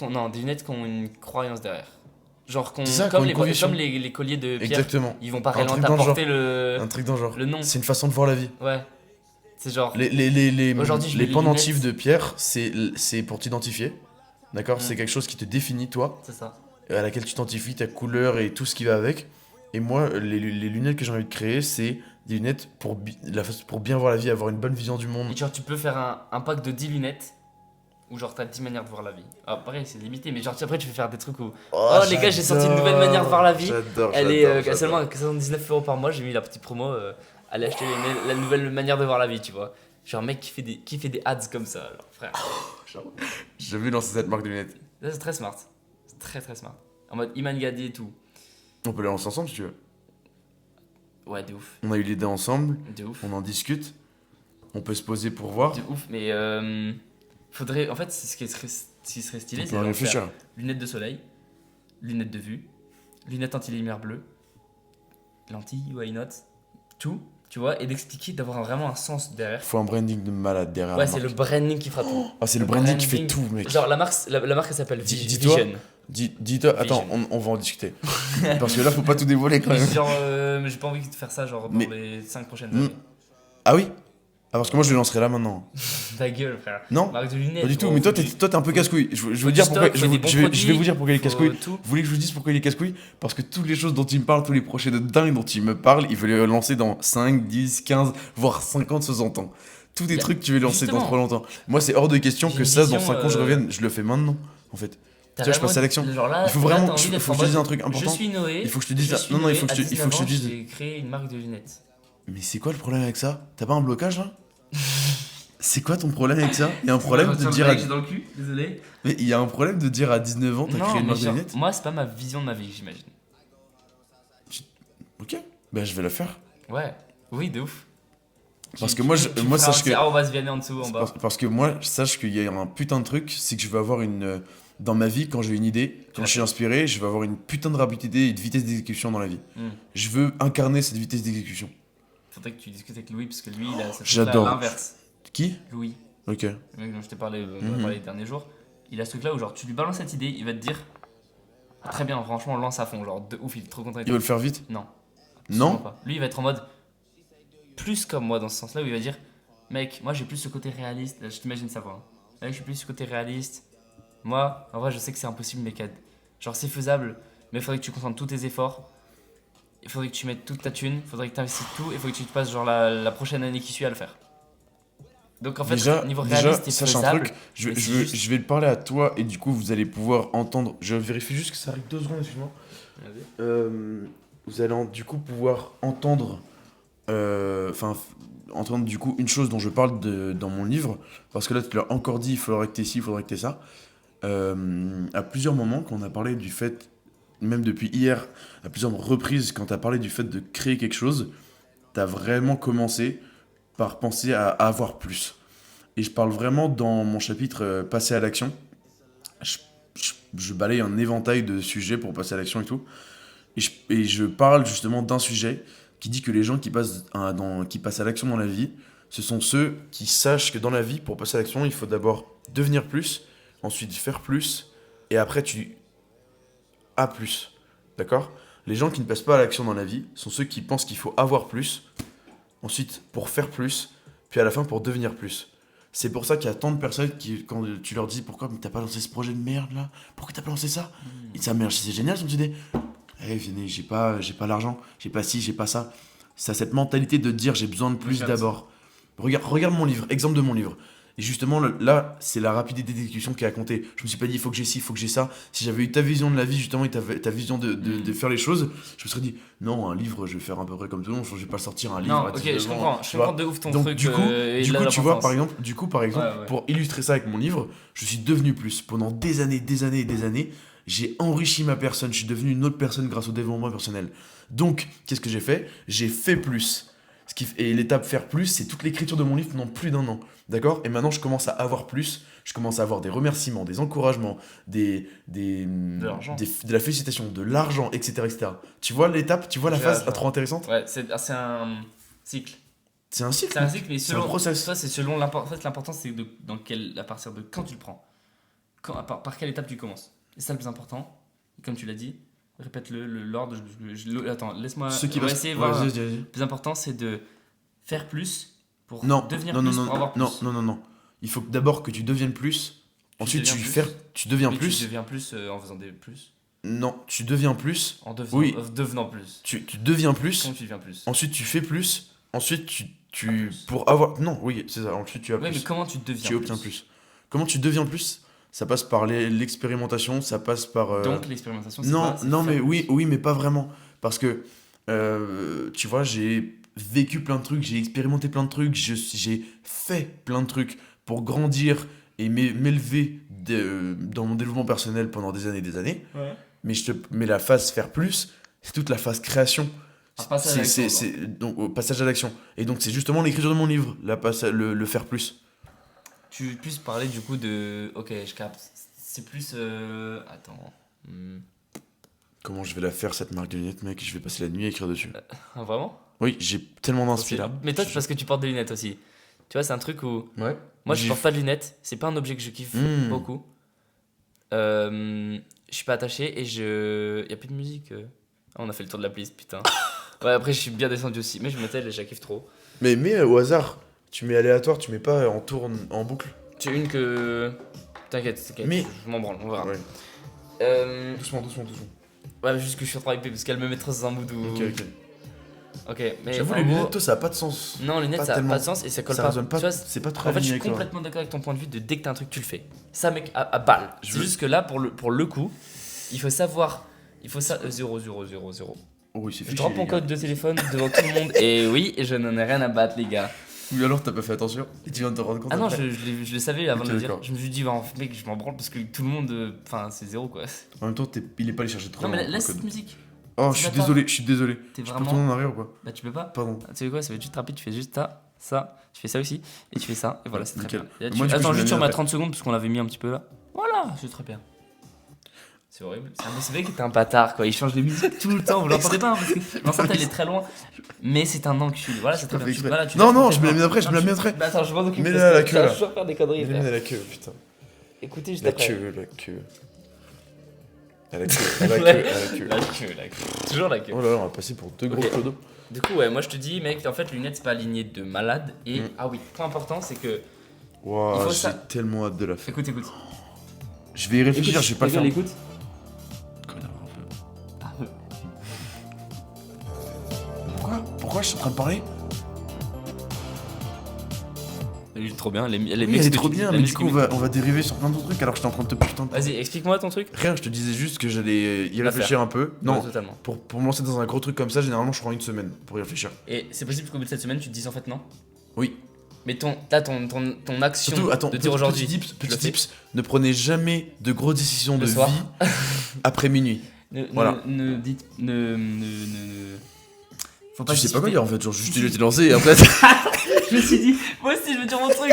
Speaker 1: Non, des lunettes qui ont une croyance derrière. Genre
Speaker 2: C'est ça,
Speaker 1: comme,
Speaker 2: qui ont une conviction.
Speaker 1: comme les colliers de pierre.
Speaker 2: Exactement.
Speaker 1: Ils vont pas
Speaker 2: Un
Speaker 1: réellement
Speaker 2: truc dans le
Speaker 1: t'apporter le...
Speaker 2: Un truc dans le genre.
Speaker 1: le nom.
Speaker 2: C'est une façon de voir la vie.
Speaker 1: Ouais. C'est genre... Aujourd'hui, je mets
Speaker 2: les
Speaker 1: les
Speaker 2: pendentifs
Speaker 1: lunettes.
Speaker 2: de pierre, c'est pour t'identifier. D'accord.
Speaker 1: Mm.
Speaker 2: C'est quelque chose qui te définit, toi,
Speaker 1: C'est ça.
Speaker 2: à laquelle tu t'identifies, ta couleur et tout ce qui va avec. Et moi, les lunettes que j'ai envie de créer, c'est des lunettes pour bien voir la vie, avoir une bonne vision du monde.
Speaker 1: Et genre tu peux faire un pack de 10 lunettes où genre t'as 10 manières de voir la vie. Ah pareil c'est limité mais genre après tu peux faire des trucs où... Oh, les gars, j'ai sorti une nouvelle manière de voir la vie.
Speaker 2: J'adore.
Speaker 1: Elle est seulement à 79€ par mois, j'ai mis la petite promo, allez acheter la nouvelle manière de voir la vie tu vois. Genre un mec qui fait des ads comme ça, genre frère.
Speaker 2: J'ai vu lancer cette marque de lunettes.
Speaker 1: Là, c'est très smart, c'est très très smart. En mode Iman Gadi et tout.
Speaker 2: On peut les lancer ensemble si tu veux.
Speaker 1: Ouais de ouf,
Speaker 2: On a eu l'idée ensemble,
Speaker 1: de ouf.
Speaker 2: on en discute. On peut se poser pour voir.
Speaker 1: De ouf mais faudrait... En fait ce qui serait stylé
Speaker 2: On
Speaker 1: c'est
Speaker 2: peut en
Speaker 1: genre
Speaker 2: réfléchir.
Speaker 1: faire lunettes de soleil, lunettes de vue, lunettes anti-lumière bleue, lentilles, why not, tout, tu vois, et d'expliquer, d'avoir vraiment un sens derrière.
Speaker 2: Faut un branding de malade derrière.
Speaker 1: Ouais,
Speaker 2: la
Speaker 1: c'est
Speaker 2: marque.
Speaker 1: le branding qui fera tout.
Speaker 2: Ah, c'est le branding qui fait tout, mec.
Speaker 1: Genre la marque elle s'appelle
Speaker 2: Dis-toi.
Speaker 1: Vision.
Speaker 2: Dis-toi, attends, on va en discuter. Parce que là, faut pas tout dévoiler quand même.
Speaker 1: Genre, j'ai pas envie de faire ça genre dans
Speaker 2: Mais-
Speaker 1: les 5 prochaines
Speaker 2: Mm.
Speaker 1: années.
Speaker 2: Ah oui. Ah, parce que moi, je le lancerai là maintenant.
Speaker 1: Ta gueule, frère.
Speaker 2: Non,
Speaker 1: Marque de lunettes.
Speaker 2: pas du tout.
Speaker 1: gros,
Speaker 2: Mais toi,
Speaker 1: faut
Speaker 2: t'es un peu casse-couille. Je veux
Speaker 1: faut
Speaker 2: dire
Speaker 1: du
Speaker 2: pourquoi.
Speaker 1: stock, faut des bons
Speaker 2: Je vais
Speaker 1: produits,
Speaker 2: vous dire pourquoi il est
Speaker 1: faut
Speaker 2: casse-couille.
Speaker 1: tout.
Speaker 2: Vous voulez que je vous dise pourquoi il est casse-couille? Parce que toutes les choses dont il me parle, tous les projets de dingue dont il me parle, il veut les lancer dans 5, 10, 15, voire 50, 60 ans. Tous des
Speaker 1: Bah,
Speaker 2: trucs que tu veux lancer dans
Speaker 1: justement.
Speaker 2: trop longtemps. Moi, c'est hors de question
Speaker 1: J'ai
Speaker 2: que
Speaker 1: une
Speaker 2: ça, dans
Speaker 1: vision,
Speaker 2: 5 ans, je revienne. Je le fais maintenant, en fait.
Speaker 1: T'as
Speaker 2: Tu vois, je passe à
Speaker 1: vraiment-
Speaker 2: l'action.
Speaker 1: Genre là,
Speaker 2: Il faut
Speaker 1: là,
Speaker 2: vraiment.
Speaker 1: t'as envie d'être
Speaker 2: Faut
Speaker 1: en
Speaker 2: que je te dise
Speaker 1: mode,
Speaker 2: un truc important.
Speaker 1: Je suis Noé.
Speaker 2: Il faut que je te dise
Speaker 1: je
Speaker 2: ça.
Speaker 1: suis
Speaker 2: Non, il faut
Speaker 1: Noé,
Speaker 2: que
Speaker 1: à
Speaker 2: je te
Speaker 1: 19 ans,
Speaker 2: dise.
Speaker 1: J'ai créé une marque de lunettes.
Speaker 2: Mais c'est quoi le problème avec ça? T'as pas un blocage là? C'est quoi ton problème avec ça? Il y a un problème de dire à...
Speaker 1: J'ai dans le cul, désolé.
Speaker 2: Mais il y a un problème de dire à 19 ans t'as
Speaker 1: Non,
Speaker 2: créé une
Speaker 1: mais
Speaker 2: marque de
Speaker 1: genre,
Speaker 2: lunettes?
Speaker 1: moi, c'est pas ma vision de ma vie, j'imagine.
Speaker 2: Ok, ben je vais le faire.
Speaker 1: Ouais, oui, de ouf.
Speaker 2: Parce que
Speaker 1: Tu-
Speaker 2: moi,
Speaker 1: tu-
Speaker 2: je-
Speaker 1: tu
Speaker 2: moi,
Speaker 1: feras
Speaker 2: sache
Speaker 1: un petit
Speaker 2: que-
Speaker 1: arrobas Vianney en dessous, en bas.
Speaker 2: Parce que moi, sache qu'il y a un putain de truc, c'est que je veux avoir une... Dans ma vie, quand j'ai une idée, quand je suis inspiré, je veux avoir une putain de rapidité et de vitesse d'exécution dans la vie.
Speaker 1: Hmm.
Speaker 2: Je veux incarner cette vitesse d'exécution.
Speaker 1: Faudrait que tu discutes avec Louis, parce que lui, il a ce
Speaker 2: J'adore.
Speaker 1: truc-là à l'inverse.
Speaker 2: Qui?
Speaker 1: Louis,
Speaker 2: Ok.
Speaker 1: le mec dont je t'ai parlé,
Speaker 2: Mhm.
Speaker 1: les derniers jours, il a ce truc-là où genre tu lui balances cette idée, il va te dire ah, très bien, franchement, lance à fond, genre de ouf, il est trop content. et
Speaker 2: Il
Speaker 1: tout.
Speaker 2: veut le faire vite?
Speaker 1: Non.
Speaker 2: Non?
Speaker 1: absolument pas. Lui, il va être en mode plus comme moi dans ce sens-là où il va dire mec, moi j'ai plus ce côté réaliste. Là, je t'imagine ça, quoi. Mec, j'ai plus ce côté réaliste. Moi, en vrai, je sais que c'est impossible, mais genre c'est faisable, mais il faudrait que tu concentres tous tes efforts. Il faudrait que tu mettes toute ta thune, il faudrait que tu investisses tout, et il faut que tu te passes genre la prochaine année qui suit à le faire. Donc en fait, niveau réaliste et
Speaker 2: sache un
Speaker 1: faisable,
Speaker 2: truc,
Speaker 1: mais c'est juste-
Speaker 2: je vais le parler à toi et du coup vous allez pouvoir entendre. Je vérifie juste que ça arrive 2 secondes, excuse-moi. Vous allez du coup pouvoir entendre, entendre du coup une chose dont je parle dans mon livre, parce que là tu l'as encore dit, il faudrait que t'aies ci, il faudrait que t'aies ça. À plusieurs moments, quand on a parlé du fait, même depuis hier, à plusieurs reprises, quand tu as parlé du fait de créer quelque chose, tu as vraiment commencé par penser à avoir plus. Et je parle vraiment dans mon chapitre passer à l'action. Je balaye un éventail de sujets pour passer à l'action et tout. Et je parle justement d'un sujet qui dit que les gens qui passent à l'action dans la vie, ce sont ceux qui sachent que dans la vie, pour passer à l'action, il faut d'abord devenir plus, ensuite faire plus, et après tu as plus. D'accord? Les gens qui ne passent pas à l'action dans la vie sont ceux qui pensent qu'il faut avoir plus, ensuite pour faire plus, puis à la fin pour devenir plus. C'est pour ça qu'il y a tant de personnes qui, quand tu leur dis pourquoi mais t'as pas lancé ce projet de merde là, pourquoi t'as pas lancé ça? Ils disent ah merde, c'est génial cette idée. Eh venez, j'ai pas l'argent, j'ai pas ci, j'ai pas ça. C'est cette mentalité de dire j'ai besoin de plus
Speaker 1: Regarde.
Speaker 2: d'abord. Regarde mon livre, exemple de mon livre. Et justement, là, c'est la rapidité d'exécution qui a compté. Je me suis pas dit, il faut que j'ai ci, il faut que j'ai ça. Si j'avais eu ta vision de la vie, justement, et ta vision de faire les choses, je me serais dit, non, un livre, je vais faire à peu près comme tout le monde, je vais pas sortir un livre.
Speaker 1: Non,
Speaker 2: à
Speaker 1: ok,
Speaker 2: 19
Speaker 1: je
Speaker 2: ans,
Speaker 1: comprends.
Speaker 2: tu
Speaker 1: Je
Speaker 2: vois.
Speaker 1: comprends de ouf ton
Speaker 2: Donc,
Speaker 1: truc.
Speaker 2: du coup,
Speaker 1: et
Speaker 2: tu
Speaker 1: de
Speaker 2: vois,
Speaker 1: l'importance.
Speaker 2: par exemple,
Speaker 1: Ouais.
Speaker 2: pour illustrer ça avec mon livre, je suis devenu plus. Pendant des années, j'ai enrichi ma personne. Je suis devenu une autre personne grâce au développement personnel. Donc, qu'est-ce que j'ai fait ? J'ai fait plus. Et l'étape faire plus, c'est toute l'écriture de mon livre pendant plus d'1 an. D'accord ? Et maintenant, je commence à avoir plus. Je commence à avoir des remerciements, des encouragements, de
Speaker 1: l'argent.
Speaker 2: de la félicitation, de l'argent, etc. Tu vois l'étape, tu vois la
Speaker 1: Je
Speaker 2: phase
Speaker 1: vois.
Speaker 2: trop intéressante ?
Speaker 1: Ouais, c'est un cycle.
Speaker 2: C'est un cycle.
Speaker 1: C'est un cycle, mais
Speaker 2: C'est un
Speaker 1: selon.
Speaker 2: process.
Speaker 1: Ça, c'est selon l'importance. En fait, l'important, c'est à partir de quand tu le prends. Par quelle étape tu commences. C'est ça le plus important. Et comme tu l'as dit, répète-le, l'ordre. Attends, laisse-moi.
Speaker 2: Ceux qui
Speaker 1: on va
Speaker 2: va-
Speaker 1: essayer de
Speaker 2: Ouais,
Speaker 1: voir.
Speaker 2: vas-y.
Speaker 1: Le plus important, c'est de faire plus pour
Speaker 2: Non,
Speaker 1: devenir
Speaker 2: non,
Speaker 1: plus,
Speaker 2: non,
Speaker 1: pour avoir plus.
Speaker 2: non. Il faut d'abord que tu deviennes plus. Ensuite,
Speaker 1: deviens
Speaker 2: tu deviens
Speaker 1: Oui,
Speaker 2: plus.
Speaker 1: Tu deviens plus en faisant des plus.
Speaker 2: Non, tu deviens plus.
Speaker 1: En devenant,
Speaker 2: Oui.
Speaker 1: devenant plus.
Speaker 2: Tu deviens plus.
Speaker 1: Comment tu deviens plus.
Speaker 2: Ensuite, tu fais plus. Ensuite,
Speaker 1: plus.
Speaker 2: pour avoir. Non, oui, c'est ça. Ensuite, tu as
Speaker 1: Oui,
Speaker 2: plus.
Speaker 1: mais comment tu deviens
Speaker 2: Tu obtiens plus. Comment tu deviens plus ? Ça passe par l'expérimentation, ça passe par.
Speaker 1: Donc l'expérimentation, c'est
Speaker 2: Non,
Speaker 1: quoi? C'est
Speaker 2: non,
Speaker 1: faire
Speaker 2: mais
Speaker 1: plus.
Speaker 2: oui, mais pas vraiment. Parce que, tu vois, j'ai vécu plein de trucs, j'ai expérimenté plein de trucs, j'ai fait plein de trucs pour grandir et m'élever dans mon développement personnel pendant des années.
Speaker 1: Ouais.
Speaker 2: Mais la phase faire plus, c'est toute la phase création.
Speaker 1: Un passage à l'action,
Speaker 2: Donc, au passage à l'action. Et donc, c'est justement l'écriture de mon livre, le faire plus.
Speaker 1: Tu puisses parler du coup de. Ok, je capte. C'est plus. Attends.
Speaker 2: Comment je vais la faire, cette marque de lunettes, mec ? Je vais passer la nuit à écrire dessus.
Speaker 1: Ah, vraiment?
Speaker 2: Oui, j'ai tellement d'inspi là.
Speaker 1: Mais toi, c'est parce que tu portes des lunettes aussi. Tu vois, c'est un truc où.
Speaker 2: Ouais.
Speaker 1: Moi, je porte pas de lunettes. C'est pas un objet que je kiffe beaucoup. Je suis pas attaché et je. Y a plus de musique. Ah, on a fait le tour de la playlist, putain. Ouais, après, je suis bien descendu aussi. Mais je m'attelle et je la kiffe trop.
Speaker 2: Mais au hasard, tu mets aléatoire, tu mets pas en tourne, en boucle.
Speaker 1: C'est une que. T'inquiète.
Speaker 2: Mais-
Speaker 1: Je m'en branle, on verra.
Speaker 2: Ouais. Doucement.
Speaker 1: Ouais, mais juste que je suis en train avec parce qu'elle me mettrait dans un mood où.
Speaker 2: Ok.
Speaker 1: Ok, mais.
Speaker 2: J'avoue,
Speaker 1: en
Speaker 2: les
Speaker 1: gros-
Speaker 2: lunettes, toi, ça a pas de sens.
Speaker 1: Non, les lunettes,
Speaker 2: Pas
Speaker 1: ça a
Speaker 2: tellement.
Speaker 1: pas de sens et ça colle
Speaker 2: Ça
Speaker 1: pas.
Speaker 2: résonne pas.
Speaker 1: Tu vois,
Speaker 2: C'est pas très
Speaker 1: en fait, je
Speaker 2: aligné
Speaker 1: suis
Speaker 2: avec toi.
Speaker 1: complètement d'accord avec ton point de vue de dès que t'as un truc, tu le fais. Ça, mec, à balle.
Speaker 2: Je
Speaker 1: C'est
Speaker 2: veux-
Speaker 1: juste que là, pour le coup, il faut savoir. Il faut ça. 0, 0, 0, 0.
Speaker 2: Oh oui, c'est
Speaker 1: Je
Speaker 2: fiché.
Speaker 1: drop mon code de téléphone devant tout le monde. Et oui, je n'en ai rien à battre, les gars.
Speaker 2: Oui, alors t'as pas fait attention et tu viens de te rendre compte.
Speaker 1: Ah non,
Speaker 2: après.
Speaker 1: je le savais avant
Speaker 2: Ok,
Speaker 1: de le dire.
Speaker 2: d'accord.
Speaker 1: Je me suis dit, bah, mec, je m'en branle parce que tout le monde. Enfin, c'est 0 quoi.
Speaker 2: En même temps, il est pas allé chercher trop.
Speaker 1: Non, mais
Speaker 2: loin,
Speaker 1: laisse
Speaker 2: le
Speaker 1: cette
Speaker 2: code.
Speaker 1: musique.
Speaker 2: Oh,
Speaker 1: c'est d'accord.
Speaker 2: je suis désolé.
Speaker 1: T'es
Speaker 2: Je peux
Speaker 1: vraiment.
Speaker 2: tourner en arrière ou pas ?
Speaker 1: Bah, tu peux pas.
Speaker 2: Pardon.
Speaker 1: Tu sais quoi, ça va être juste rapide, tu fais juste ça, tu fais ça aussi, et tu fais ça, et voilà, c'est très
Speaker 2: Nickel.
Speaker 1: bien. Et là,
Speaker 2: Moi, du coup,
Speaker 1: Attends,
Speaker 2: je
Speaker 1: juste
Speaker 2: me
Speaker 1: sur
Speaker 2: mets
Speaker 1: ma
Speaker 2: après.
Speaker 1: 30 secondes, parce qu'on l'avait mis un petit peu là. Voilà, c'est très bien. C'est horrible. C'est vrai que t'es un bâtard, quoi. Il change de musique tout le temps, vous l'entendez pas, hein, parce que l'enceinte elle est très loin, mais c'est un enculé. Voilà, c'est très
Speaker 2: pas
Speaker 1: bien.
Speaker 2: fait exprès.
Speaker 1: Voilà, tu
Speaker 2: Non,
Speaker 1: laisses
Speaker 2: non,
Speaker 1: mon
Speaker 2: je me la
Speaker 1: téléphone.
Speaker 2: mets après, je me la
Speaker 1: Non,
Speaker 2: mets après.
Speaker 1: Bah, attends, je m'en occupe.
Speaker 2: Mets-la
Speaker 1: parce
Speaker 2: à la
Speaker 1: que
Speaker 2: queue,
Speaker 1: ça va
Speaker 2: là.
Speaker 1: toujours faire des conneries.
Speaker 2: Mets-le
Speaker 1: frère.
Speaker 2: à la queue, putain.
Speaker 1: Écoutez juste
Speaker 2: La
Speaker 1: après.
Speaker 2: queue. À la queue.
Speaker 1: La queue. Toujours la queue.
Speaker 2: Oh là là, on va passer pour deux gros
Speaker 1: Ok.
Speaker 2: clodos.
Speaker 1: Du coup, ouais, moi je te dis, mec, en fait, les lunettes c'est pas aligné de malade. Et ah oui, point important, c'est que. Il
Speaker 2: Waouh,
Speaker 1: faut
Speaker 2: j'ai
Speaker 1: ça.
Speaker 2: tellement hâte de la faire.
Speaker 1: Écoute.
Speaker 2: Je vais y réfléchir, je vais pas le faire.
Speaker 1: Écoute.
Speaker 2: Connard, un peu. Pourquoi je suis en train de parler ?
Speaker 1: Elle est trop bien,
Speaker 2: Oui, elle est trop bien, mais du coup, on va dériver sur plein d'autres trucs alors que j'étais en train de te putain de...
Speaker 1: Vas-y, explique-moi ton truc.
Speaker 2: Rien, je te disais juste que j'allais y
Speaker 1: La
Speaker 2: réfléchir un peu. Non,
Speaker 1: Ouais, totalement.
Speaker 2: pour me lancer dans un gros truc comme ça, généralement, je prends une semaine pour y réfléchir.
Speaker 1: Et c'est possible qu'au bout de cette semaine, tu te dises en fait non.
Speaker 2: Oui.
Speaker 1: Mais ton action
Speaker 2: Surtout, attends,
Speaker 1: de dire aujourd'hui.
Speaker 2: petit tips, ne prenez jamais de grosses décisions
Speaker 1: Le
Speaker 2: de
Speaker 1: soir.
Speaker 2: vie après minuit. Voilà.
Speaker 1: Ne dites. Faut pas
Speaker 2: Tu sais pas
Speaker 1: discuter.
Speaker 2: quoi dire en fait, genre juste il était lancé et après...
Speaker 1: Je me suis dit, moi aussi je veux dire mon truc.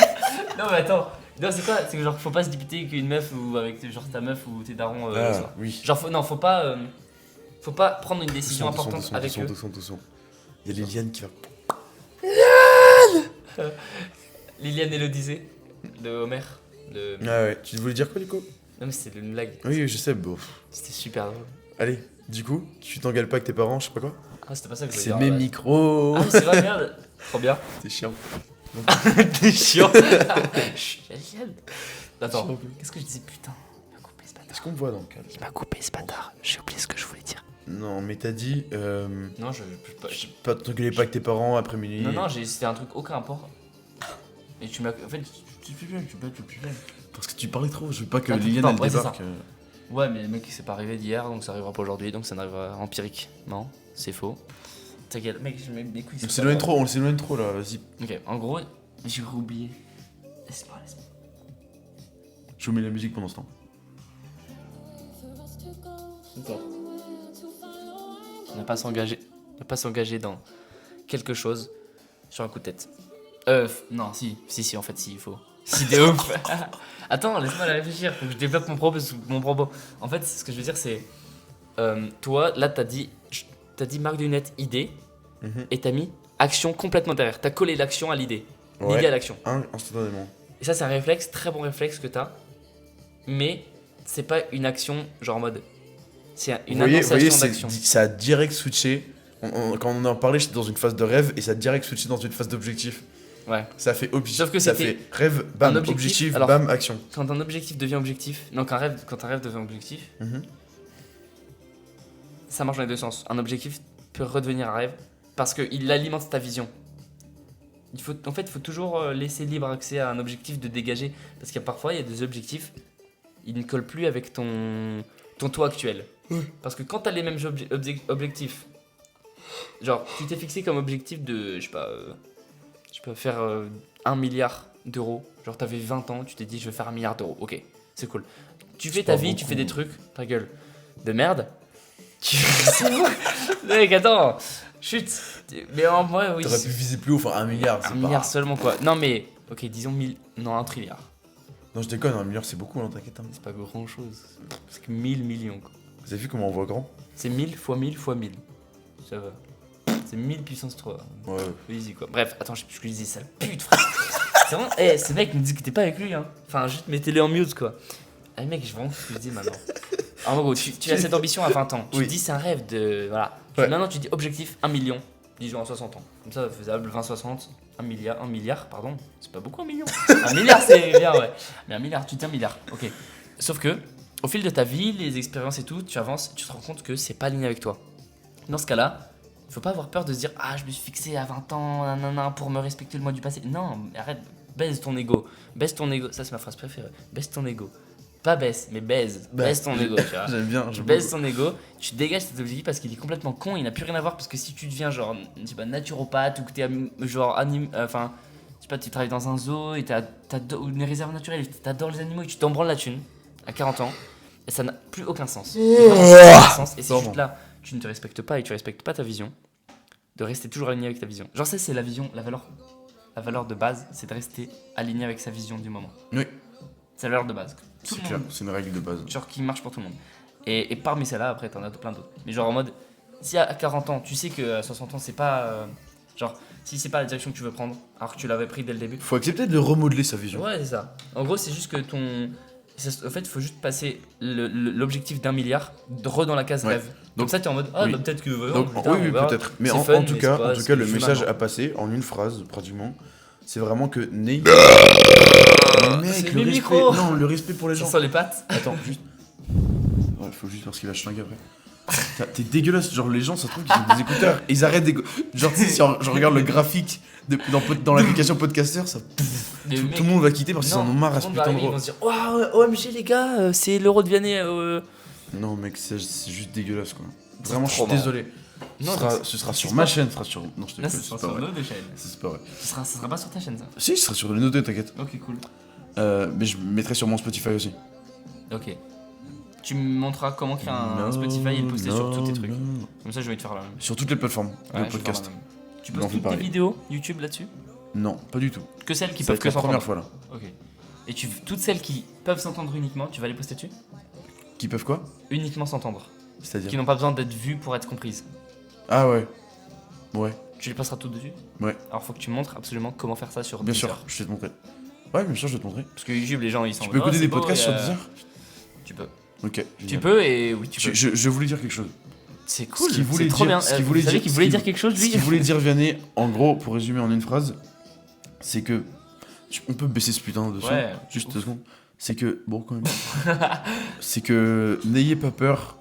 Speaker 1: Non, mais attends. Non, c'est quoi? C'est que genre, faut pas se disputer avec une meuf ou avec genre ta meuf ou tes darons. Le soir.
Speaker 2: oui.
Speaker 1: Genre, faut pas prendre une décision importante avec eux.
Speaker 2: Doucement. Il y a Liliane qui va...
Speaker 1: Liliane et l'Odyssée de Homer.
Speaker 2: Ah ouais, tu voulais dire quoi du coup ?
Speaker 1: Non, mais c'était une blague.
Speaker 2: Oui, je sais, bon.
Speaker 1: C'était super drôle.
Speaker 2: Allez, du coup, tu t'engueules pas avec tes parents, je sais pas quoi ?
Speaker 1: Ah, c'était pas ça que je
Speaker 2: C'est
Speaker 1: voulais
Speaker 2: mes
Speaker 1: dire.
Speaker 2: micros.
Speaker 1: Ah, c'est vrai, merde. Trop bien.
Speaker 2: C'est chiant.
Speaker 1: T'es chiant. Chut, la chienne. Attends, qu'est-ce que je disais? Putain, il m'a coupé ce bâtard.
Speaker 2: Est-ce qu'on me voit dans le cadre ?
Speaker 1: Il m'a coupé ce bâtard. J'ai oublié ce que je voulais dire.
Speaker 2: Non, mais t'as dit...
Speaker 1: Non,
Speaker 2: Pas t'engueuler pas avec tes parents après minuit.
Speaker 1: Non, c'était un truc aucun rapport. Et tu m'as. En fait, tu plus jeune.
Speaker 2: Parce que tu parlais trop, je veux pas que
Speaker 1: Ah,
Speaker 2: Liliane
Speaker 1: non,
Speaker 2: elle
Speaker 1: ouais, c'est
Speaker 2: débarque.
Speaker 1: Ouais, mais le mec, c'est pas arrivé d'hier, donc ça arrivera pas aujourd'hui, donc ça n'arrivera empirique. Non, c'est faux. Ta gueule, mec, je mets mes couilles.
Speaker 2: On s'éloigne trop là, vas-y.
Speaker 1: Ok, en gros, j'ai oublié. Laisse-moi.
Speaker 2: Je vous mets la musique pendant ce temps.
Speaker 1: Ne pas s'engager dans quelque chose sur un coup de tête. Non, si, en fait, si, il faut. Si, de ouf. Attends, laisse-moi la réfléchir, faut que je développe mon propos. En fait, ce que je veux dire, c'est. Toi, là, t'as dit marque de lunettes, idée, et t'as mis action complètement derrière. T'as collé l'action à l'idée.
Speaker 2: Ouais.
Speaker 1: L'idée à l'action.
Speaker 2: Instantanément.
Speaker 1: Et ça, c'est un réflexe, très bon réflexe que t'as. Mais c'est pas une action genre en mode. C'est une
Speaker 2: Vous voyez,
Speaker 1: annonciation d'action.
Speaker 2: ça a direct switché. Quand on en parlait, j'étais dans une phase de rêve et ça a direct switché dans une phase d'objectif.
Speaker 1: Ouais.
Speaker 2: Ça fait objectif.
Speaker 1: Sauf que
Speaker 2: ça
Speaker 1: c'était
Speaker 2: fait rêve, bam,
Speaker 1: un objectif, alors-
Speaker 2: bam, action.
Speaker 1: Quand un objectif devient objectif, non, quand un rêve devient objectif, ça marche dans les deux sens. Un objectif peut redevenir un rêve parce qu'il alimente ta vision. Il faut toujours laisser libre accès à un objectif de dégager. Parce qu'il y a parfois, il y a des objectifs, ils ne collent plus avec ton toi actuel. Parce que quand tu as les mêmes objectifs, genre, tu t'es fixé comme objectif de, je peux faire 1 milliard d'euros. Genre, t'avais 20 ans, tu t'es dit, je vais faire 1 milliard d'euros. Ok, c'est cool. Tu fais ta
Speaker 2: pas
Speaker 1: vie,
Speaker 2: beaucoup.
Speaker 1: tu fais des trucs, ta gueule, de merde. C'est bon. Mec, attends, chut. Mais en vrai, oui.
Speaker 2: T'aurais pu viser plus haut, enfin 1 milliard.
Speaker 1: Un
Speaker 2: c'est
Speaker 1: milliard
Speaker 2: pas...
Speaker 1: seulement, quoi. Non, mais, ok, disons 1000. Non, 1 trilliard.
Speaker 2: Non, je déconne, 1 milliard c'est beaucoup, hein, t'inquiète. Hein.
Speaker 1: C'est pas grand chose. C'est que 1000 millions, quoi.
Speaker 2: Vous avez vu comment on voit grand?
Speaker 1: C'est 1000 fois 1000 fois 1000. Ça va. C'est 1000 puissance 3.
Speaker 2: Ouais.
Speaker 1: Easy, quoi. Bref, attends, je sais plus ce que je disais, sale pute, frère. C'est vraiment. Ce mec me dit que t'es pas avec lui, hein. Enfin, juste mettez-le en mute, quoi. Ah, mec, je vraiment ce que je dis maintenant. En gros, tu as cette ambition à 20 ans. Tu te dis, c'est un rêve de. Voilà.
Speaker 2: Ouais.
Speaker 1: Maintenant, tu dis objectif 1 million. Disons à 60 ans. Comme ça, faisable, 20-60. 1 milliard, pardon. C'est pas beaucoup 1 million. 1 milliard, c'est bien, ouais. Mais 1 milliard, tu dis 1 milliard. Ok. Sauf que, au fil de ta vie, les expériences et tout, tu avances, tu te rends compte que c'est pas aligné avec toi. Dans ce cas-là, il faut pas avoir peur de se dire, ah, je me suis fixé à 20 ans, nanana, pour me respecter le moi du passé. Non, arrête, baise ton ego. Baise ton ego. Ça, c'est ma phrase préférée. Baise ton ego. Pas baisse, mais baise. Baise ton ego, tu vois.
Speaker 2: J'aime bien.
Speaker 1: Tu baisses ton ego, tu dégages cet objectif parce qu'il est complètement con, il n'a plus rien à voir. Parce que si tu deviens genre, je sais pas, naturopathe ou que t'es genre enfin, je sais pas, tu travailles dans un zoo et ou une réserve naturelle et t'adores les animaux et tu t'en branles la thune à 40 ans, et ça n'a plus aucun sens. Vraiment, ça n'a aucun sens. Et c'est juste là, tu ne te respectes pas et tu respectes pas ta vision, de rester toujours aligné avec ta vision. Genre, ça, c'est la vision, la valeur de base, c'est de rester aligné avec sa vision du moment.
Speaker 2: Oui.
Speaker 1: C'est la valeur de base. Tout
Speaker 2: C'est
Speaker 1: le
Speaker 2: clair,
Speaker 1: monde-
Speaker 2: c'est une règle de base.
Speaker 1: genre qui marche pour tout le monde. Et parmi celles-là, après, t'en as plein d'autres. Mais genre en mode, si à 40 ans, tu sais que à 60 ans, c'est pas. Genre, si c'est pas la direction que tu veux prendre, alors que tu l'avais pris dès le début.
Speaker 2: Faut accepter de remodeler sa vision.
Speaker 1: Ouais, c'est ça. En gros, c'est juste que en fait, il faut juste passer l'objectif d'1 milliard dans la case
Speaker 2: Ouais.
Speaker 1: rêve. Comme
Speaker 2: Donc-
Speaker 1: ça, t'es en mode, ah,
Speaker 2: oui.
Speaker 1: bah, peut-être que. ouais,
Speaker 2: Donc,
Speaker 1: plus tard,
Speaker 2: oui,
Speaker 1: on verra.
Speaker 2: peut-être. Mais
Speaker 1: C'est
Speaker 2: en
Speaker 1: fun,
Speaker 2: tout
Speaker 1: mais
Speaker 2: cas,
Speaker 1: c'est pas
Speaker 2: en tout
Speaker 1: ce
Speaker 2: cas,
Speaker 1: que
Speaker 2: le
Speaker 1: je fais
Speaker 2: message
Speaker 1: maintenant.
Speaker 2: à passer en une phrase, pratiquement, c'est vraiment que n'ayez. Mais
Speaker 1: c'est
Speaker 2: mec,
Speaker 1: mes
Speaker 2: le respect.
Speaker 1: micros.
Speaker 2: Non, le respect pour les
Speaker 1: Ça
Speaker 2: gens.
Speaker 1: sent les pattes.
Speaker 2: Attends, juste. Ouais, faut juste parce qu'il va schlinguer après. T'es dégueulasse, genre les gens ça se trouve qu'ils ont des écouteurs et ils arrêtent genre tu sais si je regarde le graphique dans l'application podcaster ça
Speaker 1: Mais
Speaker 2: tout
Speaker 1: mec,
Speaker 2: le monde va quitter parce qu'ils en ont marre à ce
Speaker 1: tout le monde va
Speaker 2: putain de
Speaker 1: arriver, ils vont se dire, waouh, OMG les gars, c'est l'euro de Vianney.
Speaker 2: Non mec c'est juste dégueulasse quoi. Vraiment je suis
Speaker 1: trop marrant.
Speaker 2: désolé.
Speaker 1: Non,
Speaker 2: Ce sera sur
Speaker 1: c'est
Speaker 2: ma
Speaker 1: pas-
Speaker 2: chaîne, ce sera sur. Non je te
Speaker 1: Là,
Speaker 2: déconne,
Speaker 1: ce
Speaker 2: c'est
Speaker 1: sera
Speaker 2: pas
Speaker 1: sur
Speaker 2: vrai.
Speaker 1: nos deux chaînes.
Speaker 2: C'est pas vrai.
Speaker 1: Ça sera pas sur ta chaîne, ça.
Speaker 2: Si, ce sera sur les notés, t'inquiète.
Speaker 1: Ok, cool.
Speaker 2: Mais je mettrai sur mon Spotify aussi.
Speaker 1: Ok. Tu me montreras comment créer un Spotify et le poster sur tous tes trucs.
Speaker 2: non.
Speaker 1: Comme ça, je vais te faire la même.
Speaker 2: Sur toutes les plateformes
Speaker 1: Ouais,
Speaker 2: de
Speaker 1: je vais
Speaker 2: podcast.
Speaker 1: faire la même. Tu
Speaker 2: On en
Speaker 1: postes
Speaker 2: fait
Speaker 1: toutes tes
Speaker 2: pareil.
Speaker 1: vidéos YouTube là-dessus?
Speaker 2: Non, pas du tout.
Speaker 1: Que celles qui
Speaker 2: Ça
Speaker 1: peuvent
Speaker 2: va être
Speaker 1: que
Speaker 2: la première
Speaker 1: s'entendre.
Speaker 2: fois là.
Speaker 1: Ok. Et toutes celles qui peuvent s'entendre uniquement, tu vas les poster dessus?
Speaker 2: Qui peuvent quoi?
Speaker 1: Uniquement s'entendre. Qui
Speaker 2: C'est-à-dire?
Speaker 1: n'ont pas besoin d'être vues pour être comprises.
Speaker 2: Ah ouais. Ouais,
Speaker 1: Tu les passeras toutes dessus?
Speaker 2: Ouais.
Speaker 1: Alors faut que tu me montres absolument comment faire ça sur
Speaker 2: bien
Speaker 1: Deezer.
Speaker 2: sûr, je vais te montrer. Ouais, bien sûr, je vais te montrer.
Speaker 1: Parce que YouTube, les gens ils sont.
Speaker 2: Tu peux écouter des podcasts sur
Speaker 1: Deezer.
Speaker 2: Deezer?
Speaker 1: Tu peux.
Speaker 2: Ok.
Speaker 1: Tu
Speaker 2: génial.
Speaker 1: peux et oui, tu peux.
Speaker 2: Je voulais dire quelque chose.
Speaker 1: C'est cool.
Speaker 2: Ce qu'il voulait
Speaker 1: C'est trop
Speaker 2: dire-
Speaker 1: bien.
Speaker 2: ce qu'il
Speaker 1: Vous
Speaker 2: voulait
Speaker 1: savez
Speaker 2: dire-
Speaker 1: qu'il
Speaker 2: ce
Speaker 1: voulait
Speaker 2: qu'il-
Speaker 1: dire quelque chose
Speaker 2: Ce
Speaker 1: lui?
Speaker 2: qu'il voulait dire Vianney, en gros, pour résumer en une phrase, c'est que. On peut baisser ce putain de son?
Speaker 1: Ouais.
Speaker 2: Juste 2 secondes. C'est que. Bon, quand même. C'est que. N'ayez pas peur.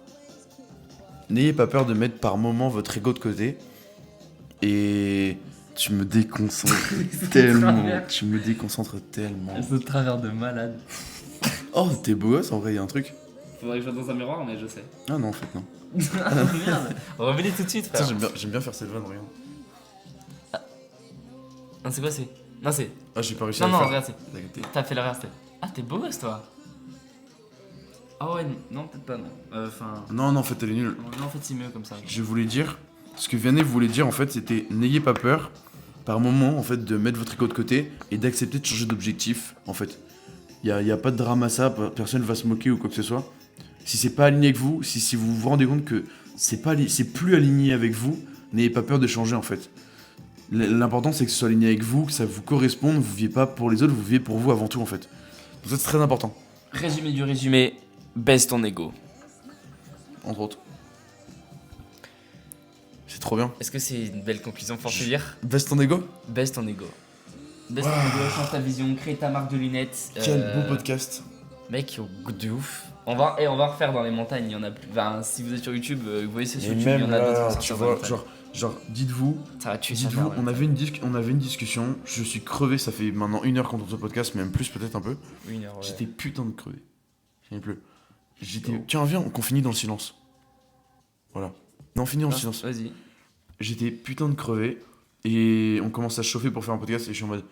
Speaker 2: N'ayez pas peur de mettre par moment votre ego de côté. Et Tu me déconcentres
Speaker 1: de
Speaker 2: tellement.
Speaker 1: travers.
Speaker 2: Tu me déconcentres tellement.
Speaker 1: Elles sont de travers de malade.
Speaker 2: Oh, t'es beau gosse, en vrai, y a un truc.
Speaker 1: Faudrait que je sois dans un miroir, mais je sais.
Speaker 2: Ah non, en fait, non.
Speaker 1: Ah merde. Revenez tout de suite,
Speaker 2: Putain,
Speaker 1: frère.
Speaker 2: j'aime bien faire cette vanne, regarde.
Speaker 1: Non, c'est quoi, c'est. Non, c'est.
Speaker 2: Ah, j'ai pas réussi
Speaker 1: Non,
Speaker 2: à
Speaker 1: non,
Speaker 2: le faire.
Speaker 1: regarde, c'est.
Speaker 2: T'as capté.
Speaker 1: T'as fait le reste. Ah, t'es beau gosse, toi. Ah ouais, non, peut-être pas, non. Enfin.
Speaker 2: Non, non, en fait, elle est nulle.
Speaker 1: Non, en fait, c'est mieux comme ça.
Speaker 2: Je voulais dire, ce que Vianney voulait dire en fait, c'était n'ayez pas peur par moment en fait de mettre votre ego de côté et d'accepter de changer d'objectif en fait. Y a pas de drame à ça, personne va se moquer ou quoi que ce soit. Si c'est pas aligné avec vous, si vous vous rendez compte que c'est plus aligné avec vous, n'ayez pas peur de changer en fait. L'important c'est que ce soit aligné avec vous, que ça vous corresponde, vous viviez pas pour les autres, vous viviez pour vous avant tout en fait. Donc ça c'est très important,
Speaker 1: Résumé du résumé, baisse ton ego.
Speaker 2: entre autres. C'est trop bien.
Speaker 1: Est-ce que c'est une belle conclusion pour te dire?
Speaker 2: Baisse ton ego.
Speaker 1: Baisse ton ego. Baisse ton ego, change ta vision, crée ta marque de lunettes.
Speaker 2: Quel beau podcast.
Speaker 1: Mec, au goût de ouf. On va refaire dans les montagnes, il y en a plus. Enfin, si vous êtes sur YouTube, vous voyez c'est sur
Speaker 2: Et
Speaker 1: YouTube, il y
Speaker 2: même
Speaker 1: en a d'autres.
Speaker 2: là,
Speaker 1: qui
Speaker 2: tu
Speaker 1: sont
Speaker 2: vois,
Speaker 1: sur
Speaker 2: genre, dites-vous,
Speaker 1: ça va tuer sa
Speaker 2: dites-vous,
Speaker 1: mère,
Speaker 2: on
Speaker 1: ouais.
Speaker 2: avait une discussion, je suis crevé, ça fait maintenant 1 heure qu'on tourne ce podcast, même plus peut-être un peu.
Speaker 1: Une heure, ouais.
Speaker 2: J'étais putain de crevé. Il pleut. J'étais.
Speaker 1: Oh.
Speaker 2: Tiens, viens, qu'on finit dans le silence. Voilà. Non, on finit dans le
Speaker 1: Ah,
Speaker 2: silence.
Speaker 1: Vas-y.
Speaker 2: J'étais putain de crevé et on commence à se chauffer pour faire un podcast et je suis en mode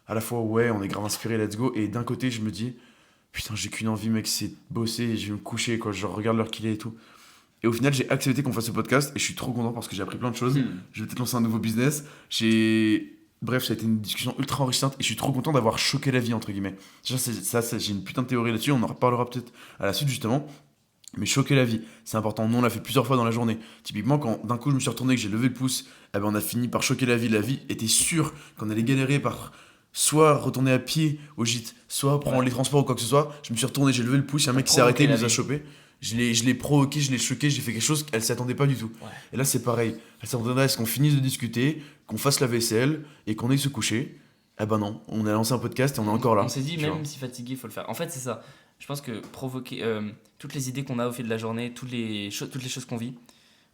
Speaker 2: à la fois ouais, on est grave inspiré, let's go, et d'un côté je me dis putain, j'ai qu'une envie mec, c'est de bosser et je vais me coucher quoi, je regarde l'heure qu'il est et tout. Et au final, j'ai accepté qu'on fasse ce podcast et je suis trop content parce que j'ai appris plein de choses. Je vais peut-être lancer un nouveau business. Bref, ça a été une discussion ultra enrichissante et je suis trop content d'avoir choqué la vie, entre guillemets. J'ai une putain de théorie là-dessus, on en reparlera peut-être à la suite justement. Mais choquer la vie, c'est important. Nous, on l'a fait plusieurs fois dans la journée. Typiquement, quand d'un coup je me suis retourné et que j'ai levé le pouce, eh ben, on a fini par choquer la vie. La vie était sûre qu'on allait galérer par soit retourner à pied au gîte, soit prendre les transports ou quoi que ce soit. Je me suis retourné, j'ai levé le pouce, il y a un mec qui s'est arrêté, il nous a chopé. Je l'ai provoqué, je l'ai choqué, j'ai fait quelque chose qu'elle s'y attendait pas du tout. Ouais. Et là, c'est pareil. Elle s'attendait à ce qu'on finisse de discuter, qu'on fasse la vaisselle et qu'on aille se coucher. Eh ben non, on a lancé un podcast et on est encore là.
Speaker 1: On s'est dit, même si fatigué, il faut le faire. En fait, c'est ça. Je pense que provoquer toutes les idées qu'on a au fil de la journée, toutes les choses qu'on vit,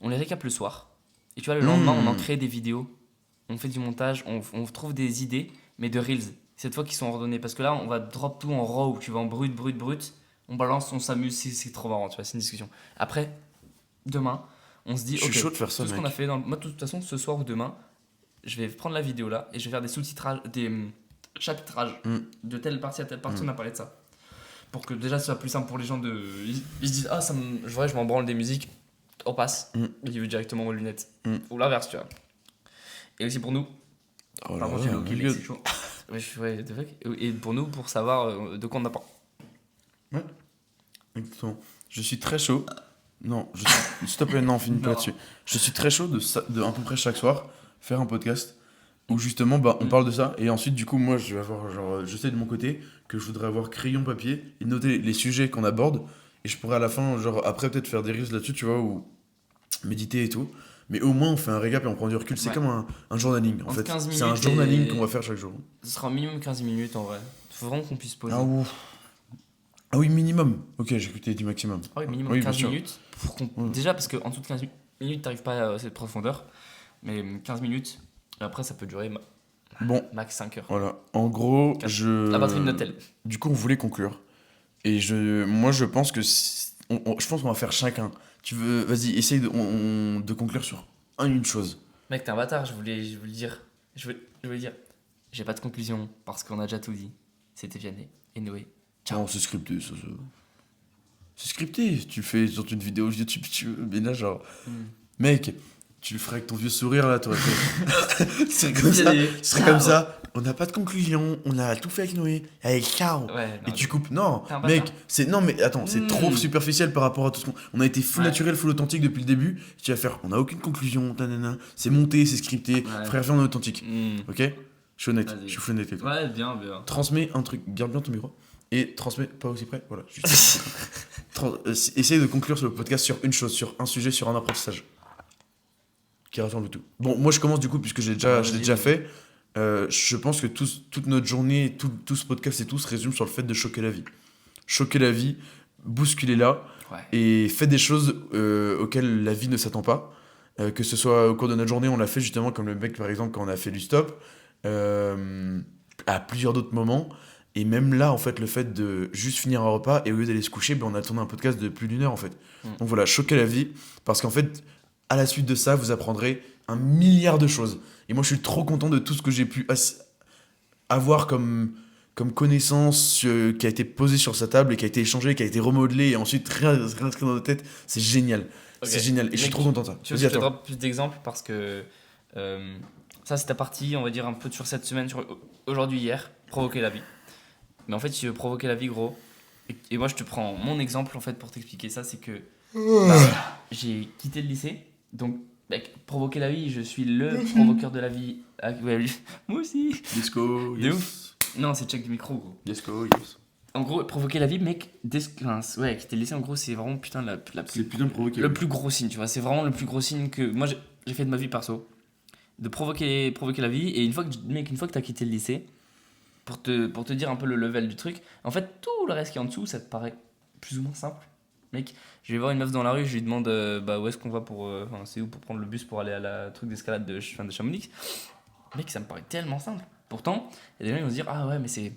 Speaker 1: on les récap le soir. Et tu vois, le lendemain, on en crée des vidéos, on fait du montage, on trouve des idées, mais de reels. Cette fois qui sont ordonnées. Parce que là, on va drop tout en raw, tu vois, en brut. On balance, on s'amuse, c'est trop marrant, tu vois, c'est une discussion. Après, demain, on se dit,
Speaker 2: je suis
Speaker 1: ok,
Speaker 2: chaud de faire ça,
Speaker 1: tout ce
Speaker 2: mec.
Speaker 1: qu'on a fait, moi, de toute façon, ce soir ou demain, je vais prendre la vidéo là et je vais faire des sous-titrages, des chapitrages de telle partie à telle partie, on a parlé de ça. Pour que déjà ce soit plus simple pour les gens de. Ils se disent, ah, je m'en branle des musiques, on passe, ils veulent directement aux lunettes. Ou l'inverse, tu vois. Et aussi pour nous,
Speaker 2: Oh
Speaker 1: par
Speaker 2: là
Speaker 1: contre, j'ai
Speaker 2: là,
Speaker 1: le kill, c'est chaud. Ouais, de fuck. Et pour nous, pour savoir de quoi on apprend.
Speaker 2: Ouais, exactement. Je suis très chaud. Non, s'il te plaît, non, finis pas là-dessus. Je suis très chaud de à peu près chaque soir faire un podcast où justement on parle de ça et ensuite du coup moi je vais avoir je sais de mon côté que je voudrais avoir crayon papier et noter les sujets qu'on aborde et je pourrais à la fin après peut-être faire des reels là-dessus, tu vois, ou méditer et tout. Mais au moins on fait un récap et on prend du recul. C'est comme un journaling en fait. C'est un journaling qu'on va faire chaque jour.
Speaker 1: Ce sera minimum 15 minutes en vrai. Faut vraiment qu'on puisse poser.
Speaker 2: Ah oui, minimum. Ok, j'ai écouté du maximum.
Speaker 1: Ah oui, minimum 15 minutes. Déjà parce qu'en dessous de 15 minutes, t'arrives pas à cette profondeur. Mais 15 minutes, et après ça peut durer max 5 heures.
Speaker 2: Voilà. En gros,
Speaker 1: La batterie de Notel.
Speaker 2: Du coup, on voulait conclure. Et moi, je pense que je pense qu'on va faire chacun. Tu veux, vas-y, essaye de conclure sur une chose.
Speaker 1: Mec, t'es un bâtard, je voulais le dire. Je voulais dire. J'ai pas de conclusion parce qu'on a déjà tout dit. C'était Vianney et Noé. Ciao.
Speaker 2: Non, c'est scripté, ça. C'est scripté. Tu le fais sur une vidéo YouTube, tu veux. Mais là, genre. Mec, tu le ferais avec ton vieux sourire là, toi. Ce serait comme ça. Ce serait comme ça. On n'a pas de conclusion. On a tout fait avec Noé. Avec ciao.
Speaker 1: Ouais,
Speaker 2: et tu coupes. Non,
Speaker 1: mec,
Speaker 2: non, mais attends, c'est trop superficiel par rapport à tout ce qu'on. On a été full naturel, full authentique depuis le début. Tu vas faire. On n'a aucune conclusion. C'est monté, c'est scripté. Ouais. Frère, viens, on est authentique. Ok? Je suis honnête.
Speaker 1: Vas-y.
Speaker 2: Je suis full honnête avec toi.
Speaker 1: Ouais, bien.
Speaker 2: Transmets un truc. Garde bien ton micro. Et transmets pas aussi près. Voilà. Essaye de conclure sur le podcast sur une chose, sur un sujet, sur un apprentissage. Qui rassemble tout. Bon, moi je commence du coup, puisque je l'ai déjà fait. Je pense que toute notre journée, tout ce podcast et tout se résume sur le fait de choquer la vie. Choquer la vie, bousculer-la, et faites des choses auxquelles la vie ne s'attend pas. Que ce soit au cours de notre journée, on l'a fait justement comme le mec par exemple quand on a fait du stop, à plusieurs d'autres moments. Et même là, en fait, le fait de juste finir un repas et au lieu d'aller se coucher, ben, on a tourné un podcast de plus d'1 heure en fait. Donc voilà, choquer la vie, parce qu'en fait, à la suite de ça, vous apprendrez un milliard de choses. Et moi, je suis trop content de tout ce que j'ai pu avoir comme connaissance qui a été posée sur sa table et qui a été échangée, qui a été remodelée et ensuite réinscrit dans notre tête. C'est génial.
Speaker 1: Ok.
Speaker 2: C'est génial. Et je suis
Speaker 1: Mec,
Speaker 2: trop content de ça.
Speaker 1: Tu veux
Speaker 2: Vas-y,
Speaker 1: que je
Speaker 2: à
Speaker 1: te
Speaker 2: toi.
Speaker 1: drop plus d'exemples parce que ça, c'est ta partie, on va dire, un peu sur cette semaine, sur aujourd'hui, hier, provoquer la vie. Mais en fait, si tu veux provoquer la vie, gros, et moi, je te prends mon exemple, en fait, pour t'expliquer ça, c'est que j'ai quitté le lycée, donc, mec, provoquer la vie, je suis le provoqueur de la vie. Ah, ouais, moi aussi.
Speaker 2: Let's go.
Speaker 1: De ouf. Non, c'est check du micro, gros.
Speaker 2: Let's go. Yes.
Speaker 1: En gros, provoquer la vie, mec, ouais, quitter le lycée, en gros, c'est vraiment, putain,
Speaker 2: C'est putain de provoquer.
Speaker 1: le plus gros signe, tu vois. C'est vraiment le plus gros signe que moi, j'ai fait de ma vie perso. De provoquer la vie, et une fois que t'as quitté le lycée, pour te dire un peu le level du truc, en fait, tout le reste qui est en dessous, ça te paraît plus ou moins simple. Mec, je vais voir une meuf dans la rue, je lui demande où est-ce qu'on va c'est où pour prendre le bus pour aller à la truc d'escalade de Chamonix. Mec, ça me paraît tellement simple. Pourtant, il y a des gens qui vont se dire, ah ouais, mais c'est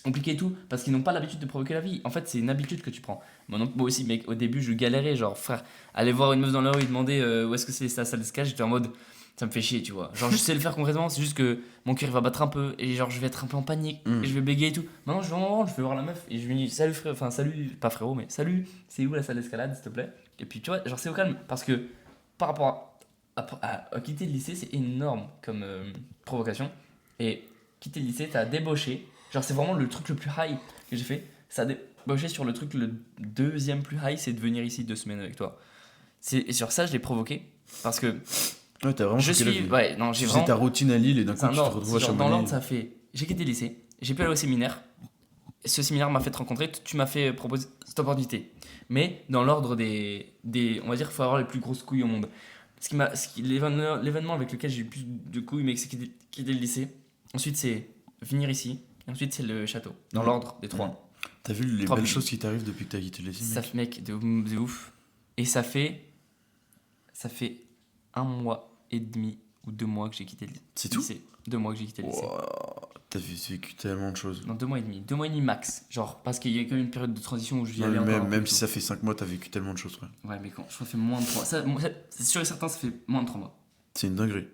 Speaker 1: compliqué et tout, parce qu'ils n'ont pas l'habitude de provoquer la vie. En fait, c'est une habitude que tu prends. Moi aussi, mec, au début, je galérais, genre, frère, aller voir une meuf dans la rue et demander où est-ce que c'est la salle d'escalade, j'étais en mode, ça me fait chier, tu vois. Genre, je sais le faire concrètement, c'est juste que mon cœur il va battre un peu, et genre, je vais être un peu en panique, et je vais bégayer et tout. Maintenant, je vais voir la meuf, et je lui dis, salut frère, enfin, salut, pas frérot, mais salut, c'est où la salle d'escalade, s'il te plaît? Et puis, tu vois, genre, c'est au calme, parce que par rapport à quitter le lycée, c'est énorme comme provocation. Et quitter le lycée, t'as débauché. Genre, c'est vraiment le truc le plus high que j'ai fait. Ça a débauché sur le truc le deuxième plus high, c'est de venir ici 2 semaines avec toi. Et sur ça, je l'ai provoqué. Parce que
Speaker 2: Ouais, t'as vraiment
Speaker 1: je
Speaker 2: choqué la
Speaker 1: suis.
Speaker 2: vie.
Speaker 1: Ouais, non, j'ai
Speaker 2: Tu faisais
Speaker 1: vraiment.
Speaker 2: ta routine à Lille et d'un coup, tu te retrouves à
Speaker 1: Genre, dans
Speaker 2: Chamonix.
Speaker 1: l'ordre, ça fait. J'ai quitté le lycée, j'ai pu aller au séminaire. Ce séminaire m'a fait te rencontrer, tu m'as fait proposer cette opportunité. Mais dans l'ordre on va dire qu'il faut avoir les plus grosses couilles au monde. L'événement avec lequel j'ai eu le plus de couilles, mec, c'est quitter le lycée. Ensuite, c'est venir ici. Et ensuite, c'est le château. Dans l'ordre des 3.
Speaker 2: T'as vu les
Speaker 1: 3
Speaker 2: belles
Speaker 1: pays.
Speaker 2: choses qui t'arrivent depuis que t'as quitté le lycée,
Speaker 1: Ça
Speaker 2: mec?
Speaker 1: fait, mec, de ouf. Et ça fait 1 mois et demi ou 2 mois que j'ai quitté le lycée.
Speaker 2: C'est tout?
Speaker 1: 2 mois que j'ai quitté le lycée.
Speaker 2: Wow, t'as vécu tellement de choses.
Speaker 1: Non, 2 mois et demi. 2 mois et demi max. Genre, parce qu'il y a quand même une période de transition où je vais y aller
Speaker 2: Non,
Speaker 1: encore un peu
Speaker 2: même
Speaker 1: et
Speaker 2: si
Speaker 1: tout.
Speaker 2: ça fait 5 mois, t'as vécu tellement de choses, frère.
Speaker 1: Ouais, mais quand je crois que ça fait moins de 3 mois. C'est sûr et certain, ça fait moins de 3 mois.
Speaker 2: C'est une dinguerie.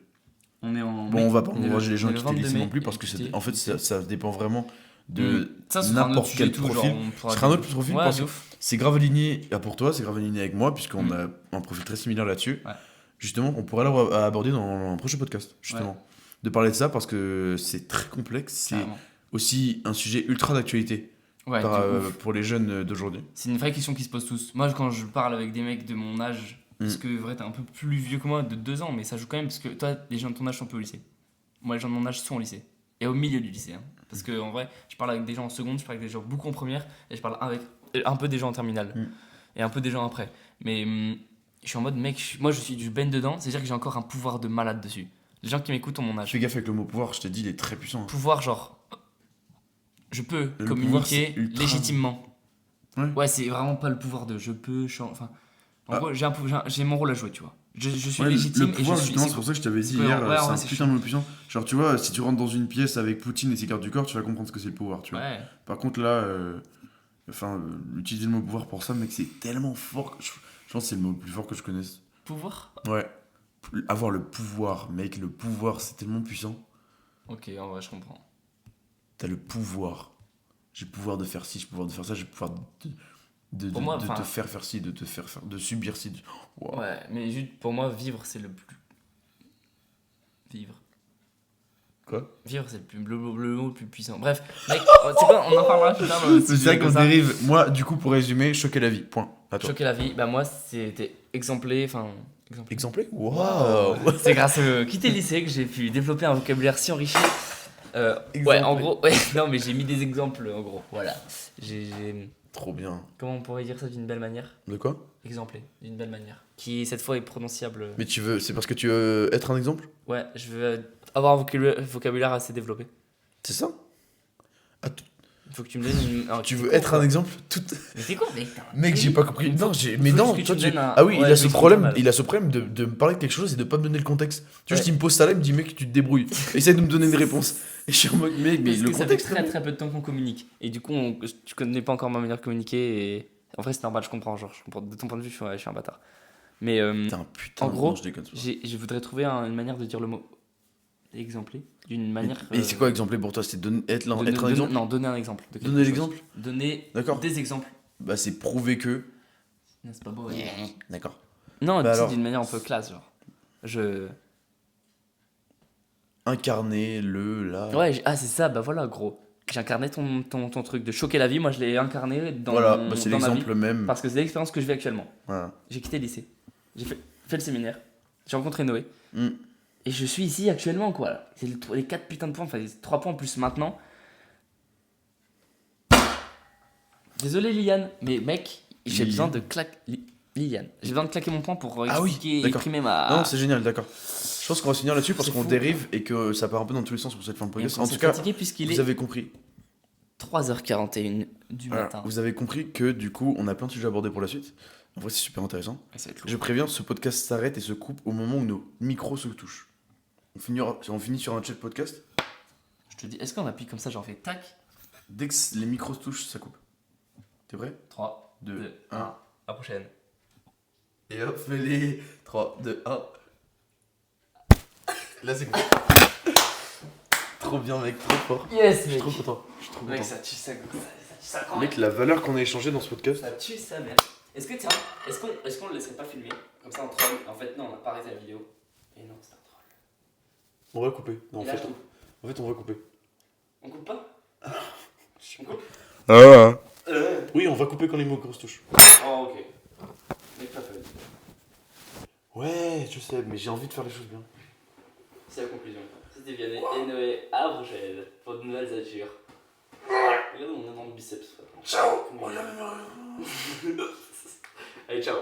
Speaker 1: On est en.
Speaker 2: Bon, on va pas encourager les gens
Speaker 1: on est
Speaker 2: qui
Speaker 1: le
Speaker 2: quittent le
Speaker 1: 22
Speaker 2: lycée
Speaker 1: mai,
Speaker 2: non plus
Speaker 1: et
Speaker 2: parce que
Speaker 1: quitté,
Speaker 2: en fait,
Speaker 1: quitté.
Speaker 2: ça dépend vraiment de
Speaker 1: Ça sera un autre
Speaker 2: n'importe
Speaker 1: sujet
Speaker 2: quel
Speaker 1: et tout, genre,
Speaker 2: profil.
Speaker 1: on pourra
Speaker 2: Ce sera un
Speaker 1: dire-
Speaker 2: autre profil
Speaker 1: Ouais,
Speaker 2: parce
Speaker 1: de
Speaker 2: que
Speaker 1: ouf.
Speaker 2: c'est grave aligné pour toi, c'est grave aligné avec moi, puisqu'on a un profil très similaire là-dessus.
Speaker 1: Ouais.
Speaker 2: Justement, on pourrait l'aborder dans un prochain podcast, justement. De parler de ça parce que c'est très complexe, c'est
Speaker 1: Carrément.
Speaker 2: aussi un sujet ultra d'actualité
Speaker 1: Ouais, de ouf.
Speaker 2: pour les jeunes d'aujourd'hui.
Speaker 1: C'est une vraie question qui se pose tous. Moi, quand je parle avec des mecs de mon âge, parce que vrai, t'es un peu plus vieux que moi, de 2 ans, mais ça joue quand même parce que toi, les gens de ton âge sont plus au lycée. Moi, les gens de mon âge sont au lycée. Et au milieu du lycée. Hein. Parce que en vrai, je parle avec des gens en seconde, je parle avec des gens beaucoup en première, et je parle avec un peu des gens en terminale. Et un peu des gens après. Mais je suis en mode, mec, moi je suis du ben dedans, c'est-à-dire que j'ai encore un pouvoir de malade dessus. Les gens qui m'écoutent ont mon âge.
Speaker 2: Fais gaffe avec le mot pouvoir, je t'ai dit, il est très puissant. hein.
Speaker 1: Pouvoir, genre, je peux
Speaker 2: Le pouvoir,
Speaker 1: communiquer
Speaker 2: c'est ultra-
Speaker 1: légitimement.
Speaker 2: Ouais.
Speaker 1: C'est vraiment pas le pouvoir de je peux, enfin. En
Speaker 2: Ah.
Speaker 1: gros, j'ai mon rôle à jouer, tu vois. Je suis
Speaker 2: Ouais,
Speaker 1: légitime
Speaker 2: le pouvoir,
Speaker 1: et je suis.
Speaker 2: justement, c'est pour ça que je t'avais dit
Speaker 1: Ouais,
Speaker 2: hier,
Speaker 1: ouais,
Speaker 2: c'est un
Speaker 1: c'est
Speaker 2: putain de mot puissant. Genre, tu vois, si tu rentres dans une pièce avec Poutine et ses gardes du corps, tu vas comprendre ce que c'est le pouvoir, tu vois.
Speaker 1: Ouais.
Speaker 2: Par contre, là, utiliser le mot pouvoir pour ça, mec, c'est tellement fort. Je pense que c'est le mot le plus fort que je connaisse.
Speaker 1: Pouvoir.
Speaker 2: Ouais. Avoir le pouvoir, mec, le pouvoir, c'est tellement puissant.
Speaker 1: Ok, en vrai, je comprends.
Speaker 2: T'as le pouvoir. J'ai le pouvoir de faire ci, j'ai le pouvoir de faire ça, j'ai le pouvoir
Speaker 1: Pour moi,
Speaker 2: de
Speaker 1: enfin-
Speaker 2: te faire faire ci, de te faire faire, de subir ci. Wow.
Speaker 1: Ouais, mais juste pour moi, vivre, c'est le plus. Vivre.
Speaker 2: Quoi?
Speaker 1: Vivre, c'est le mot le plus puissant. Bref, mec, c'est quoi, on en parlera plus tard.
Speaker 2: C'est ça qu'on dérive. Moi, du coup, pour résumer, choquer la vie. Point. À toi.
Speaker 1: Choquer la vie, bah moi, c'était exemplé, enfin.
Speaker 2: Exemplé? Waouh!
Speaker 1: C'est grâce au quitter le lycée que j'ai pu développer un vocabulaire si enrichi. Ouais, en gros, ouais, non, mais j'ai mis des exemples, en gros. Voilà.
Speaker 2: Trop bien.
Speaker 1: Comment on pourrait dire ça d'une belle manière?
Speaker 2: De quoi?
Speaker 1: Exemplé, d'une belle manière. Qui, cette fois, est prononciable.
Speaker 2: Mais c'est parce que tu veux être un exemple?
Speaker 1: Ouais, je veux avoir un vocabulaire assez développé.
Speaker 2: C'est ça?
Speaker 1: Faut que tu me donnes une. Alors,
Speaker 2: Tu
Speaker 1: t'es
Speaker 2: veux
Speaker 1: con,
Speaker 2: être
Speaker 1: quoi.
Speaker 2: un exemple tout...
Speaker 1: Mais t'es con, mec.
Speaker 2: Mec, j'ai pas compris. Non, mais
Speaker 1: faut
Speaker 2: non,
Speaker 1: juste que
Speaker 2: toi
Speaker 1: tu
Speaker 2: tu.
Speaker 1: me donnes un-
Speaker 2: Ah oui,
Speaker 1: Ouais,
Speaker 2: il a
Speaker 1: faut
Speaker 2: ce
Speaker 1: que tu
Speaker 2: problème,
Speaker 1: me donnes
Speaker 2: il a ce problème de me parler de quelque chose et de pas me donner le contexte. Juste,
Speaker 1: Ouais.
Speaker 2: il me pose ça là, il me dit mec, tu te débrouilles. Essaye de me donner une réponse. Et je suis en mode mec, mais
Speaker 1: Parce
Speaker 2: le
Speaker 1: que ça fait
Speaker 2: contexte.
Speaker 1: très très peu de temps qu'on communique. Et du coup, tu connais pas encore ma manière de communiquer. Et en vrai, c'est normal, je comprends. Genre, je comprends. De ton point de vue, je suis un bâtard. Mais
Speaker 2: Putain,
Speaker 1: en gros,
Speaker 2: non, je déconne.
Speaker 1: je voudrais trouver une manière de dire le mot exemplé. D'une manière.
Speaker 2: Et c'est quoi exempler pour toi? C'est être un exemple?
Speaker 1: Non, donner un exemple. De quelque
Speaker 2: Donner
Speaker 1: chose.
Speaker 2: l'exemple?
Speaker 1: Donner
Speaker 2: D'accord.
Speaker 1: des exemples.
Speaker 2: Bah, c'est prouver que.
Speaker 1: Non, c'est pas beau. Ouais.
Speaker 2: D'accord.
Speaker 1: Non,
Speaker 2: Bah
Speaker 1: tu sais,
Speaker 2: alors.
Speaker 1: d'une manière un peu classe, genre.
Speaker 2: Incarner la.
Speaker 1: Ouais, c'est ça, bah voilà, gros. J'ai incarné ton truc de choquer la vie. Moi, je l'ai incarné dans,
Speaker 2: Voilà, bah, c'est
Speaker 1: dans ma vie.
Speaker 2: l'exemple même.
Speaker 1: Parce que c'est l'expérience que je vis actuellement.
Speaker 2: Voilà.
Speaker 1: J'ai quitté le lycée. J'ai fait le séminaire. J'ai rencontré Noé.
Speaker 2: Mm.
Speaker 1: Et je suis ici actuellement, quoi. C'est les 4 putains de points, enfin les 3 points en plus maintenant. Désolé, Liliane, mais mec, j'ai besoin de claquer. Liliane, j'ai besoin de claquer mon poing pour
Speaker 2: Ah oui,
Speaker 1: expliquer,
Speaker 2: d'accord.
Speaker 1: exprimer ma.
Speaker 2: Non, c'est génial, d'accord. Je pense qu'on va se finir là-dessus parce
Speaker 1: C'est
Speaker 2: qu'on
Speaker 1: fou.
Speaker 2: dérive et que ça part un peu dans tous les sens pour cette fin de podcast.
Speaker 1: Et on
Speaker 2: En
Speaker 1: s'est
Speaker 2: tout cas,
Speaker 1: fatigué puisqu'il
Speaker 2: vous
Speaker 1: est
Speaker 2: avez compris.
Speaker 1: 3h41 du
Speaker 2: Voilà,
Speaker 1: matin.
Speaker 2: vous avez compris que du coup, on a plein de sujets à aborder pour la suite. En vrai, c'est super intéressant.
Speaker 1: Et ça va être lourd.
Speaker 2: Je préviens, ce podcast s'arrête et se coupe au moment où nos micros se touchent. On finit sur un chat podcast.
Speaker 1: Je te dis, est-ce qu'on appuie comme ça, j'en fais tac.
Speaker 2: Dès que les micros se touchent, ça coupe. T'es prêt?
Speaker 1: 3,
Speaker 2: 2,
Speaker 1: 2,
Speaker 2: 1.
Speaker 1: 1. À la prochaine.
Speaker 2: Et hop, fais-les. 3, 2, 1. Là, c'est cool. Trop bien, mec, trop fort.
Speaker 1: Yes,
Speaker 2: Je suis
Speaker 1: mec.
Speaker 2: trop content. Je suis trop
Speaker 1: Mec,
Speaker 2: content.
Speaker 1: ça tue ça tue ça quand
Speaker 2: Mec, la valeur qu'on a échangée dans ce podcast.
Speaker 1: Ça tue sa mère. Est-ce que tiens, est-ce qu'on le laisserait pas filmer comme ça en troll? En fait non, on a pas arrêté la vidéo. Et non, c'est un troll.
Speaker 2: On va couper. Non,
Speaker 1: Et là, je coupe.
Speaker 2: en fait, on va couper.
Speaker 1: On coupe pas? On coupe?
Speaker 2: Oui, on va couper quand les micros se touchent.
Speaker 1: Oh ok. Mec pas fun.
Speaker 2: Ouais, je sais, mais j'ai envie de faire les choses bien.
Speaker 1: C'est la conclusion. C'était Vianney et Noé à la prochaine pour de nouvelles aventures. Regarde mon énorme biceps.
Speaker 2: Ciao.
Speaker 1: Allez ciao.